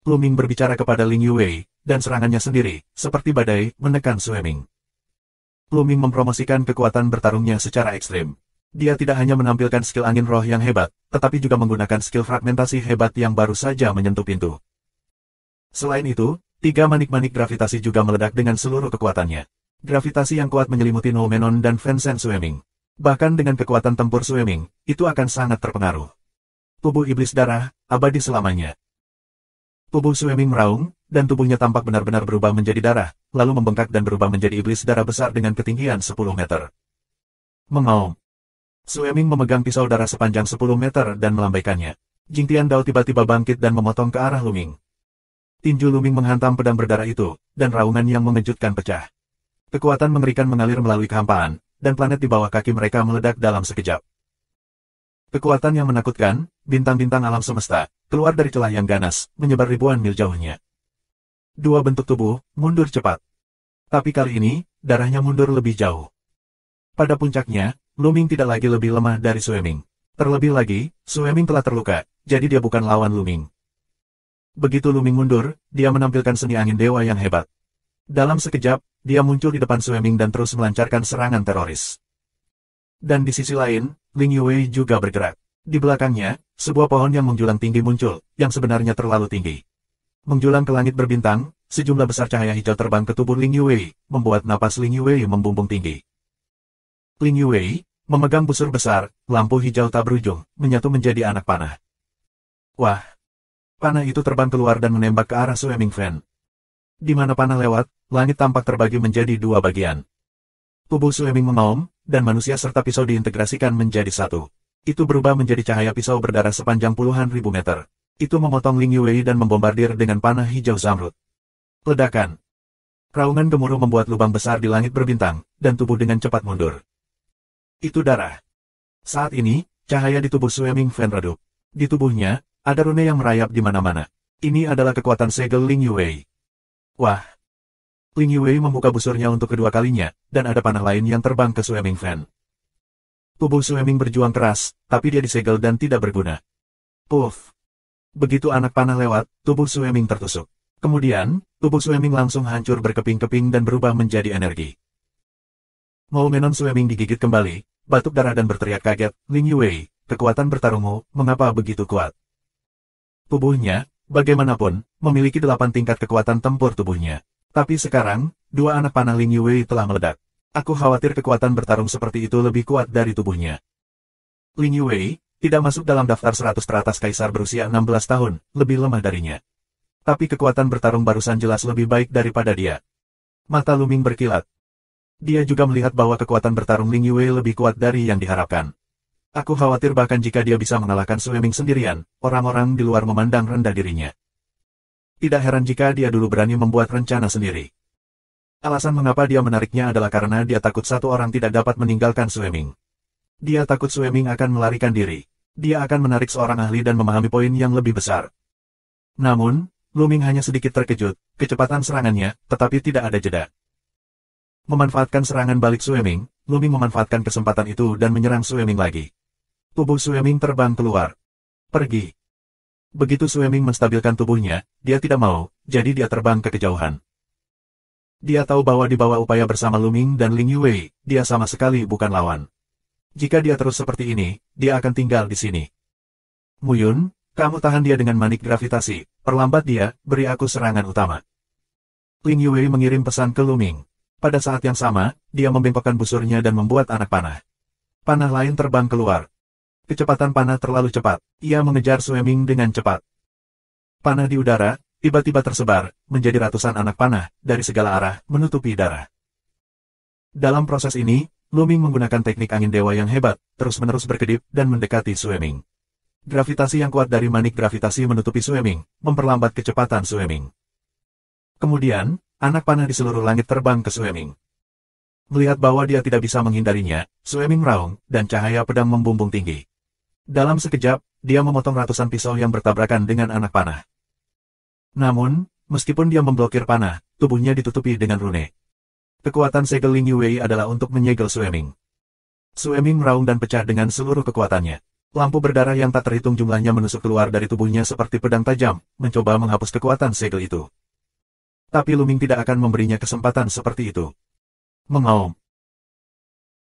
Luming berbicara kepada Ling Yue, dan serangannya sendiri, seperti badai, menekan Sueming. Luming mempromosikan kekuatan bertarungnya secara ekstrim. Dia tidak hanya menampilkan skill angin roh yang hebat, tetapi juga menggunakan skill fragmentasi hebat yang baru saja menyentuh pintu. Selain itu, 3 manik-manik gravitasi juga meledak dengan seluruh kekuatannya. Gravitasi yang kuat menyelimuti Noumenon dan Vincent Sueming. Bahkan dengan kekuatan tempur Sueming, itu akan sangat terpengaruh. Tubuh iblis darah, abadi selamanya. Tubuh Sueming meraung, dan tubuhnya tampak benar-benar berubah menjadi darah, lalu membengkak dan berubah menjadi iblis darah besar dengan ketinggian 10 meter. Mengaum. Sueming memegang pisau darah sepanjang 10 meter dan melambaikannya. Jingtian Dao tiba-tiba bangkit dan memotong ke arah Luming. Tinju Luming menghantam pedang berdarah itu, dan raungan yang mengejutkan pecah. Kekuatan mengerikan mengalir melalui kehampaan, dan planet di bawah kaki mereka meledak dalam sekejap. Kekuatan yang menakutkan, bintang-bintang alam semesta, keluar dari celah yang ganas, menyebar ribuan mil jauhnya. 2 bentuk tubuh, mundur cepat. Tapi kali ini, darahnya mundur lebih jauh. Pada puncaknya, Luming tidak lagi lebih lemah dari Sueming. Terlebih lagi, Sueming telah terluka, jadi dia bukan lawan Luming. Begitu Luming mundur, dia menampilkan seni angin dewa yang hebat. Dalam sekejap, dia muncul di depan Sueming dan terus melancarkan serangan teroris. Dan di sisi lain, Ling Yue juga bergerak. Di belakangnya, sebuah pohon yang menjulang tinggi muncul, yang sebenarnya terlalu tinggi. Menjulang ke langit berbintang, sejumlah besar cahaya hijau terbang ke tubuh Ling Yue, membuat napas Ling Yue membumbung tinggi. Ling Yue, memegang busur besar, lampu hijau tak berujung, menyatu menjadi anak panah. Wah! Panah itu terbang keluar dan menembak ke arah Sueming Fen. Di mana panah lewat, langit tampak terbagi menjadi 2 bagian. Tubuh Sueming mengaum, dan manusia serta pisau diintegrasikan menjadi satu. Itu berubah menjadi cahaya pisau berdarah sepanjang puluhan ribu meter. Itu memotong Ling Yue dan membombardir dengan panah hijau zamrud. Ledakan. Raungan gemuruh membuat lubang besar di langit berbintang, dan tubuh dengan cepat mundur. Itu darah. Saat ini, cahaya di tubuh Sueming Fen redup. Di tubuhnya, ada rune yang merayap di mana-mana. Ini adalah kekuatan segel Ling Yue. Wah! Ling Yue membuka busurnya untuk kedua kalinya, dan ada panah lain yang terbang ke Sueming Fen. Tubuh Sueming berjuang keras, tapi dia disegel dan tidak berguna. Puff! Begitu anak panah lewat, tubuh Sueming tertusuk. Kemudian, tubuh Sueming langsung hancur berkeping-keping dan berubah menjadi energi. Noumenon Sueming digigit kembali, batuk darah dan berteriak kaget, Ling Yue, kekuatan bertarungmu, mengapa begitu kuat? Tubuhnya, bagaimanapun, memiliki 8 tingkat kekuatan tempur tubuhnya. Tapi sekarang, 2 anak panah Ling Yue telah meledak. Aku khawatir kekuatan bertarung seperti itu lebih kuat dari tubuhnya. Ling Yue, tidak masuk dalam daftar 100 teratas kaisar berusia 16 tahun, lebih lemah darinya. Tapi kekuatan bertarung barusan jelas lebih baik daripada dia. Mata Luming berkilat. Dia juga melihat bahwa kekuatan bertarung Ling Yue lebih kuat dari yang diharapkan. Aku khawatir bahkan jika dia bisa mengalahkan Sueming sendirian, orang-orang di luar memandang rendah dirinya. Tidak heran jika dia dulu berani membuat rencana sendiri. Alasan mengapa dia menariknya adalah karena dia takut satu orang tidak dapat meninggalkan Sue Ming. Dia takut Sue Ming akan melarikan diri. Dia akan menarik seorang ahli dan memahami poin yang lebih besar. Namun, Lu Ming hanya sedikit terkejut, kecepatan serangannya, tetapi tidak ada jeda. Memanfaatkan serangan balik Sue Ming, Lu Ming memanfaatkan kesempatan itu dan menyerang Sue Ming lagi. Tubuh Sue Ming terbang keluar. Pergi. Begitu Sue Ming menstabilkan tubuhnya, dia tidak mau, jadi dia terbang ke kejauhan. Dia tahu bahwa di bawah upaya bersama Lu Ming dan Ling Yue, dia sama sekali bukan lawan. Jika dia terus seperti ini, dia akan tinggal di sini. Muyun, kamu tahan dia dengan manik gravitasi, perlambat dia, beri aku serangan utama. Ling Yue mengirim pesan ke Lu Ming. Pada saat yang sama, dia membengkokkan busurnya dan membuat anak panah. Panah lain terbang keluar. Kecepatan panah terlalu cepat, ia mengejar Sue Ming dengan cepat. Panah di udara, tiba-tiba tersebar, menjadi ratusan anak panah, dari segala arah, menutupi darah. Dalam proses ini, Lu Ming menggunakan teknik angin dewa yang hebat, terus-menerus berkedip, dan mendekati Sue Ming. Gravitasi yang kuat dari manik gravitasi menutupi Sue Ming, memperlambat kecepatan Sue Ming. Kemudian, anak panah di seluruh langit terbang ke Sue Ming. Melihat bahwa dia tidak bisa menghindarinya, Sue Ming meraung, dan cahaya pedang membumbung tinggi. Dalam sekejap, dia memotong ratusan pisau yang bertabrakan dengan anak panah. Namun, meskipun dia memblokir panah, tubuhnya ditutupi dengan rune. Kekuatan segel Ling Yue adalah untuk menyegel Sue Ming. Sue Ming meraung dan pecah dengan seluruh kekuatannya. Lampu berdarah yang tak terhitung jumlahnya menusuk keluar dari tubuhnya seperti pedang tajam, mencoba menghapus kekuatan segel itu. Tapi Lu Ming tidak akan memberinya kesempatan seperti itu. Mengaum.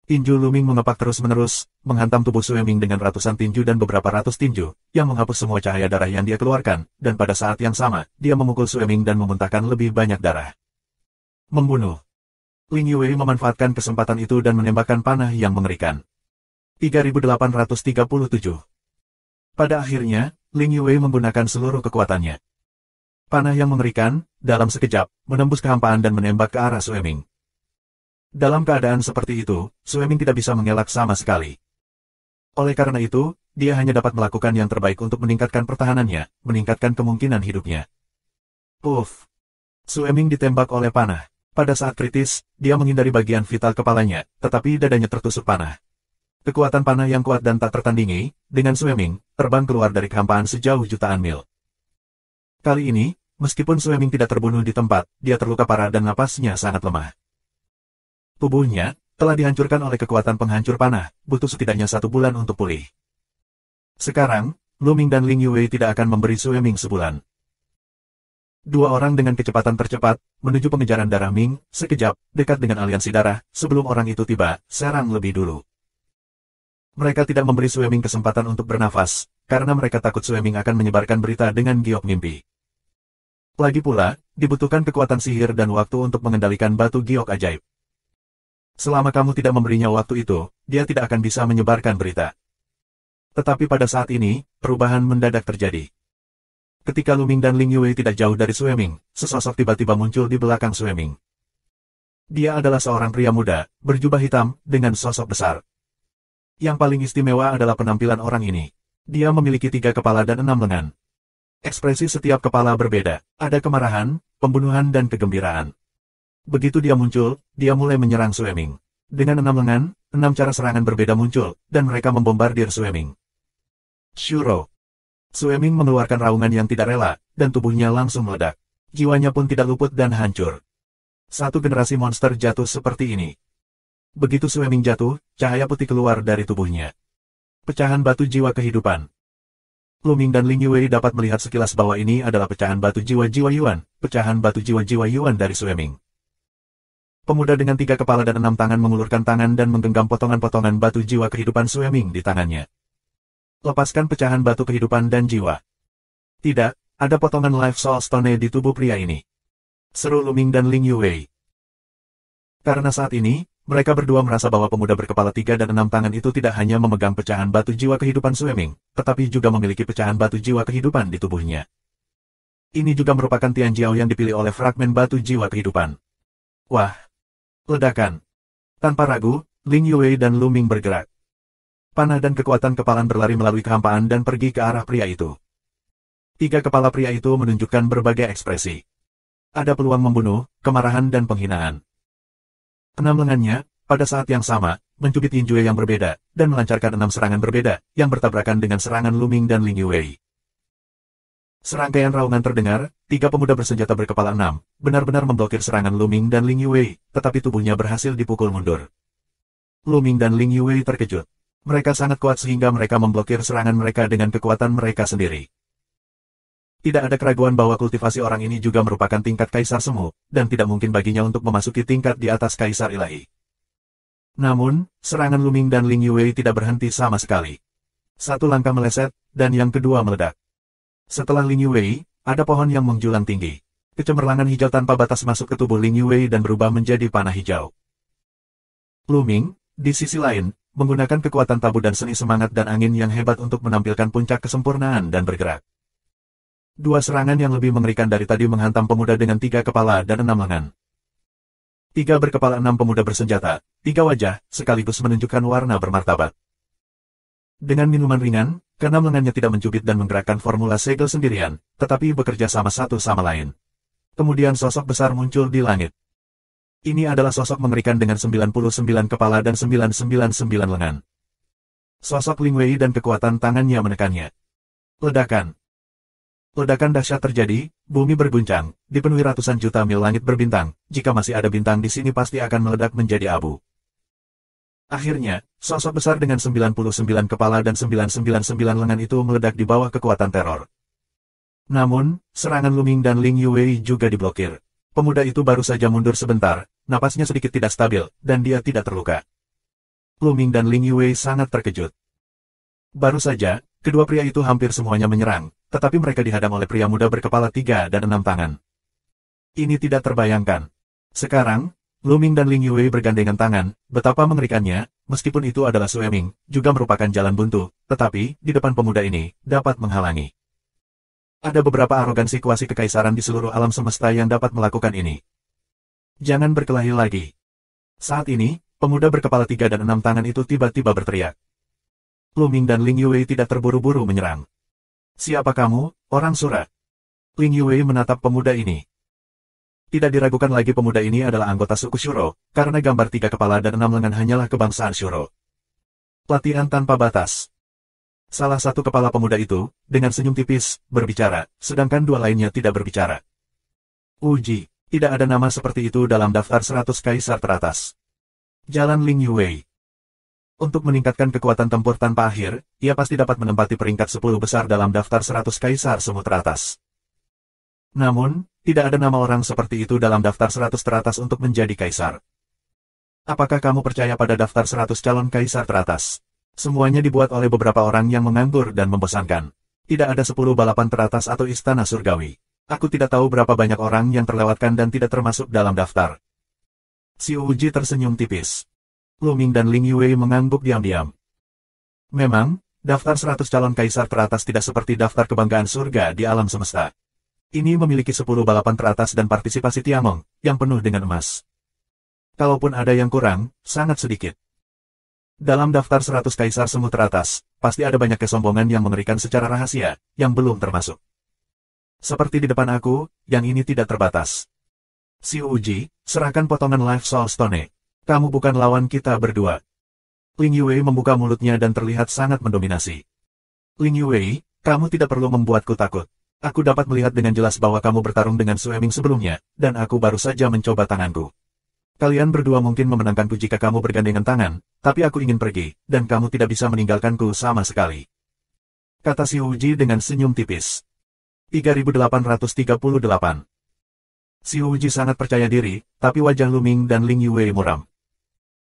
Tinju Lu Ming mengepak terus-menerus, menghantam tubuh Sue Ming dengan ratusan tinju dan beberapa ratus tinju, yang menghapus semua cahaya darah yang dia keluarkan, dan pada saat yang sama, dia memukul Sue Ming dan memuntahkan lebih banyak darah. Membunuh. Ling Yue memanfaatkan kesempatan itu dan menembakkan panah yang mengerikan. 3837. Pada akhirnya, Ling Yue menggunakan seluruh kekuatannya. Panah yang mengerikan, dalam sekejap, menembus kehampaan dan menembak ke arah Sue Ming. Dalam keadaan seperti itu, Sue Ming tidak bisa mengelak sama sekali. Oleh karena itu, dia hanya dapat melakukan yang terbaik untuk meningkatkan pertahanannya, meningkatkan kemungkinan hidupnya. Puff! Sue Ming ditembak oleh panah. Pada saat kritis, dia menghindari bagian vital kepalanya, tetapi dadanya tertusuk panah. Kekuatan panah yang kuat dan tak tertandingi, dengan Sue Ming, terbang keluar dari kehampaan sejauh jutaan mil. Kali ini, meskipun Sue Ming tidak terbunuh di tempat, dia terluka parah dan napasnya sangat lemah. Tubuhnya telah dihancurkan oleh kekuatan penghancur panah, butuh setidaknya 1 bulan untuk pulih. Sekarang, Lu Ming dan Ling Yue tidak akan memberi Sue Ming sebulan. Dua orang dengan kecepatan tercepat, menuju pengejaran darah Ming, sekejap, dekat dengan aliansi darah, sebelum orang itu tiba, serang lebih dulu. Mereka tidak memberi Sue Ming kesempatan untuk bernafas, karena mereka takut Sue Ming akan menyebarkan berita dengan giok mimpi. Lagi pula, dibutuhkan kekuatan sihir dan waktu untuk mengendalikan batu giok ajaib. Selama kamu tidak memberinya waktu itu, dia tidak akan bisa menyebarkan berita. Tetapi pada saat ini, perubahan mendadak terjadi. Ketika Lu Ming dan Ling Yue tidak jauh dari Sue Ming, sesosok tiba-tiba muncul di belakang Sue Ming. Dia adalah seorang pria muda, berjubah hitam, dengan sosok besar. Yang paling istimewa adalah penampilan orang ini. Dia memiliki 3 kepala dan 6 lengan. Ekspresi setiap kepala berbeda, ada kemarahan, pembunuhan dan kegembiraan. Begitu dia muncul, dia mulai menyerang Sue Ming. Dengan 6 lengan, 6 cara serangan berbeda muncul, dan mereka membombardir Sue Ming. Shuro. Sue Ming mengeluarkan raungan yang tidak rela, dan tubuhnya langsung meledak. Jiwanya pun tidak luput dan hancur. Satu generasi monster jatuh seperti ini. Begitu Sue Ming jatuh, cahaya putih keluar dari tubuhnya. Pecahan batu jiwa kehidupan. Lu Ming dan Ling Yue dapat melihat sekilas bahwa ini adalah pecahan batu jiwa-jiwa Yuan, pecahan batu jiwa-jiwa Yuan dari Sue Ming. Pemuda dengan 3 kepala dan 6 tangan mengulurkan tangan dan menggenggam potongan-potongan batu jiwa kehidupan Sue Ming di tangannya. Lepaskan pecahan batu kehidupan dan jiwa. Tidak, ada potongan Life Soul Stone di tubuh pria ini. Seru Lu Ming dan Ling Yue. Karena saat ini, mereka berdua merasa bahwa pemuda berkepala 3 dan 6 tangan itu tidak hanya memegang pecahan batu jiwa kehidupan Sue Ming, tetapi juga memiliki pecahan batu jiwa kehidupan di tubuhnya. Ini juga merupakan Tian Jiao yang dipilih oleh fragmen batu jiwa kehidupan. Wah! Ledakan. Tanpa ragu, Ling Yue dan Lu Ming bergerak. Panah dan kekuatan kepalan berlari melalui kehampaan dan pergi ke arah pria itu. Tiga kepala pria itu menunjukkan berbagai ekspresi. Ada peluang membunuh, kemarahan dan penghinaan. Enam lengannya, pada saat yang sama, mencubit Yinjue yang berbeda, dan melancarkan 6 serangan berbeda, yang bertabrakan dengan serangan Lu Ming dan Ling Yue. Serangkaian raungan terdengar, tiga pemuda bersenjata berkepala enam, benar-benar memblokir serangan Lu Ming dan Ling Yue, tetapi tubuhnya berhasil dipukul mundur. Lu Ming dan Ling Yue terkejut. Mereka sangat kuat sehingga mereka memblokir serangan mereka dengan kekuatan mereka sendiri. Tidak ada keraguan bahwa kultivasi orang ini juga merupakan tingkat kaisar semu, dan tidak mungkin baginya untuk memasuki tingkat di atas kaisar ilahi. Namun, serangan Lu Ming dan Ling Yue tidak berhenti sama sekali. Satu langkah meleset, dan yang kedua meledak. Setelah Ling Yue, ada pohon yang menjulang tinggi. Kecemerlangan hijau tanpa batas masuk ke tubuh Ling Yue dan berubah menjadi panah hijau. Lu Ming, di sisi lain, menggunakan kekuatan tabu dan seni semangat dan angin yang hebat untuk menampilkan puncak kesempurnaan dan bergerak. Dua serangan yang lebih mengerikan dari tadi menghantam pemuda dengan 3 kepala dan 6 lengan. 3 berkepala 6 pemuda bersenjata, 3 wajah, sekaligus menunjukkan warna bermartabat. Dengan minuman ringan, keenam lengannya tidak mencubit dan menggerakkan formula segel sendirian, tetapi bekerja sama satu sama lain. Kemudian sosok besar muncul di langit. Ini adalah sosok mengerikan dengan 99 kepala dan 999 lengan. Sosok Ling Wei dan kekuatan tangannya menekannya. Ledakan. Ledakan dahsyat terjadi, bumi berguncang, dipenuhi ratusan juta mil langit berbintang, jika masih ada bintang di sini pasti akan meledak menjadi abu. Akhirnya, sosok besar dengan 99 kepala dan 999 lengan itu meledak di bawah kekuatan teror. Namun, serangan Lu Ming dan Ling Yue juga diblokir. Pemuda itu baru saja mundur sebentar, napasnya sedikit tidak stabil, dan dia tidak terluka. Lu Ming dan Ling Yue sangat terkejut. Baru saja, kedua pria itu hampir semuanya menyerang, tetapi mereka dihadang oleh pria muda berkepala 3 dan 6 tangan. Ini tidak terbayangkan. Sekarang, Lu Ming dan Ling Yue bergandengan tangan, betapa mengerikannya, meskipun itu adalah Sue Ming, juga merupakan jalan buntu, tetapi, di depan pemuda ini, dapat menghalangi. Ada beberapa arogansi kuasi kekaisaran di seluruh alam semesta yang dapat melakukan ini. Jangan berkelahi lagi. Saat ini, pemuda berkepala 3 dan 6 tangan itu tiba-tiba berteriak. Lu Ming dan Ling Yue tidak terburu-buru menyerang. Siapa kamu, orang Sura? Ling Yue menatap pemuda ini. Tidak diragukan lagi pemuda ini adalah anggota suku Shuro, karena gambar 3 kepala dan 6 lengan hanyalah kebangsaan Shuro. Pelatihan tanpa batas. Salah satu kepala pemuda itu, dengan senyum tipis, berbicara, sedangkan dua lainnya tidak berbicara. Uji, tidak ada nama seperti itu dalam daftar 100 kaisar teratas. Jalan Ling Yue. Untuk meningkatkan kekuatan tempur tanpa akhir, ia pasti dapat menempati peringkat 10 besar dalam daftar 100 kaisar semu teratas. Namun, tidak ada nama orang seperti itu dalam daftar 100 teratas untuk menjadi kaisar. Apakah kamu percaya pada daftar 100 calon kaisar teratas? Semuanya dibuat oleh beberapa orang yang menganggur dan membosankan. Tidak ada 10 balapan teratas atau istana surgawi. Aku tidak tahu berapa banyak orang yang terlewatkan dan tidak termasuk dalam daftar. Xiu Ji tersenyum tipis. Lu Ming dan Ling Yue mengangguk diam-diam. Memang, daftar 100 calon kaisar teratas tidak seperti daftar kebanggaan surga di alam semesta. Ini memiliki 10 balapan teratas dan partisipasi Tiamong, yang penuh dengan emas. Kalaupun ada yang kurang, sangat sedikit. Dalam daftar 100 kaisar semu teratas, pasti ada banyak kesombongan yang mengerikan secara rahasia, yang belum termasuk. Seperti di depan aku, yang ini tidak terbatas. Xiu Ji, serahkan potongan Life Soul Stone. Kamu bukan lawan kita berdua. Ling Yue membuka mulutnya dan terlihat sangat mendominasi. Ling Yue, kamu tidak perlu membuatku takut. Aku dapat melihat dengan jelas bahwa kamu bertarung dengan Sue Ming sebelumnya, dan aku baru saja mencoba tanganku. Kalian berdua mungkin memenangkanku jika kamu bergandengan tangan, tapi aku ingin pergi, dan kamu tidak bisa meninggalkanku sama sekali. Kata Xiu Ji dengan senyum tipis. 3838. Xiu Ji sangat percaya diri, tapi wajah Lu Ming dan Ling Yue muram.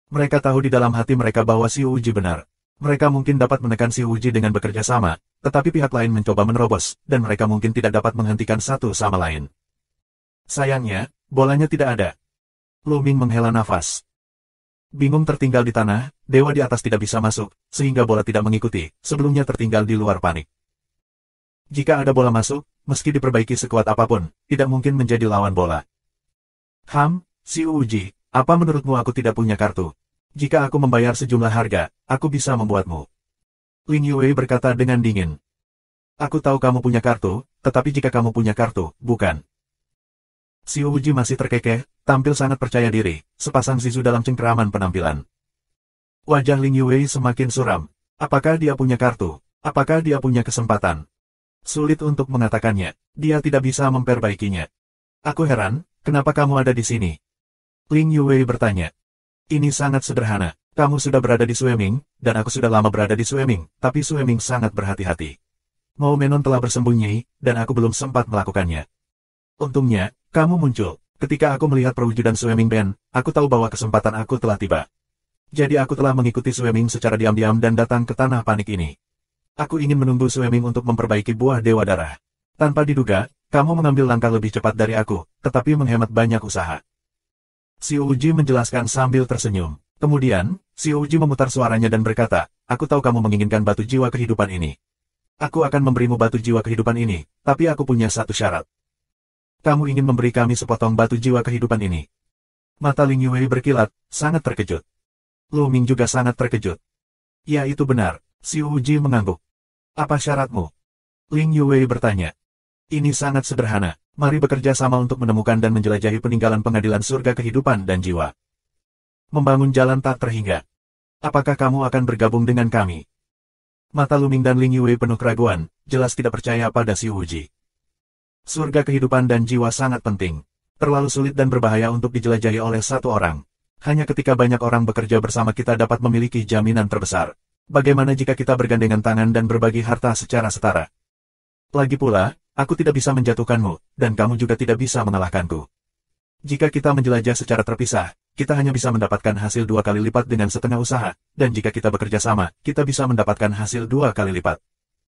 Mereka tahu di dalam hati mereka bahwa Xiu Ji benar. Mereka mungkin dapat menekan Xiu Ji dengan bekerja sama, tetapi pihak lain mencoba menerobos, dan mereka mungkin tidak dapat menghentikan satu sama lain. Sayangnya, bolanya tidak ada. Lu Ming menghela nafas. Bingung tertinggal di tanah, dewa di atas tidak bisa masuk, sehingga bola tidak mengikuti, sebelumnya tertinggal di luar panik. Jika ada bola masuk, meski diperbaiki sekuat apapun, tidak mungkin menjadi lawan bola. Xiu Ji, apa menurutmu aku tidak punya kartu? Jika aku membayar sejumlah harga, aku bisa membuatmu. Ling Yue berkata dengan dingin. Aku tahu kamu punya kartu, tetapi jika kamu punya kartu, bukan. Xiu Wuji masih terkekeh, tampil sangat percaya diri, sepasang zizu dalam cengkeraman penampilan. Wajah Ling Yue semakin suram. Apakah dia punya kartu? Apakah dia punya kesempatan? Sulit untuk mengatakannya, dia tidak bisa memperbaikinya. Aku heran, kenapa kamu ada di sini? Ling Yue bertanya. Ini sangat sederhana, kamu sudah berada di Sueming, dan aku sudah lama berada di Sueming, tapi Sueming sangat berhati-hati. Mou Menon telah bersembunyi, dan aku belum sempat melakukannya. Untungnya, kamu muncul. Ketika aku melihat perwujudan Sueming Ben, aku tahu bahwa kesempatan aku telah tiba. Jadi aku telah mengikuti Sueming secara diam-diam dan datang ke tanah panik ini. Aku ingin menunggu Sueming untuk memperbaiki buah Dewa Darah. Tanpa diduga, kamu mengambil langkah lebih cepat dari aku, tetapi menghemat banyak usaha. Xiu Wuji menjelaskan sambil tersenyum. Kemudian, Xiu Wuji memutar suaranya dan berkata, aku tahu kamu menginginkan batu jiwa kehidupan ini. Aku akan memberimu batu jiwa kehidupan ini, tapi aku punya satu syarat. Kamu ingin memberi kami sepotong batu jiwa kehidupan ini. Mata Ling Yue berkilat, sangat terkejut. Lu Ming juga sangat terkejut. Ya itu benar, Xiu Wuji mengangguk. Apa syaratmu? Ling Yue bertanya. Ini sangat sederhana, mari bekerja sama untuk menemukan dan menjelajahi peninggalan pengadilan surga kehidupan dan jiwa. Membangun jalan tak terhingga. Apakah kamu akan bergabung dengan kami? Mata Lu Ming dan Ling Yue penuh keraguan, jelas tidak percaya pada Xiu Wuji. Surga kehidupan dan jiwa sangat penting. Terlalu sulit dan berbahaya untuk dijelajahi oleh satu orang. Hanya ketika banyak orang bekerja bersama kita dapat memiliki jaminan terbesar. Bagaimana jika kita bergandengan tangan dan berbagi harta secara setara? Lagi pula, aku tidak bisa menjatuhkanmu, dan kamu juga tidak bisa mengalahkanku. Jika kita menjelajah secara terpisah, kita hanya bisa mendapatkan hasil 2 kali lipat dengan setengah usaha, dan jika kita bekerja sama, kita bisa mendapatkan hasil 2 kali lipat.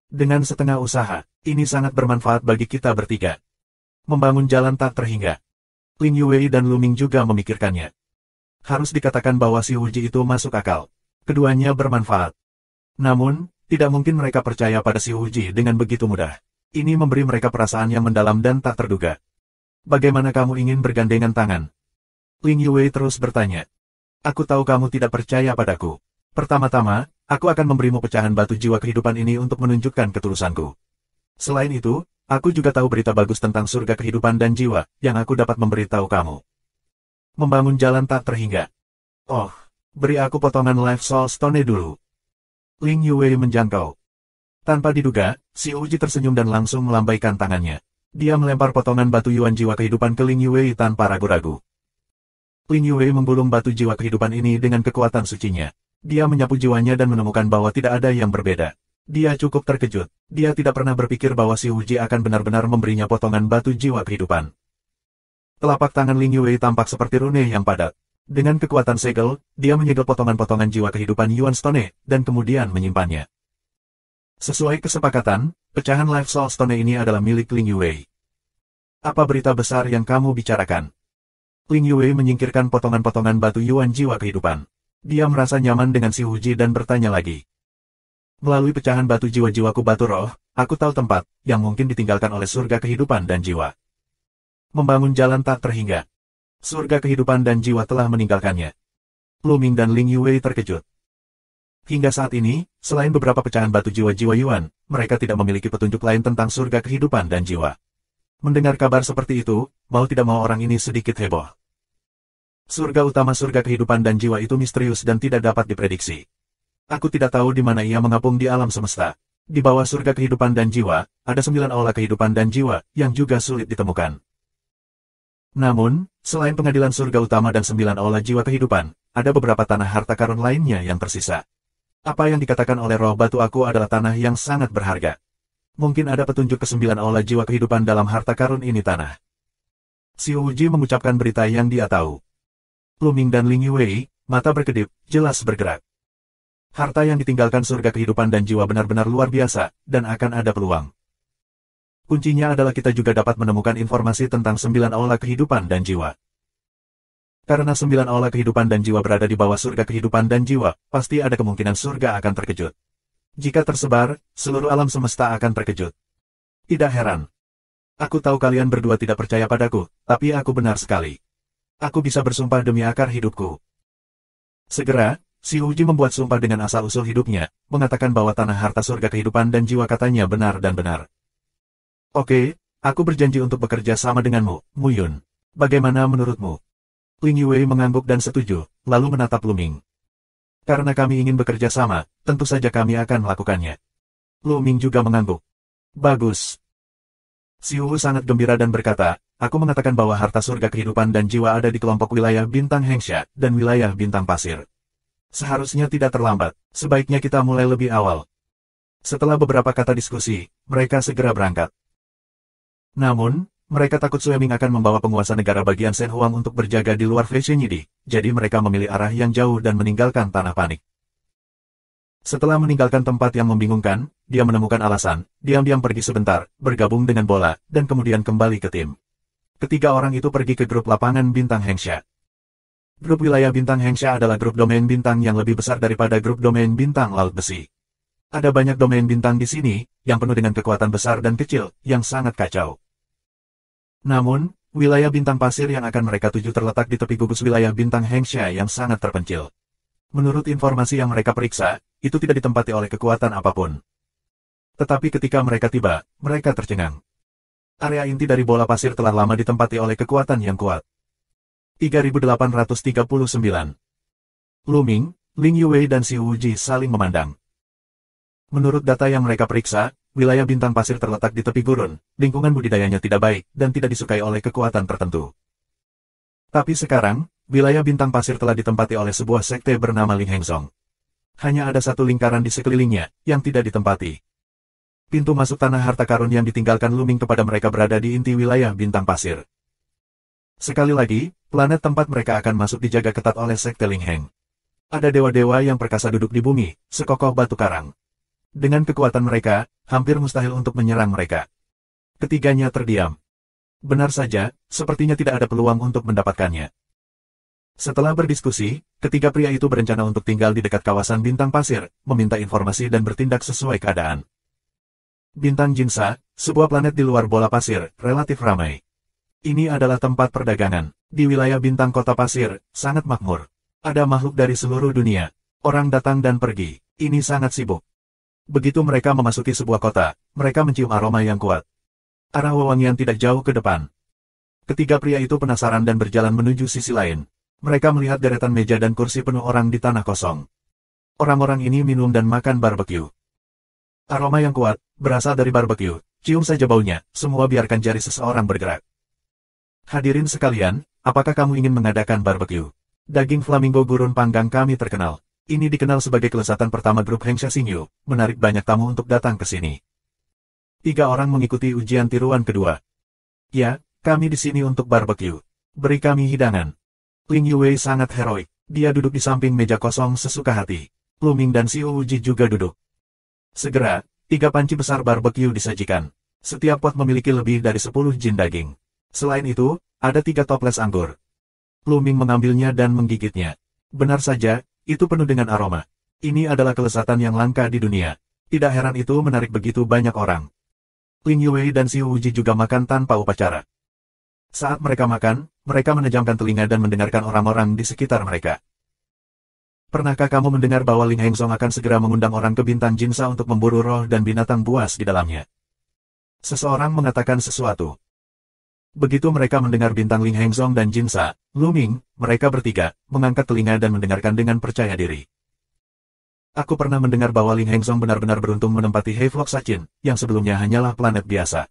Dengan setengah usaha, ini sangat bermanfaat bagi kita bertiga. Membangun jalan tak terhingga. Ling Yue dan Lu Ming juga memikirkannya. Harus dikatakan bahwa Xiu Wuji itu masuk akal. Keduanya bermanfaat. Namun, tidak mungkin mereka percaya pada Xiu Wuji dengan begitu mudah. Ini memberi mereka perasaan yang mendalam dan tak terduga. Bagaimana kamu ingin bergandengan tangan? Ling Yue terus bertanya. Aku tahu kamu tidak percaya padaku. Pertama-tama, aku akan memberimu pecahan batu jiwa kehidupan ini untuk menunjukkan ketulusanku. Selain itu, aku juga tahu berita bagus tentang surga kehidupan dan jiwa, yang aku dapat memberitahu kamu. Membangun jalan tak terhingga. Oh, beri aku potongan Life Soul Stone dulu. Ling Yue menjangkau. Tanpa diduga, Xiu Wuji tersenyum dan langsung melambaikan tangannya. Dia melempar potongan batu yuan jiwa kehidupan ke Ling Yue tanpa ragu-ragu. Ling Yue menggulung batu jiwa kehidupan ini dengan kekuatan sucinya. Dia menyapu jiwanya dan menemukan bahwa tidak ada yang berbeda. Dia cukup terkejut. Dia tidak pernah berpikir bahwa Xiu Wuji akan benar-benar memberinya potongan batu jiwa kehidupan. Telapak tangan Ling Yue tampak seperti rune yang padat. Dengan kekuatan segel, dia menyegel potongan-potongan jiwa kehidupan Yuan Stone, dan kemudian menyimpannya. Sesuai kesepakatan, pecahan Life Soul Stone ini adalah milik Ling Yue. Apa berita besar yang kamu bicarakan? Ling Yue menyingkirkan potongan-potongan batu Yuan jiwa kehidupan. Dia merasa nyaman dengan Xiu Wuji dan bertanya lagi. Melalui pecahan batu jiwa-jiwaku batu roh, aku tahu tempat yang mungkin ditinggalkan oleh surga kehidupan dan jiwa. Membangun jalan tak terhingga. Surga kehidupan dan jiwa telah meninggalkannya. Lu Ming dan Ling Yue terkejut. Hingga saat ini, selain beberapa pecahan batu jiwa-jiwa Yuan, mereka tidak memiliki petunjuk lain tentang surga kehidupan dan jiwa. Mendengar kabar seperti itu, mau tidak mau orang ini sedikit heboh. Surga utama surga kehidupan dan jiwa itu misterius dan tidak dapat diprediksi. Aku tidak tahu di mana ia mengapung di alam semesta. Di bawah surga kehidupan dan jiwa, ada 9 aula kehidupan dan jiwa, yang juga sulit ditemukan. Namun, selain pengadilan surga utama dan 9 aula jiwa kehidupan, ada beberapa tanah harta karun lainnya yang tersisa. Apa yang dikatakan oleh roh batu aku adalah tanah yang sangat berharga. Mungkin ada petunjuk ke 9 aula jiwa kehidupan dalam harta karun ini tanah. Xiu Wuji mengucapkan berita yang dia tahu. Lu Ming dan Ling Yue, mata berkedip, jelas bergerak. Harta yang ditinggalkan surga kehidupan dan jiwa benar-benar luar biasa, dan akan ada peluang. Kuncinya adalah kita juga dapat menemukan informasi tentang 9 aula kehidupan dan jiwa. Karena 9 aula kehidupan dan jiwa berada di bawah surga kehidupan dan jiwa, pasti ada kemungkinan surga akan terkejut. Jika tersebar, seluruh alam semesta akan terkejut. Tidak heran. Aku tahu kalian berdua tidak percaya padaku, tapi aku benar sekali. Aku bisa bersumpah demi akar hidupku. Segera, Si Uji membuat sumpah dengan asal-usul hidupnya, mengatakan bahwa tanah harta surga kehidupan dan jiwa katanya benar dan benar. Oke, aku berjanji untuk bekerja sama denganmu, Mu Yun. Bagaimana menurutmu? Ling Yue mengangguk dan setuju, lalu menatap Lu Ming. Karena kami ingin bekerja sama, tentu saja kami akan melakukannya. Lu Ming juga mengangguk. Bagus. Si Wu sangat gembira dan berkata, aku mengatakan bahwa harta surga kehidupan dan jiwa ada di kelompok wilayah bintang Hengsha dan wilayah bintang pasir. Seharusnya tidak terlambat, sebaiknya kita mulai lebih awal. Setelah beberapa kata diskusi, mereka segera berangkat. Namun, mereka takut Sue Ming akan membawa penguasa negara bagian Shen Huang untuk berjaga di luar Fei Shenyidi, jadi mereka memilih arah yang jauh dan meninggalkan tanah panik. Setelah meninggalkan tempat yang membingungkan, dia menemukan alasan, diam-diam pergi sebentar, bergabung dengan bola, dan kemudian kembali ke tim. Ketiga orang itu pergi ke grup lapangan bintang Hengsha. Grup wilayah bintang Hengsha adalah grup domain bintang yang lebih besar daripada grup domain bintang laut besi. Ada banyak domain bintang di sini, yang penuh dengan kekuatan besar dan kecil, yang sangat kacau. Namun, wilayah bintang pasir yang akan mereka tuju terletak di tepi gugus wilayah bintang Hengsha yang sangat terpencil. Menurut informasi yang mereka periksa, itu tidak ditempati oleh kekuatan apapun. Tetapi ketika mereka tiba, mereka tercengang. Area inti dari bola pasir telah lama ditempati oleh kekuatan yang kuat. 3839. Lu Ming, Ling Yue dan Si Wuji saling memandang. Menurut data yang mereka periksa, wilayah bintang pasir terletak di tepi gurun, lingkungan budidayanya tidak baik, dan tidak disukai oleh kekuatan tertentu. Tapi sekarang, wilayah bintang pasir telah ditempati oleh sebuah sekte bernama Ling Hengzong. Hanya ada satu lingkaran di sekelilingnya, yang tidak ditempati. Pintu masuk tanah harta karun yang ditinggalkan Lu Ming kepada mereka berada di inti wilayah bintang pasir. Sekali lagi, planet tempat mereka akan masuk dijaga ketat oleh sekte Ling Heng. Ada dewa-dewa yang perkasa duduk di bumi, sekokoh batu karang. Dengan kekuatan mereka, hampir mustahil untuk menyerang mereka. Ketiganya terdiam. Benar saja, sepertinya tidak ada peluang untuk mendapatkannya. Setelah berdiskusi, ketiga pria itu berencana untuk tinggal di dekat kawasan bintang pasir, meminta informasi dan bertindak sesuai keadaan. Bintang Jinsa, sebuah planet di luar bola pasir, relatif ramai. Ini adalah tempat perdagangan. Di wilayah bintang kota pasir, sangat makmur. Ada makhluk dari seluruh dunia. Orang datang dan pergi. Ini sangat sibuk. Begitu mereka memasuki sebuah kota, mereka mencium aroma yang kuat. Arah wewangian tidak jauh ke depan. Ketiga pria itu penasaran dan berjalan menuju sisi lain. Mereka melihat deretan meja dan kursi penuh orang di tanah kosong. Orang-orang ini minum dan makan barbecue. Aroma yang kuat, berasal dari barbecue. Cium saja baunya, semua biarkan jari seseorang bergerak. Hadirin sekalian, apakah kamu ingin mengadakan barbecue? Daging flamingo gurun panggang kami terkenal. Ini dikenal sebagai kelezatan pertama grup Hengsha Xingyu, menarik banyak tamu untuk datang ke sini. 3 orang mengikuti ujian tiruan kedua. Ya, kami di sini untuk barbecue. Beri kami hidangan. Ling Yue sangat heroik. Dia duduk di samping meja kosong sesuka hati. Lu Ming dan Si Wuji juga duduk. Segera, 3 panci besar barbecue disajikan. Setiap pot memiliki lebih dari 10 jin daging. Selain itu, ada 3 toples anggur. Lu Ming mengambilnya dan menggigitnya. Benar saja, itu penuh dengan aroma. Ini adalah kelezatan yang langka di dunia. Tidak heran itu menarik begitu banyak orang. Ling Yue dan Si Wuji juga makan tanpa upacara. Saat mereka makan, mereka menejamkan telinga dan mendengarkan orang-orang di sekitar mereka. Pernahkah kamu mendengar bahwa Ling Hengzong akan segera mengundang orang ke bintang Jinsa untuk memburu roh dan binatang buas di dalamnya? Seseorang mengatakan sesuatu. Begitu mereka mendengar bintang Ling Hengzong dan Jinsa, Lu Ming, mereka bertiga, mengangkat telinga dan mendengarkan dengan percaya diri. Aku pernah mendengar bahwa Ling Hengzong benar-benar beruntung menempati Heiflock Sachin, yang sebelumnya hanyalah planet biasa.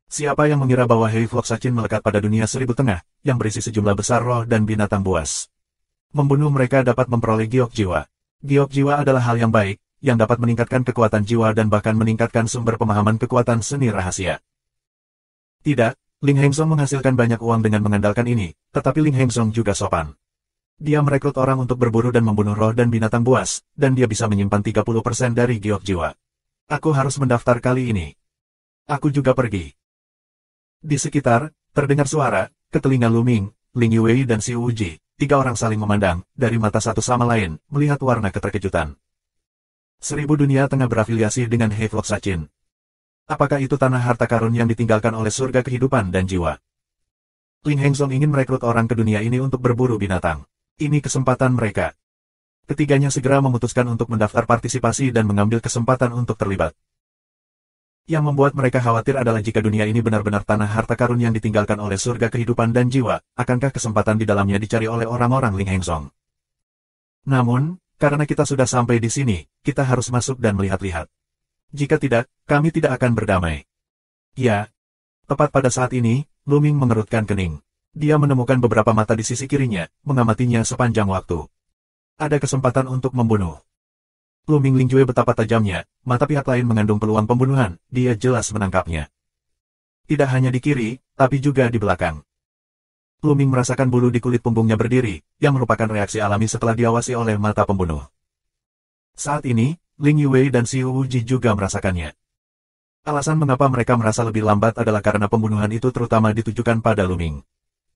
Siapa yang mengira bahwa Heiflock Sachin melekat pada dunia Seribu Tengah, yang berisi sejumlah besar roh dan binatang buas. Membunuh mereka dapat memperoleh giok jiwa. Giok jiwa adalah hal yang baik, yang dapat meningkatkan kekuatan jiwa dan bahkan meningkatkan sumber pemahaman kekuatan seni rahasia. Tidak, Ling Hengzong menghasilkan banyak uang dengan mengandalkan ini, tetapi Ling Hengzong juga sopan. Dia merekrut orang untuk berburu dan membunuh roh dan binatang buas, dan dia bisa menyimpan 30% dari giok jiwa. Aku harus mendaftar kali ini. Aku juga pergi. Di sekitar, terdengar suara, ke telinga Lu Ming, Ling Yue dan Si Wuji. 3 orang saling memandang, dari mata satu sama lain, melihat warna keterkejutan. 1000 dunia tengah berafiliasi dengan Heiflock Sachin. Apakah itu tanah harta karun yang ditinggalkan oleh surga kehidupan dan jiwa? Ling Hengzong ingin merekrut orang ke dunia ini untuk berburu binatang. Ini kesempatan mereka. Ketiganya segera memutuskan untuk mendaftar partisipasi dan mengambil kesempatan untuk terlibat. Yang membuat mereka khawatir adalah jika dunia ini benar-benar tanah harta karun yang ditinggalkan oleh surga kehidupan dan jiwa, akankah kesempatan di dalamnya dicari oleh orang-orang Ling Heng Song? Namun, karena kita sudah sampai di sini, kita harus masuk dan melihat-lihat. Jika tidak, kami tidak akan berdamai. Ya. Tepat pada saat ini, Lu Ming mengerutkan kening. Dia menemukan beberapa mata di sisi kirinya, mengamatinya sepanjang waktu. Ada kesempatan untuk membunuh. Lu Ming Lingjue betapa tajamnya, mata pihak lain mengandung peluang pembunuhan, dia jelas menangkapnya. Tidak hanya di kiri, tapi juga di belakang. Lu Ming merasakan bulu di kulit punggungnya berdiri, yang merupakan reaksi alami setelah diawasi oleh mata pembunuh. Saat ini, Ling Yue dan Xiu Wuji juga merasakannya. Alasan mengapa mereka merasa lebih lambat adalah karena pembunuhan itu terutama ditujukan pada Lu Ming.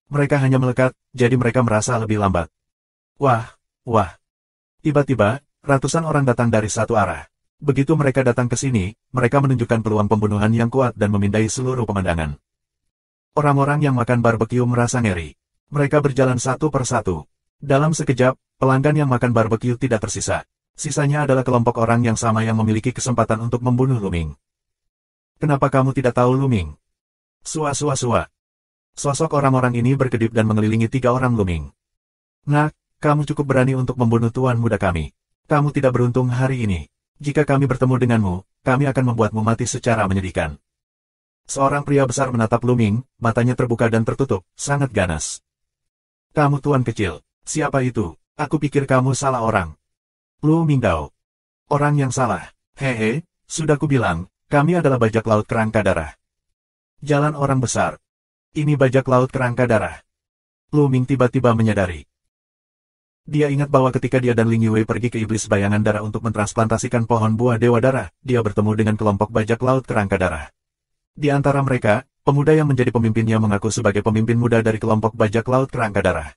Mereka hanya melekat, jadi mereka merasa lebih lambat. Wah. Wah! Tiba-tiba, ratusan orang datang dari satu arah. Begitu mereka datang ke sini, mereka menunjukkan peluang pembunuhan yang kuat dan memindai seluruh pemandangan. Orang-orang yang makan barbeque merasa ngeri. Mereka berjalan satu persatu. Dalam sekejap, pelanggan yang makan barbeque tidak tersisa. Sisanya adalah kelompok orang yang sama yang memiliki kesempatan untuk membunuh Lu Ming. Kenapa kamu tidak tahu Lu Ming? Sua. Sosok orang-orang ini berkedip dan mengelilingi 3 orang Lu Ming. Nak, kamu cukup berani untuk membunuh tuan muda kami. Kamu tidak beruntung hari ini. Jika kami bertemu denganmu, kami akan membuatmu mati secara menyedihkan. Seorang pria besar menatap Lu Ming, matanya terbuka dan tertutup, sangat ganas. Kamu tuan kecil, siapa itu? Aku pikir kamu salah orang. Lu Ming Dao. Orang yang salah. Hehe, sudah kubilang, kami adalah bajak laut kerangka darah. Jalan orang besar. Ini bajak laut kerangka darah. Lu Ming tiba-tiba menyadari. Dia ingat bahwa ketika dia dan Ling Yue pergi ke iblis bayangan darah untuk mentransplantasikan pohon buah dewa darah, dia bertemu dengan kelompok bajak laut kerangka darah. Di antara mereka, pemuda yang menjadi pemimpinnya mengaku sebagai pemimpin muda dari kelompok bajak laut kerangka darah.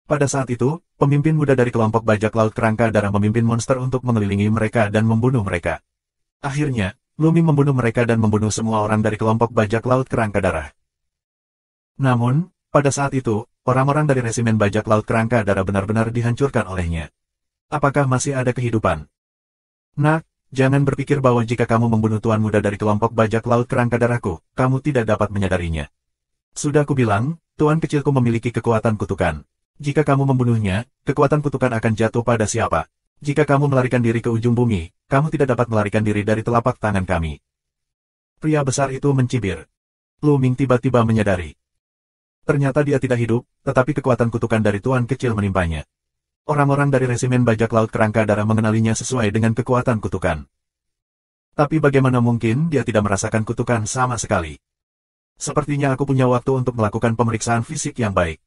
Pada saat itu, pemimpin muda dari kelompok bajak laut kerangka darah memimpin monster untuk mengelilingi mereka dan membunuh mereka. Akhirnya, Lu Ming membunuh mereka dan membunuh semua orang dari kelompok bajak laut kerangka darah. Namun, pada saat itu, orang-orang dari resimen bajak laut kerangka darah benar-benar dihancurkan olehnya. Apakah masih ada kehidupan? Nak, jangan berpikir bahwa jika kamu membunuh tuan muda dari kelompok bajak laut kerangka darahku, kamu tidak dapat menyadarinya. Sudah kubilang, tuan kecilku memiliki kekuatan kutukan. Jika kamu membunuhnya, kekuatan kutukan akan jatuh pada siapa? Jika kamu melarikan diri ke ujung bumi, kamu tidak dapat melarikan diri dari telapak tangan kami. Pria besar itu mencibir. Lu Ming tiba-tiba menyadari. Ternyata dia tidak hidup, tetapi kekuatan kutukan dari tuan kecil menimpanya. Orang-orang dari resimen bajak laut kerangka darah mengenalinya sesuai dengan kekuatan kutukan. Tapi bagaimana mungkin dia tidak merasakan kutukan sama sekali? Sepertinya aku punya waktu untuk melakukan pemeriksaan fisik yang baik.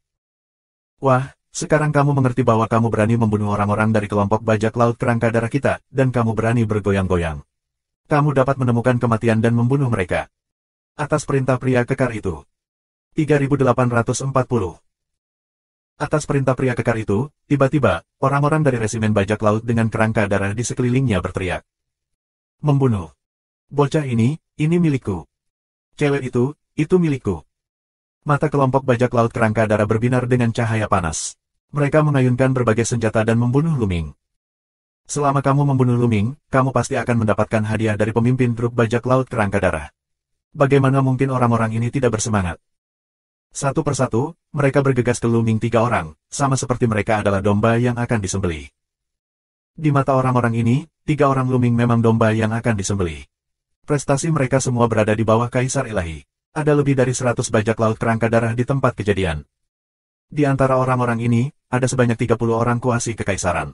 Wah, sekarang kamu mengerti bahwa kamu berani membunuh orang-orang dari kelompok bajak laut kerangka darah kita, dan kamu berani bergoyang-goyang. Kamu dapat menemukan kematian dan membunuh mereka. Atas perintah pria kekar itu. 3840. Atas perintah pria kekar itu, tiba-tiba, orang-orang dari resimen bajak laut dengan kerangka darah di sekelilingnya berteriak. Membunuh. Bocah ini milikku. Cewek itu milikku. Mata kelompok bajak laut kerangka darah berbinar dengan cahaya panas. Mereka mengayunkan berbagai senjata dan membunuh Lu Ming. Selama kamu membunuh Lu Ming, kamu pasti akan mendapatkan hadiah dari pemimpin grup bajak laut kerangka darah. Bagaimana mungkin orang-orang ini tidak bersemangat? Satu persatu, mereka bergegas ke Lu Ming 3 orang, sama seperti mereka adalah domba yang akan disembelih. Di mata orang-orang ini, 3 orang Lu Ming memang domba yang akan disembelih. Prestasi mereka semua berada di bawah Kaisar Ilahi. Ada lebih dari 100 bajak laut kerangka darah di tempat kejadian. Di antara orang-orang ini, ada sebanyak 30 orang kuasi kekaisaran.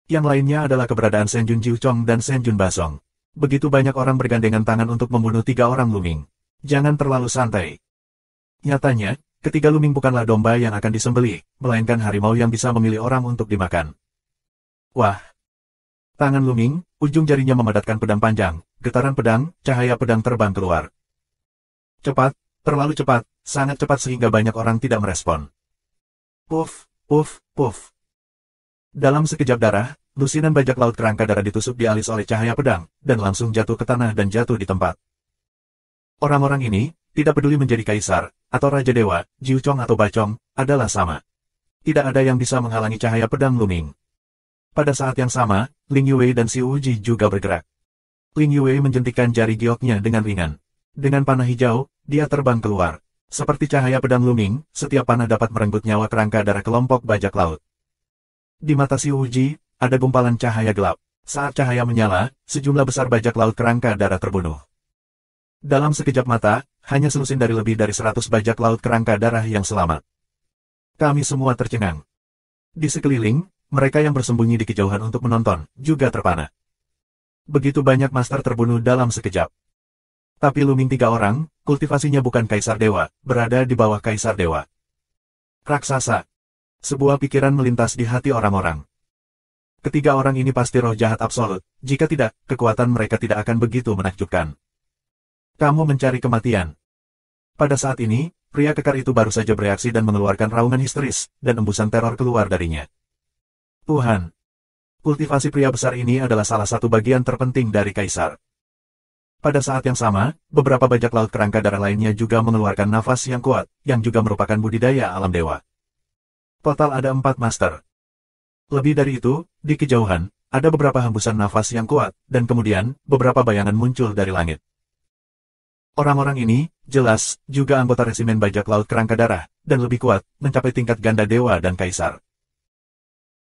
Yang lainnya adalah keberadaan Senjun Jiuchong dan Senjun Basong. Begitu banyak orang bergandengan tangan untuk membunuh 3 orang Lu Ming. Jangan terlalu santai. Nyatanya, ketiga Lu Ming bukanlah domba yang akan disembelih, melainkan harimau yang bisa memilih orang untuk dimakan. Wah! Tangan Lu Ming, ujung jarinya memadatkan pedang panjang, getaran pedang, cahaya pedang terbang keluar. Cepat, terlalu cepat, sangat cepat sehingga banyak orang tidak merespon. Puff, puff, puff. Dalam sekejap darah, lusinan bajak laut kerangka darah ditusuk di alis oleh cahaya pedang, dan langsung jatuh ke tanah dan jatuh di tempat. Orang-orang ini, tidak peduli menjadi kaisar, atau raja dewa, Jiuchong atau Bacong, adalah sama. Tidak ada yang bisa menghalangi cahaya pedang Luming. Pada saat yang sama, Ling Yue dan Xiu Ji juga bergerak. Ling Yue menjentikan jari gioknya dengan ringan. Dengan panah hijau, dia terbang keluar. Seperti cahaya pedang Luming, setiap panah dapat merenggut nyawa kerangka darah kelompok bajak laut. Di mata Xiu Ji, ada gumpalan cahaya gelap. Saat cahaya menyala, sejumlah besar bajak laut kerangka darah terbunuh. Dalam sekejap mata, hanya selusin dari lebih dari 100 bajak laut kerangka darah yang selamat. Kami semua tercengang. Di sekeliling, mereka yang bersembunyi di kejauhan untuk menonton, juga terpana. Begitu banyak master terbunuh dalam sekejap. Tapi Luming 3 orang, kultivasinya bukan Kaisar Dewa, berada di bawah Kaisar Dewa. Raksasa. Sebuah pikiran melintas di hati orang-orang. Ketiga orang ini pasti roh jahat absolut, jika tidak, kekuatan mereka tidak akan begitu menakjubkan. Kamu mencari kematian. Pada saat ini, pria kekar itu baru saja bereaksi dan mengeluarkan raungan histeris, dan embusan teror keluar darinya. Tuhan. Kultivasi pria besar ini adalah salah satu bagian terpenting dari Kaisar. Pada saat yang sama, beberapa bajak laut kerangka darah lainnya juga mengeluarkan nafas yang kuat, yang juga merupakan budidaya alam dewa. Total ada 4 master. Lebih dari itu, di kejauhan, ada beberapa hembusan nafas yang kuat, dan kemudian, beberapa bayangan muncul dari langit. Orang-orang ini, jelas, juga anggota resimen bajak laut kerangka darah, dan lebih kuat, mencapai tingkat ganda dewa dan kaisar.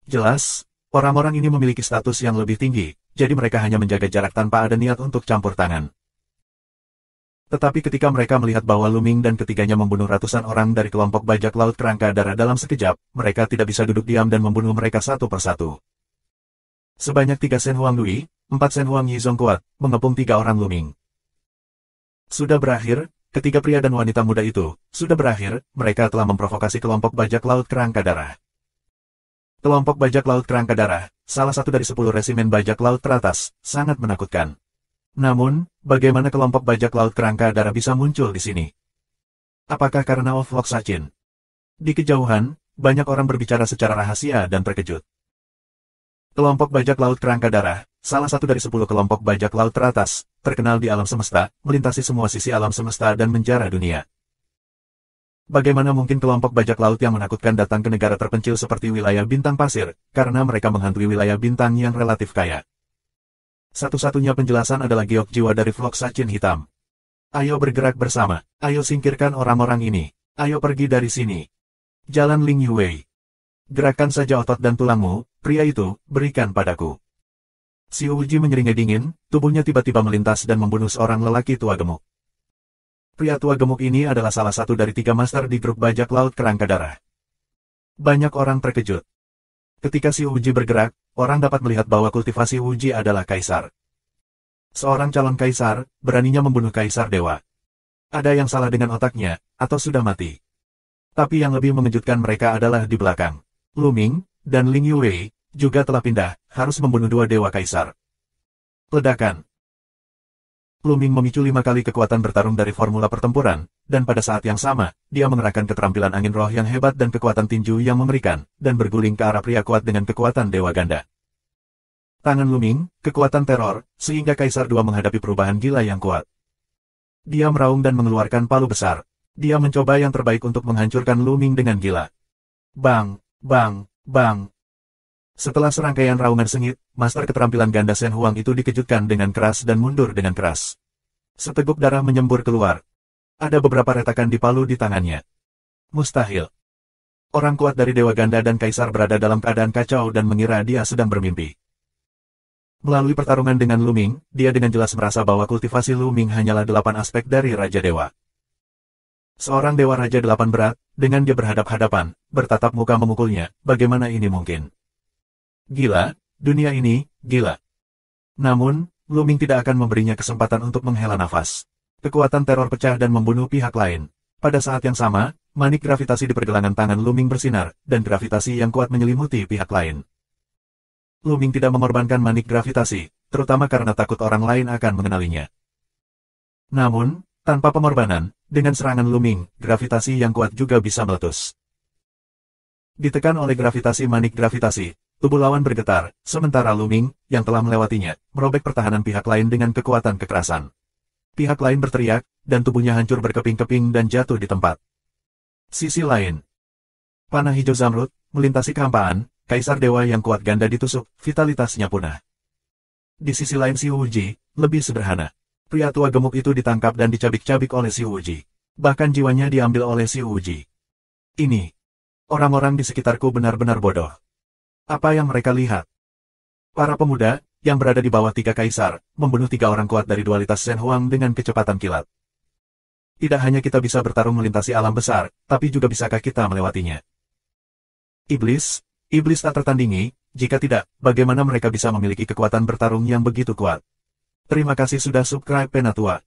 Jelas, orang-orang ini memiliki status yang lebih tinggi, jadi mereka hanya menjaga jarak tanpa ada niat untuk campur tangan. Tetapi ketika mereka melihat bahwa Luming dan ketiganya membunuh ratusan orang dari kelompok bajak laut kerangka darah dalam sekejap, mereka tidak bisa duduk diam dan membunuh mereka satu persatu. Sebanyak 3 Shen Huang Dui, 4 Shen Huang Yizong kuat, mengepung 3 orang Luming. Sudah berakhir, ketiga pria dan wanita muda itu, sudah berakhir, mereka telah memprovokasi kelompok bajak laut kerangka darah. Kelompok bajak laut kerangka darah, salah satu dari 10 resimen bajak laut teratas, sangat menakutkan. Namun, bagaimana kelompok bajak laut kerangka darah bisa muncul di sini? Apakah karena Lok Sachin? Di kejauhan, banyak orang berbicara secara rahasia dan terkejut. Kelompok bajak laut kerangka darah, salah satu dari 10 kelompok bajak laut teratas, terkenal di alam semesta, melintasi semua sisi alam semesta dan menjara dunia. Bagaimana mungkin kelompok bajak laut yang menakutkan datang ke negara terpencil seperti wilayah bintang pasir, karena mereka menghantui wilayah bintang yang relatif kaya? Satu-satunya penjelasan adalah giok jiwa dari Lok Sachin hitam. Ayo bergerak bersama, ayo singkirkan orang-orang ini, ayo pergi dari sini. Jalan Ling Yue. Gerakan saja otot dan tulangmu, pria itu, berikan padaku. Xiu Ji menyeringai dingin, tubuhnya tiba-tiba melintas dan membunuh seorang lelaki tua gemuk. Pria tua gemuk ini adalah salah satu dari 3 master di grup bajak laut kerangka darah. Banyak orang terkejut. Ketika Xiu Ji bergerak, orang dapat melihat bahwa kultivasi Wu Ji adalah kaisar. Seorang calon kaisar, beraninya membunuh kaisar dewa. Ada yang salah dengan otaknya, atau sudah mati. Tapi yang lebih mengejutkan mereka adalah di belakang. Luming, dan Ling Yue, juga telah pindah, harus membunuh 2 dewa kaisar. Ledakan. Luming memicu 5 kali kekuatan bertarung dari formula pertempuran, dan pada saat yang sama, dia mengerahkan keterampilan angin roh yang hebat dan kekuatan tinju yang mengerikan, dan berguling ke arah pria kuat dengan kekuatan dewa ganda. Tangan Luming, kekuatan teror, sehingga Kaisar II menghadapi perubahan gila yang kuat. Dia meraung dan mengeluarkan palu besar. Dia mencoba yang terbaik untuk menghancurkan Luming dengan gila. Bang, bang, bang. Setelah serangkaian raungan sengit, master keterampilan ganda Shen Huang itu dikejutkan dengan keras dan mundur dengan keras. Seteguk darah menyembur keluar. Ada beberapa retakan di palu di tangannya. Mustahil. Orang kuat dari Dewa Ganda dan Kaisar berada dalam keadaan kacau dan mengira dia sedang bermimpi. Melalui pertarungan dengan Luming, dia dengan jelas merasa bahwa kultivasi Luming hanyalah 8 aspek dari Raja Dewa. Seorang Dewa Raja 8 berat, dengan dia berhadap-hadapan, bertatap muka memukulnya, bagaimana ini mungkin? Gila, dunia ini, gila. Namun, Luming tidak akan memberinya kesempatan untuk menghela nafas. Kekuatan teror pecah dan membunuh pihak lain. Pada saat yang sama, manik gravitasi di pergelangan tangan Luming bersinar, dan gravitasi yang kuat menyelimuti pihak lain. Luming tidak mengorbankan manik gravitasi, terutama karena takut orang lain akan mengenalinya. Namun, tanpa pengorbanan, dengan serangan Luming, gravitasi yang kuat juga bisa meletus. Ditekan oleh gravitasi manik gravitasi, tubuh lawan bergetar, sementara Luming, yang telah melewatinya, merobek pertahanan pihak lain dengan kekuatan kekerasan. Pihak lain berteriak, dan tubuhnya hancur berkeping-keping dan jatuh di tempat. Sisi lain. Panah hijau zamrud, Melintasi kehampaan, Kaisar Dewa yang kuat ganda ditusuk, vitalitasnya punah. Di sisi lain Xiu Wuji, lebih sederhana. Pria tua gemuk itu ditangkap dan dicabik-cabik oleh Xiu Wuji. Bahkan jiwanya diambil oleh Xiu Wuji. Ini. Orang-orang di sekitarku benar-benar bodoh. Apa yang mereka lihat? Para pemuda, yang berada di bawah 3 kaisar, membunuh 3 orang kuat dari dualitas Shen Huang dengan kecepatan kilat. Tidak hanya kita bisa bertarung melintasi alam besar, tapi juga bisakah kita melewatinya? Iblis tak tertandingi, jika tidak, bagaimana mereka bisa memiliki kekuatan bertarung yang begitu kuat? Terima kasih sudah subscribe Penatua.